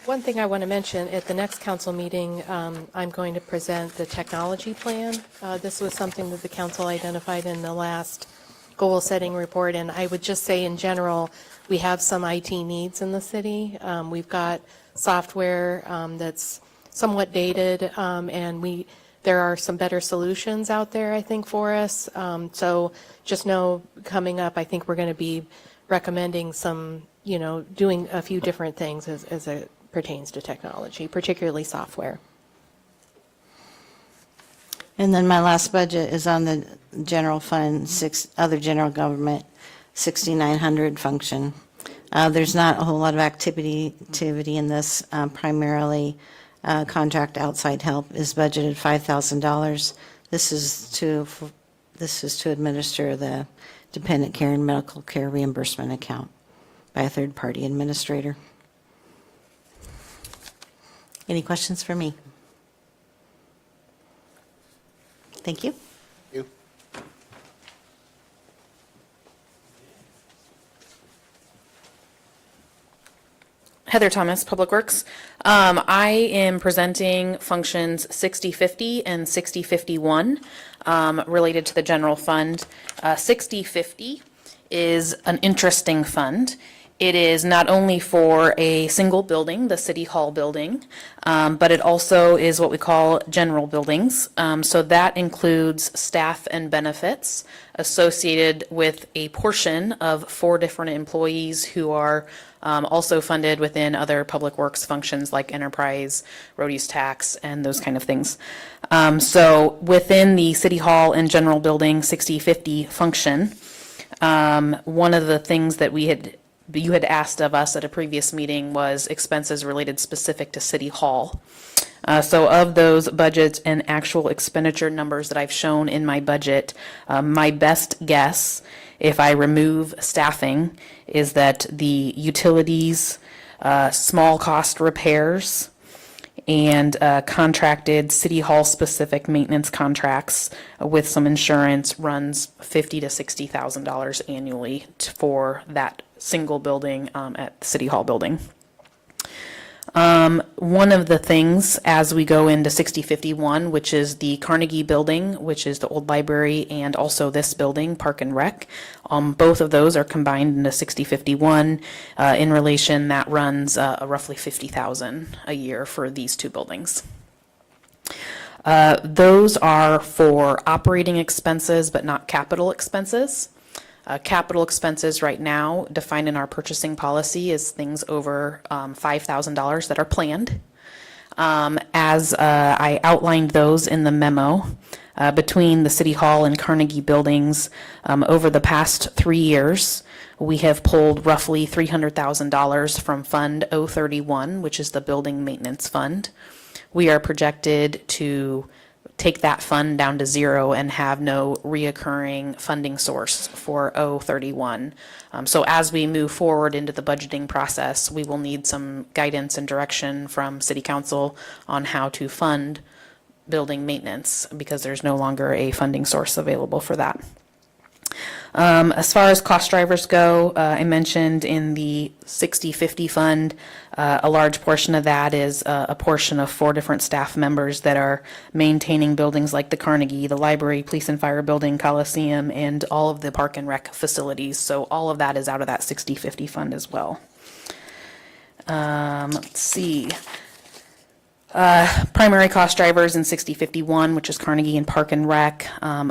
One thing I want to mention, at the next council meeting, I'm going to present the technology plan. This was something that the council identified in the last goal-setting report, and I would just say in general, we have some IT needs in the city. We've got software that's somewhat dated, and there are some better solutions out there, I think, for us. So just know, coming up, I think we're going to be recommending some, doing a few different things as it pertains to technology, particularly software. And then my last budget is on the general fund, other general government, 6,900 function. There's not a whole lot of activity in this. Primarily, contract outside help is budgeted $5,000. This is to administer the dependent care and medical care reimbursement account by a third-party administrator. Any questions for me? Thank you. You. Heather Thomas, Public Works. I am presenting functions 6050 and 6051 related to the general fund. 6050 is an interesting fund. It is not only for a single building, the City Hall building, but it also is what we call general buildings. So that includes staff and benefits associated with a portion of 4 different employees who are also funded within other public works functions like enterprise, road use tax, and those kind of things. So within the City Hall and general building 6050 function, one of the things that you had asked of us at a previous meeting was expenses related specific to City Hall. So of those budgets and actual expenditure numbers that I've shown in my budget, my best guess, if I remove staffing, is that the utilities, small cost repairs, and contracted City Hall specific maintenance contracts with some insurance runs $50,000 to $60,000 annually for that single building at the City Hall building. One of the things as we go into 6051, which is the Carnegie Building, which is the old library, and also this building, Park and Rec, both of those are combined into 6051. In relation, that runs roughly $50,000 a year for these two buildings. Those are for operating expenses, but not capital expenses. Capital expenses right now, defined in our purchasing policy, is things over $5,000 that are planned. As I outlined those in the memo, between the City Hall and Carnegie buildings, over the past 3 years, we have pulled roughly $300,000 from Fund 031, which is the Building Maintenance Fund. We are projected to take that fund down to zero and have no reoccurring funding source for 031. So as we move forward into the budgeting process, we will need some guidance and direction from City Council on how to fund building maintenance, because there's no longer a funding source available for that. As far as cost drivers go, I mentioned in the 60/50 fund, a large portion of that is a portion of 4 different staff members that are maintaining buildings like the Carnegie, the library, police and fire building, Coliseum, and all of the park and rec facilities. So all of that is out of that 60/50 fund as well. Let's see. Primary cost drivers in 6051, which is Carnegie and Park and Rec,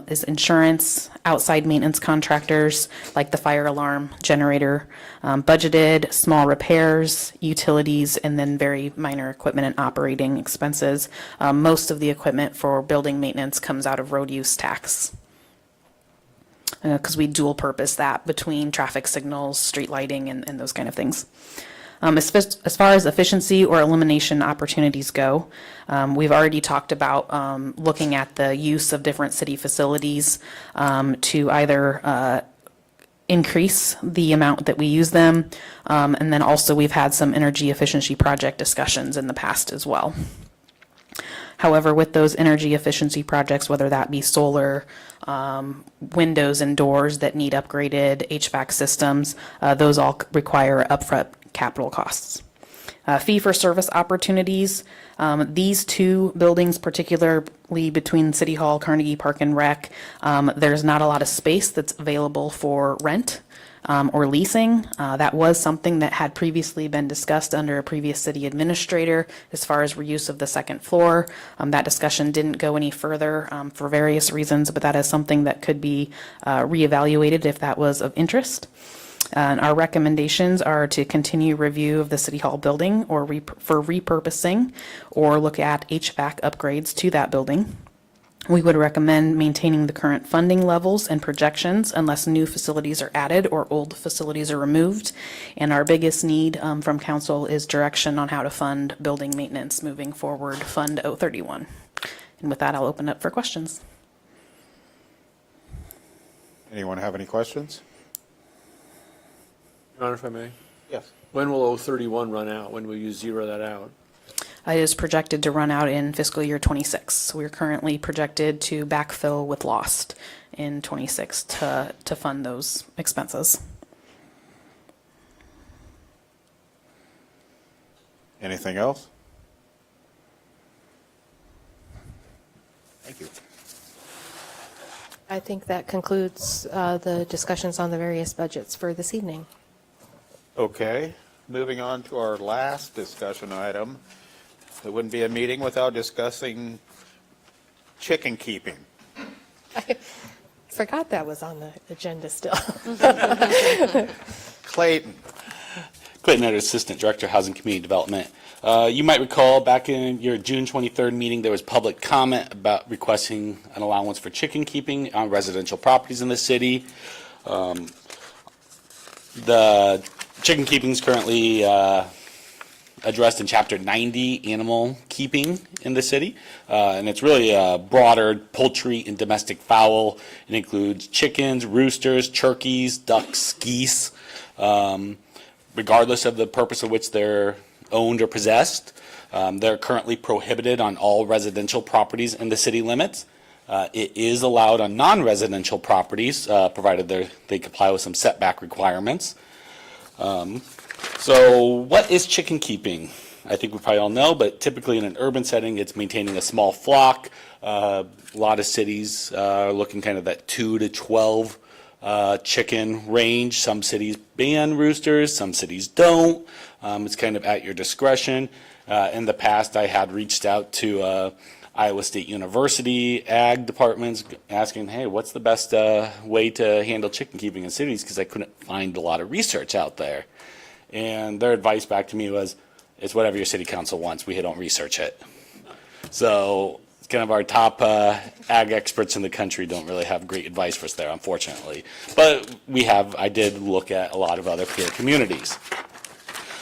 is insurance, outside maintenance contractors like the fire alarm, generator, budgeted, small repairs, utilities, and then very minor equipment and operating expenses. Most of the equipment for building maintenance comes out of road use tax, because we dual purpose that between traffic signals, street lighting, and those kind of things. As far as efficiency or elimination opportunities go, we've already talked about looking at the use of different city facilities to either increase the amount that we use them, and then also we've had some energy efficiency project discussions in the past as well. However, with those energy efficiency projects, whether that be solar, windows and doors that need upgraded, HVAC systems, those all require upfront capital costs. Fee-for-service opportunities, these two buildings, particularly between City Hall, Carnegie Park and Rec, there's not a lot of space that's available for rent or leasing. That was something that had previously been discussed under a previous city administrator as far as reuse of the second floor. That discussion didn't go any further for various reasons, but that is something that could be reevaluated if that was of interest. And our recommendations are to continue review of the City Hall building or for repurposing, or look at HVAC upgrades to that building. We would recommend maintaining the current funding levels and projections unless new facilities are added or old facilities are removed. And our biggest need from council is direction on how to fund building maintenance moving forward, Fund 031. And with that, I'll open up for questions. Anyone have any questions? Your Honor, if I may? Yes. When will 031 run out? When will you zero that out? It is projected to run out in fiscal year 26. We're currently projected to backfill with lost in 26 to fund those expenses. Anything else? Thank you. I think that concludes the discussions on the various budgets for this evening. Okay, moving on to our last discussion item. It wouldn't be a meeting without discussing chicken keeping. I forgot that was on the agenda still. Clayton. Clayton Etter, Assistant Director, Housing Community Development. You might recall back in your June 23rd meeting, there was public comment about requesting an allowance for chicken keeping on residential properties in the city. The chicken keeping is currently addressed in Chapter 90, Animal Keeping in the city. And it's really broader, poultry and domestic fowl. It includes chickens, roosters, turkeys, ducks, geese, regardless of the purpose of which they're owned or possessed. They're currently prohibited on all residential properties in the city limits. It is allowed on non-residential properties, provided they comply with some setback requirements. So what is chicken keeping? I think we probably all know, but typically in an urban setting, it's maintaining a small flock. A lot of cities are looking kind of that 2 to 12 chicken range. Some cities ban roosters, some cities don't. It's kind of at your discretion. In the past, I had reached out to Iowa State University ag departments asking, hey, what's the best way to handle chicken keeping in cities? Because I couldn't find a lot of research out there. And their advice back to me was, it's whatever your city council wants. We don't research it. So it's kind of our top ag experts in the country don't really have great advice for us there, unfortunately. But I did look at a lot of other peer communities.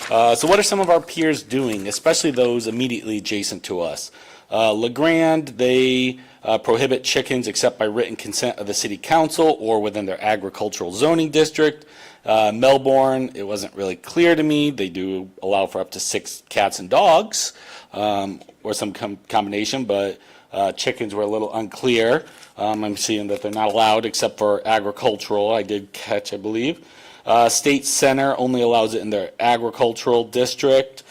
So what are some of our peers doing, especially those immediately adjacent to us? LeGrand, they prohibit chickens except by written consent of the city council or within their agricultural zoning district. Melbourne, it wasn't really clear to me. They do allow for up to 6 cats and dogs or some combination, but chickens were a little unclear. I'm seeing that they're not allowed except for agricultural. I did catch, I believe. State Center only allows it in their agricultural district.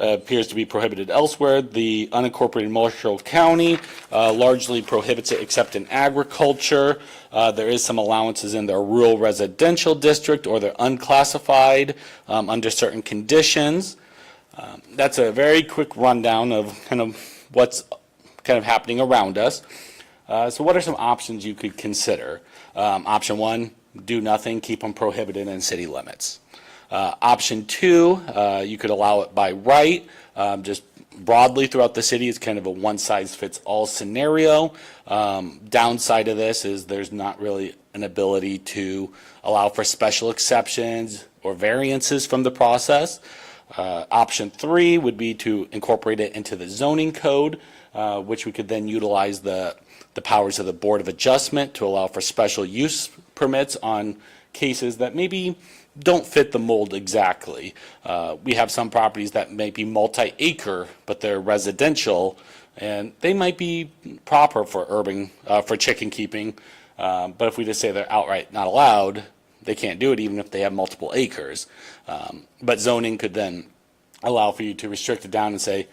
Appears to be prohibited elsewhere. The unincorporated Marshall County largely prohibits it except in agriculture. There is some allowances in their rural residential district or their unclassified under certain conditions. That's a very quick rundown of kind of what's kind of happening around us. So what are some options you could consider? Option 1, do nothing, keep them prohibited in city limits. Option 2, you could allow it by right, just broadly throughout the city. It's kind of a one-size-fits-all scenario. Downside of this is there's not really an ability to allow for special exceptions or variances from the process. Option 3 would be to incorporate it into the zoning code, which we could then utilize the powers of the Board of Adjustment to allow for special use permits on cases that maybe don't fit the mold exactly. We have some properties that may be multi-acre, but they're residential, and they might be proper for for chicken keeping. But if we just say they're outright not allowed, they can't do it even if they have multiple acres. But zoning could then allow for you to restrict it down and say,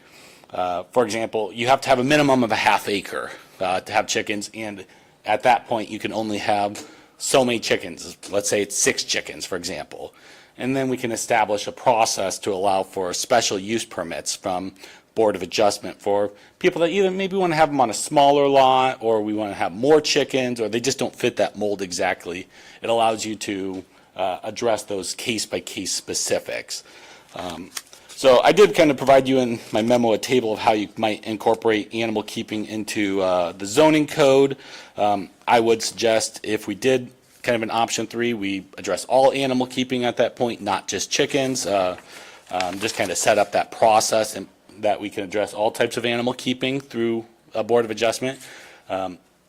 for example, you have to have a minimum of a half acre to have chickens, and at that point you can only have so many chickens. Let's say it's 6 chickens, for example. And then we can establish a process to allow for special use permits from Board of Adjustment for people that either maybe want to have them on a smaller lot, or we want to have more chickens, or they just don't fit that mold exactly. It allows you to address those case-by-case specifics. So I did kind of provide you in my memo a table of how you might incorporate animal keeping into the zoning code. I would suggest if we did kind of an option 3, we address all animal keeping at that point, not just chickens. Just kind of set up that process and that we can address all types of animal keeping through a Board of Adjustment.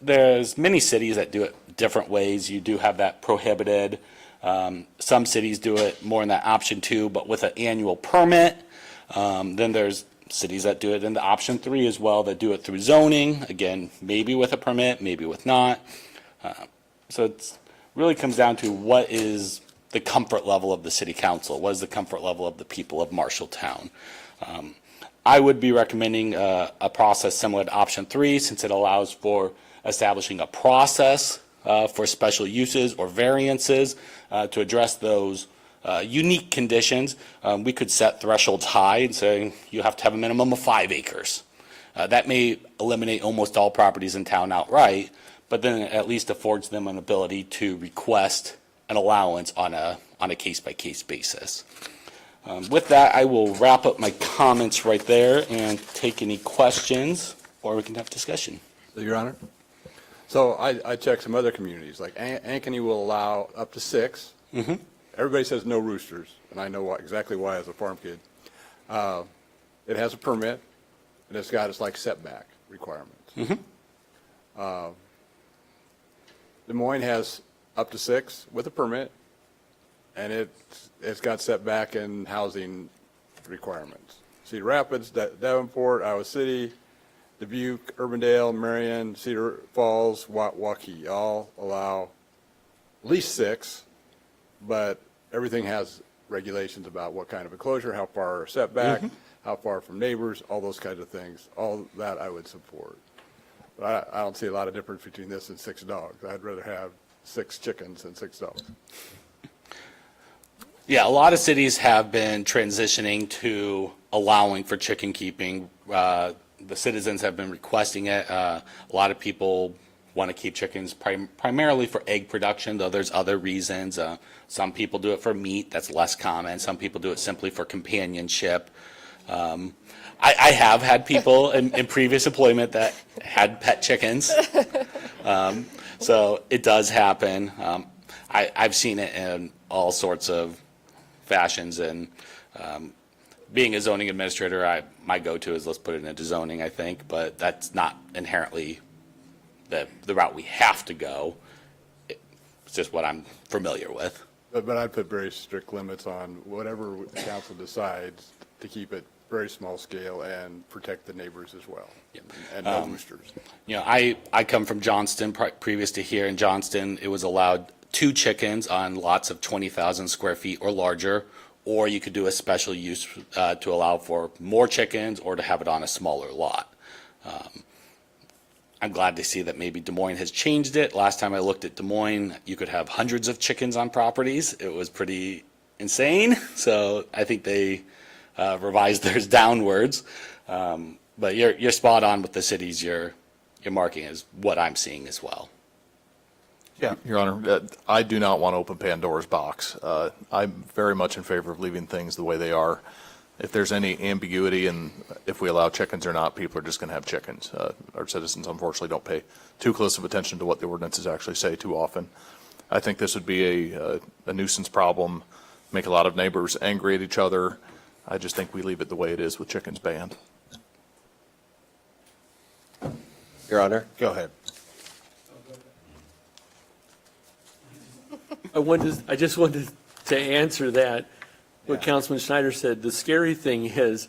There's many cities that do it different ways. You do have that prohibited. Some cities do it more in that option 2, but with an annual permit. Then there's cities that do it in the option 3 as well, that do it through zoning, again, maybe with a permit, maybe with not. So it really comes down to what is the comfort level of the city council, what is the comfort level of the people of Marshalltown. I would be recommending a process similar to option 3, since it allows for establishing a process for special uses or variances to address those unique conditions. We could set thresholds high and say you have to have a minimum of 5 acres. That may eliminate almost all properties in town outright, but then it at least affords them an ability to request an allowance on a case-by-case basis. With that, I will wrap up my comments right there and take any questions, or we can have discussion. Your Honor. So I checked some other communities, like Ankeny will allow up to 6. Mm-hmm. Everybody says no roosters, and I know exactly why as a farm kid. It has a permit, and it's got its like setback requirements. Mm-hmm. Des Moines has up to 6 with a permit, and it's got setback and housing requirements. Cedar Rapids, Davenport, Iowa City, Dubuque, Urbandale, Marion, Cedar Falls, Waukee, all allow at least 6, but everything has regulations about what kind of enclosure, how far setback, how far from neighbors, all those kinds of things. All that I would support. But I don't see a lot of difference between this and 6 dogs. I'd rather have 6 chickens than 6 dogs. Yeah, a lot of cities have been transitioning to allowing for chicken keeping. The citizens have been requesting it. A lot of people want to keep chickens primarily for egg production, though there's other reasons. Some people do it for meat, that's less common. Some people do it simply for companionship. I have had people in previous employment that had pet chickens. So it does happen. I've seen it in all sorts of fashions, and being a zoning administrator, my go-to is let's put it into zoning, I think, but that's not inherently the route we have to go. It's just what I'm familiar with. But I'd put very strict limits on whatever the council decides to keep it very small scale and protect the neighbors as well. And no roosters. You know, I come from Johnston, previous to here. In Johnston, it was allowed 2 chickens on lots of 20,000 square feet or larger, or you could do a special use to allow for more chickens or to have it on a smaller lot. I'm glad to see that maybe Des Moines has changed it. Last time I looked at Des Moines, you could have hundreds of chickens on properties. It was pretty insane. So I think they revised theirs downwards. But you're spot on with the cities you're marking is what I'm seeing as well. Yeah, Your Honor, I do not want to open Pandora's box. I'm very much in favor of leaving things the way they are. If there's any ambiguity in if we allow chickens or not, people are just going to have chickens. Our citizens, unfortunately, don't pay too close of attention to what the ordinances actually say too often. I think this would be a nuisance problem, make a lot of neighbors angry at each other. I just think we leave it the way it is with chickens banned. Your Honor? Go ahead. I just wanted to answer that, what Councilman Schneider said. The scary thing is,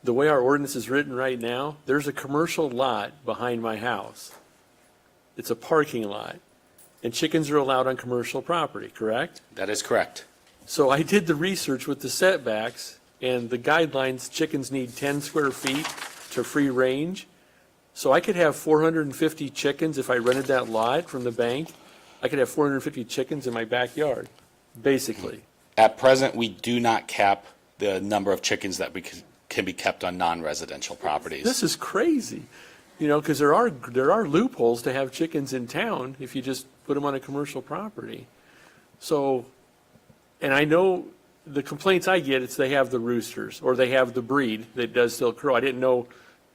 the way our ordinance is written right now, there's a commercial lot behind my house. It's a parking lot, and chickens are allowed on commercial property, correct? That is correct. So I did the research with the setbacks, and the guidelines, chickens need 10 square feet to free range. So I could have 450 chickens if I rented that lot from the bank. I could have 450 chickens in my backyard, basically. At present, we do not cap the number of chickens that can be kept on non-residential properties. This is crazy, you know, because there are loopholes to have chickens in town if you just put them on a commercial property. So, and I know the complaints I get, it's they have the roosters, or they have the breed that does still crow. I didn't know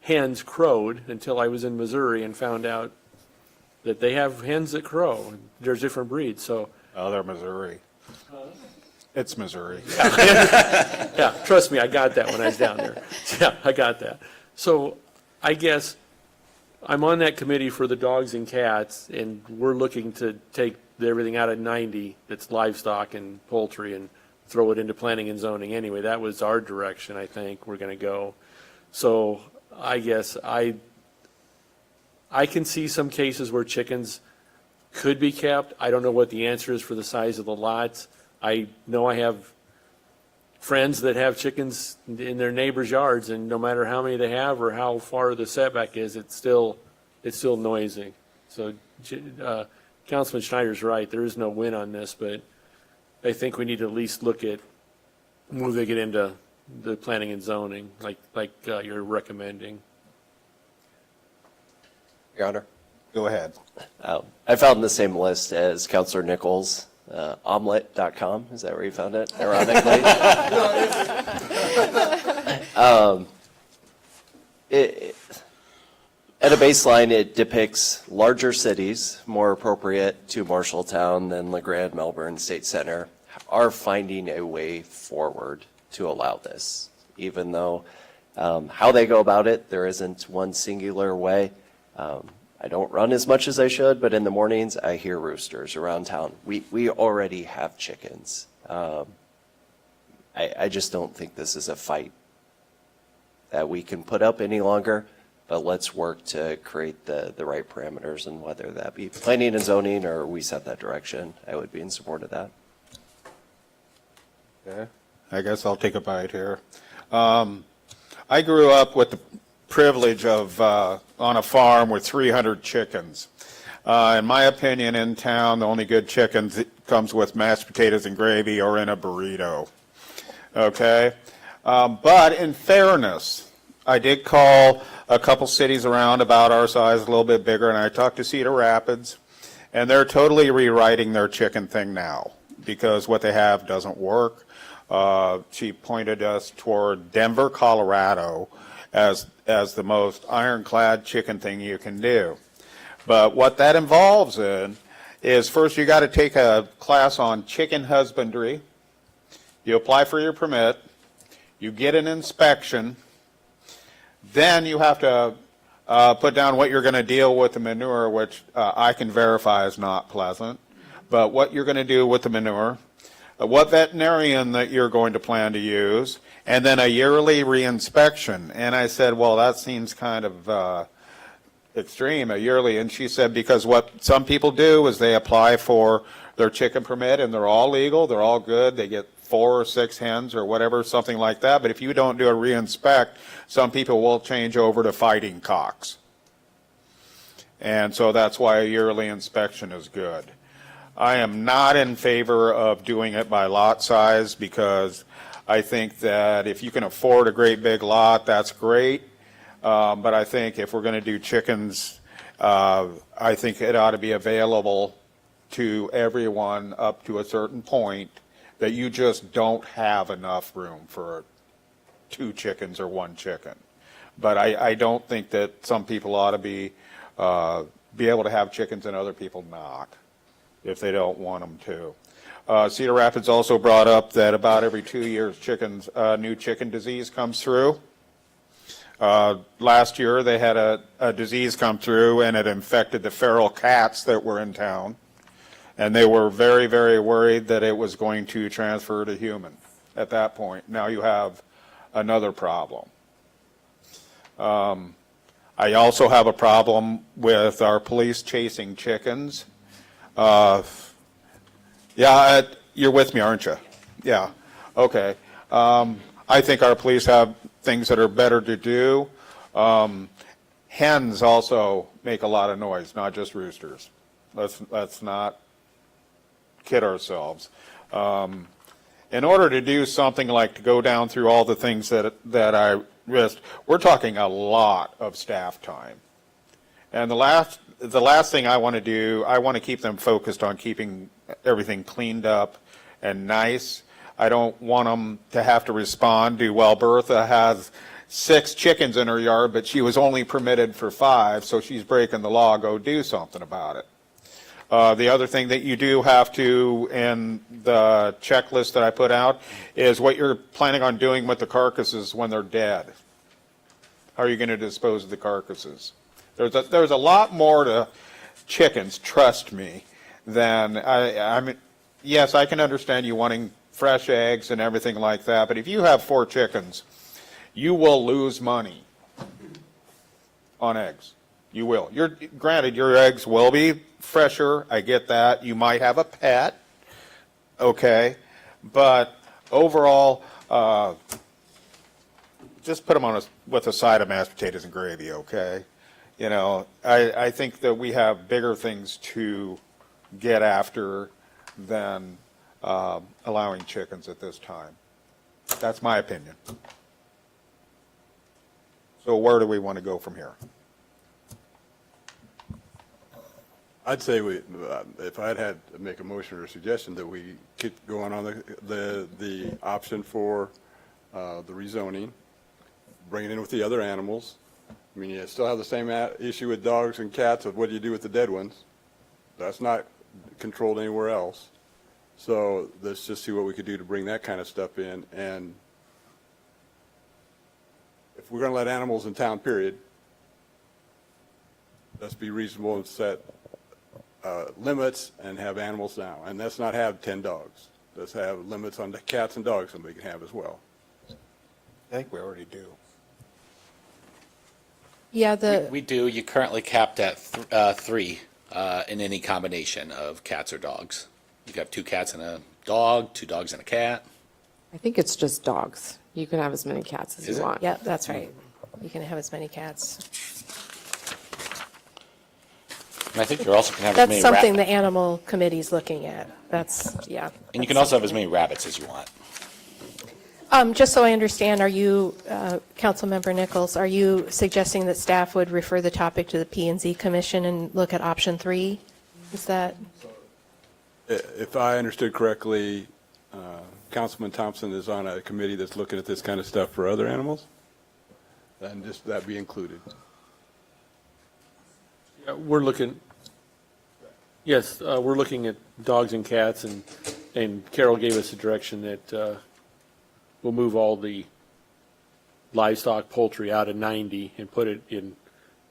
hens crowed until I was in Missouri and found out that they have hens that crow. There's different breeds, so. Oh, they're Missouri. It's Missouri. Yeah, trust me, I got that when I was down there. Yeah, I got that. So I guess I'm on that committee for the dogs and cats, and we're looking to take everything out of 90 that's livestock and poultry and throw it into planning and zoning anyway. That was our direction, I think, we're going to go. So I guess I can see some cases where chickens could be kept. I don't know what the answer is for the size of the lots. I know I have friends that have chickens in their neighbors' yards, and no matter how many they have or how far the setback is, it's still noisy. So Councilman Schneider's right. There is no win on this, but I think we need to at least look at moving it into the planning and zoning, like you're recommending. Your Honor? Go ahead. I found the same list as Councilor Nichols. Omelet.com, is that where you found it, ironically? At a baseline, it depicts larger cities, more appropriate to Marshalltown than LeGrand, Melbourne, State Center, are finding a way forward to allow this, even though how they go about it, there isn't one singular way. I don't run as much as I should, but in the mornings I hear roosters around town. We already have chickens. I just don't think this is a fight that we can put up any longer, but let's work to create the right parameters, and whether that be planning and zoning or we set that direction, I would be in support of that. Okay. I guess I'll take a bite here. I grew up with the privilege of on a farm with 300 chickens. In my opinion, in town, the only good chicken comes with mashed potatoes and gravy or in a burrito. Okay? But in fairness, I did call a couple cities around about our size, a little bit bigger, and I talked to Cedar Rapids, and they're totally rewriting their chicken thing now because what they have doesn't work. She pointed us toward Denver, Colorado as the most ironclad chicken thing you can do. But what that involves in is first you got to take a class on chicken husbandry. You apply for your permit. You get an inspection. Then you have to put down what you're going to deal with the manure, which I can verify is not pleasant. But what you're going to do with the manure, what veterinarian that you're going to plan to use, and then a yearly reinspection. And I said, well, that seems kind of extreme, a yearly. And she said, because what some people do is they apply for their chicken permit and they're all legal, they're all good, they get 4 or 6 hens or whatever, something like that. But if you don't do a reinspect, some people will change over to fighting cocks. And so that's why a yearly inspection is good. I am not in favor of doing it by lot size because I think that if you can afford a great big lot, that's great. But I think if we're going to do chickens, I think it ought to be available to everyone up to a certain point that you just don't have enough room for 2 chickens or 1 chicken. But I don't think that some people ought to be able to have chickens and other people not, if they don't want them to. Cedar Rapids also brought up that about every 2 years new chicken disease comes through. Last year they had a disease come through and it infected the feral cats that were in town. And they were very, very worried that it was going to transfer to human at that point. Now you have another problem. I also have a problem with our police chasing chickens. Yeah, you're with me, aren't you? Yeah, okay. I think our police have things that are better to do. Hens also make a lot of noise, not just roosters. Let's not kid ourselves. In order to do something like to go down through all the things that I risked, we're talking a lot of staff time. And the last thing I want to do, I want to keep them focused on keeping everything cleaned up and nice. I don't want them to have to respond to, well, Bertha has 6 chickens in her yard, but she was only permitted for 5, so she's breaking the law, go do something about it. The other thing that you do have to, in the checklist that I put out, is what you're planning on doing with the carcasses when they're dead. How are you going to dispose of the carcasses? There's a lot more to chickens, trust me, than I mean, yes, I can understand you wanting fresh eggs and everything like that, but if you have 4 chickens, you will lose money on eggs. You will. Granted, your eggs will be fresher. I get that. You might have a pet. Okay. But overall, just put them with a side of mashed potatoes and gravy, okay? You know, I think that we have bigger things to get after than allowing chickens at this time. That's my opinion. So where do we want to go from here? I'd say if I'd had to make a motion or a suggestion that we keep going on the option for the rezoning, bring it in with the other animals. I mean, you still have the same issue with dogs and cats of what do you do with the dead ones. That's not controlled anywhere else. So let's just see what we could do to bring that kind of stuff in. And if we're going to let animals in town, period, let's be reasonable and set limits and have animals now. And let's not have 10 dogs. Let's have limits on the cats and dogs somebody can have as well. I think we already do. Yeah, We do. You currently capped at 3 in any combination of cats or dogs. You can have 2 cats and a dog, 2 dogs and a cat. I think it's just dogs. You can have as many cats as Is you it? want. Yep, that's right. You can have as many cats. And I think you're also can have as many That's something rat- the animal committee's looking at. That's, yeah. and you can also have as many rabbits as you want. Just so I understand, are you, Councilmember Nichols, are you suggesting that staff would refer the topic to the P and Z Commission and look at option 3? Is that? If I understood correctly, Councilman Thompson is on a committee that's looking at this kind of stuff for other animals? And just that be included? We're looking, yes, we're looking at dogs and cats, and Carol gave us a direction that we'll move all the livestock, poultry out of 90 and put it in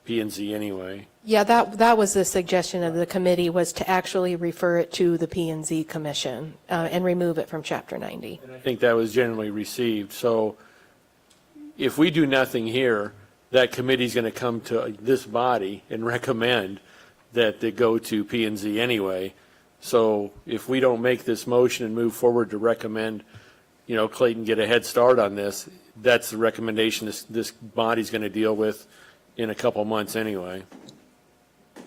P and Z anyway. Yeah, that was the suggestion of the committee, was to actually refer it to the P and Z Commission and remove it from Chapter 90. I think that was generally received. So if we do nothing here, that committee's going to come to this body and recommend that they go to P and Z anyway. So if we don't make this motion and move forward to recommend, Clayton get a head start on this, that's the recommendation this body's going to deal with in a couple months anyway.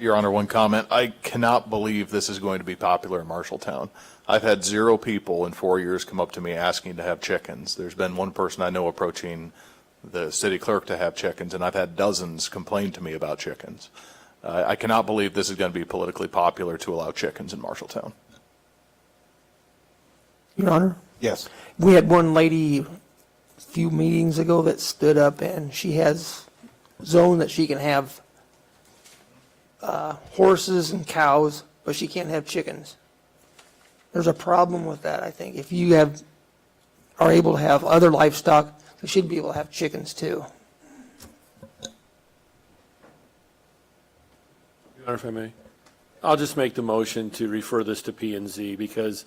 Your Honor, one comment. I cannot believe this is going to be popular in Marshalltown. I've had 0 people in 4 years come up to me asking to have chickens. There's been one person I know approaching the city clerk to have chickens, and I've had dozens complain to me about chickens. I cannot believe this is going to be politically popular to allow chickens in Marshalltown. Your Honor? Yes. We had one lady a few meetings ago that stood up, and she has zone that she can have horses and cows, but she can't have chickens. There's a problem with that, I think. If you are able to have other livestock, you should be able to have chickens too. Your Honor, if I may, I'll just make the motion to refer this to P and Z because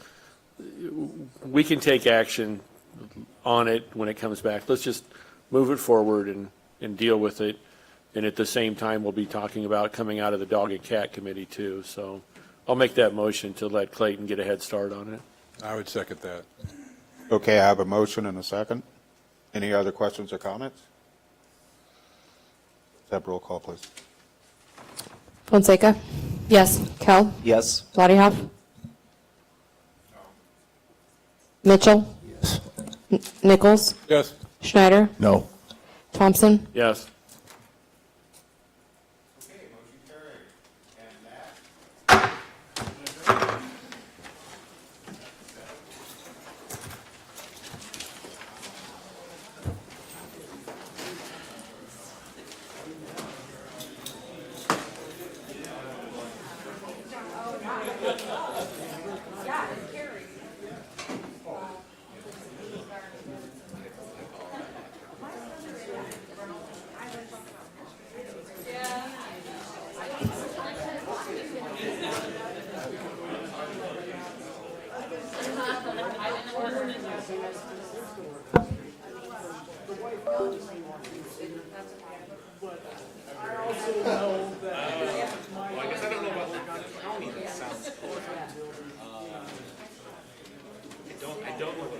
we can take action on it when it comes back. Let's just move it forward and deal with it. And at the same time, we'll be talking about coming out of the Dog and Cat Committee too. So I'll make that motion to let Clayton get a head start on it. I would second that. Okay, I have a motion and a second. Any other questions or comments? Have roll call, please. Fonseca? Yes. Kell? Yes. Vladdyhoff? Mitchell? Nichols? Yes. Schneider? No. Thompson? Yes. I don't know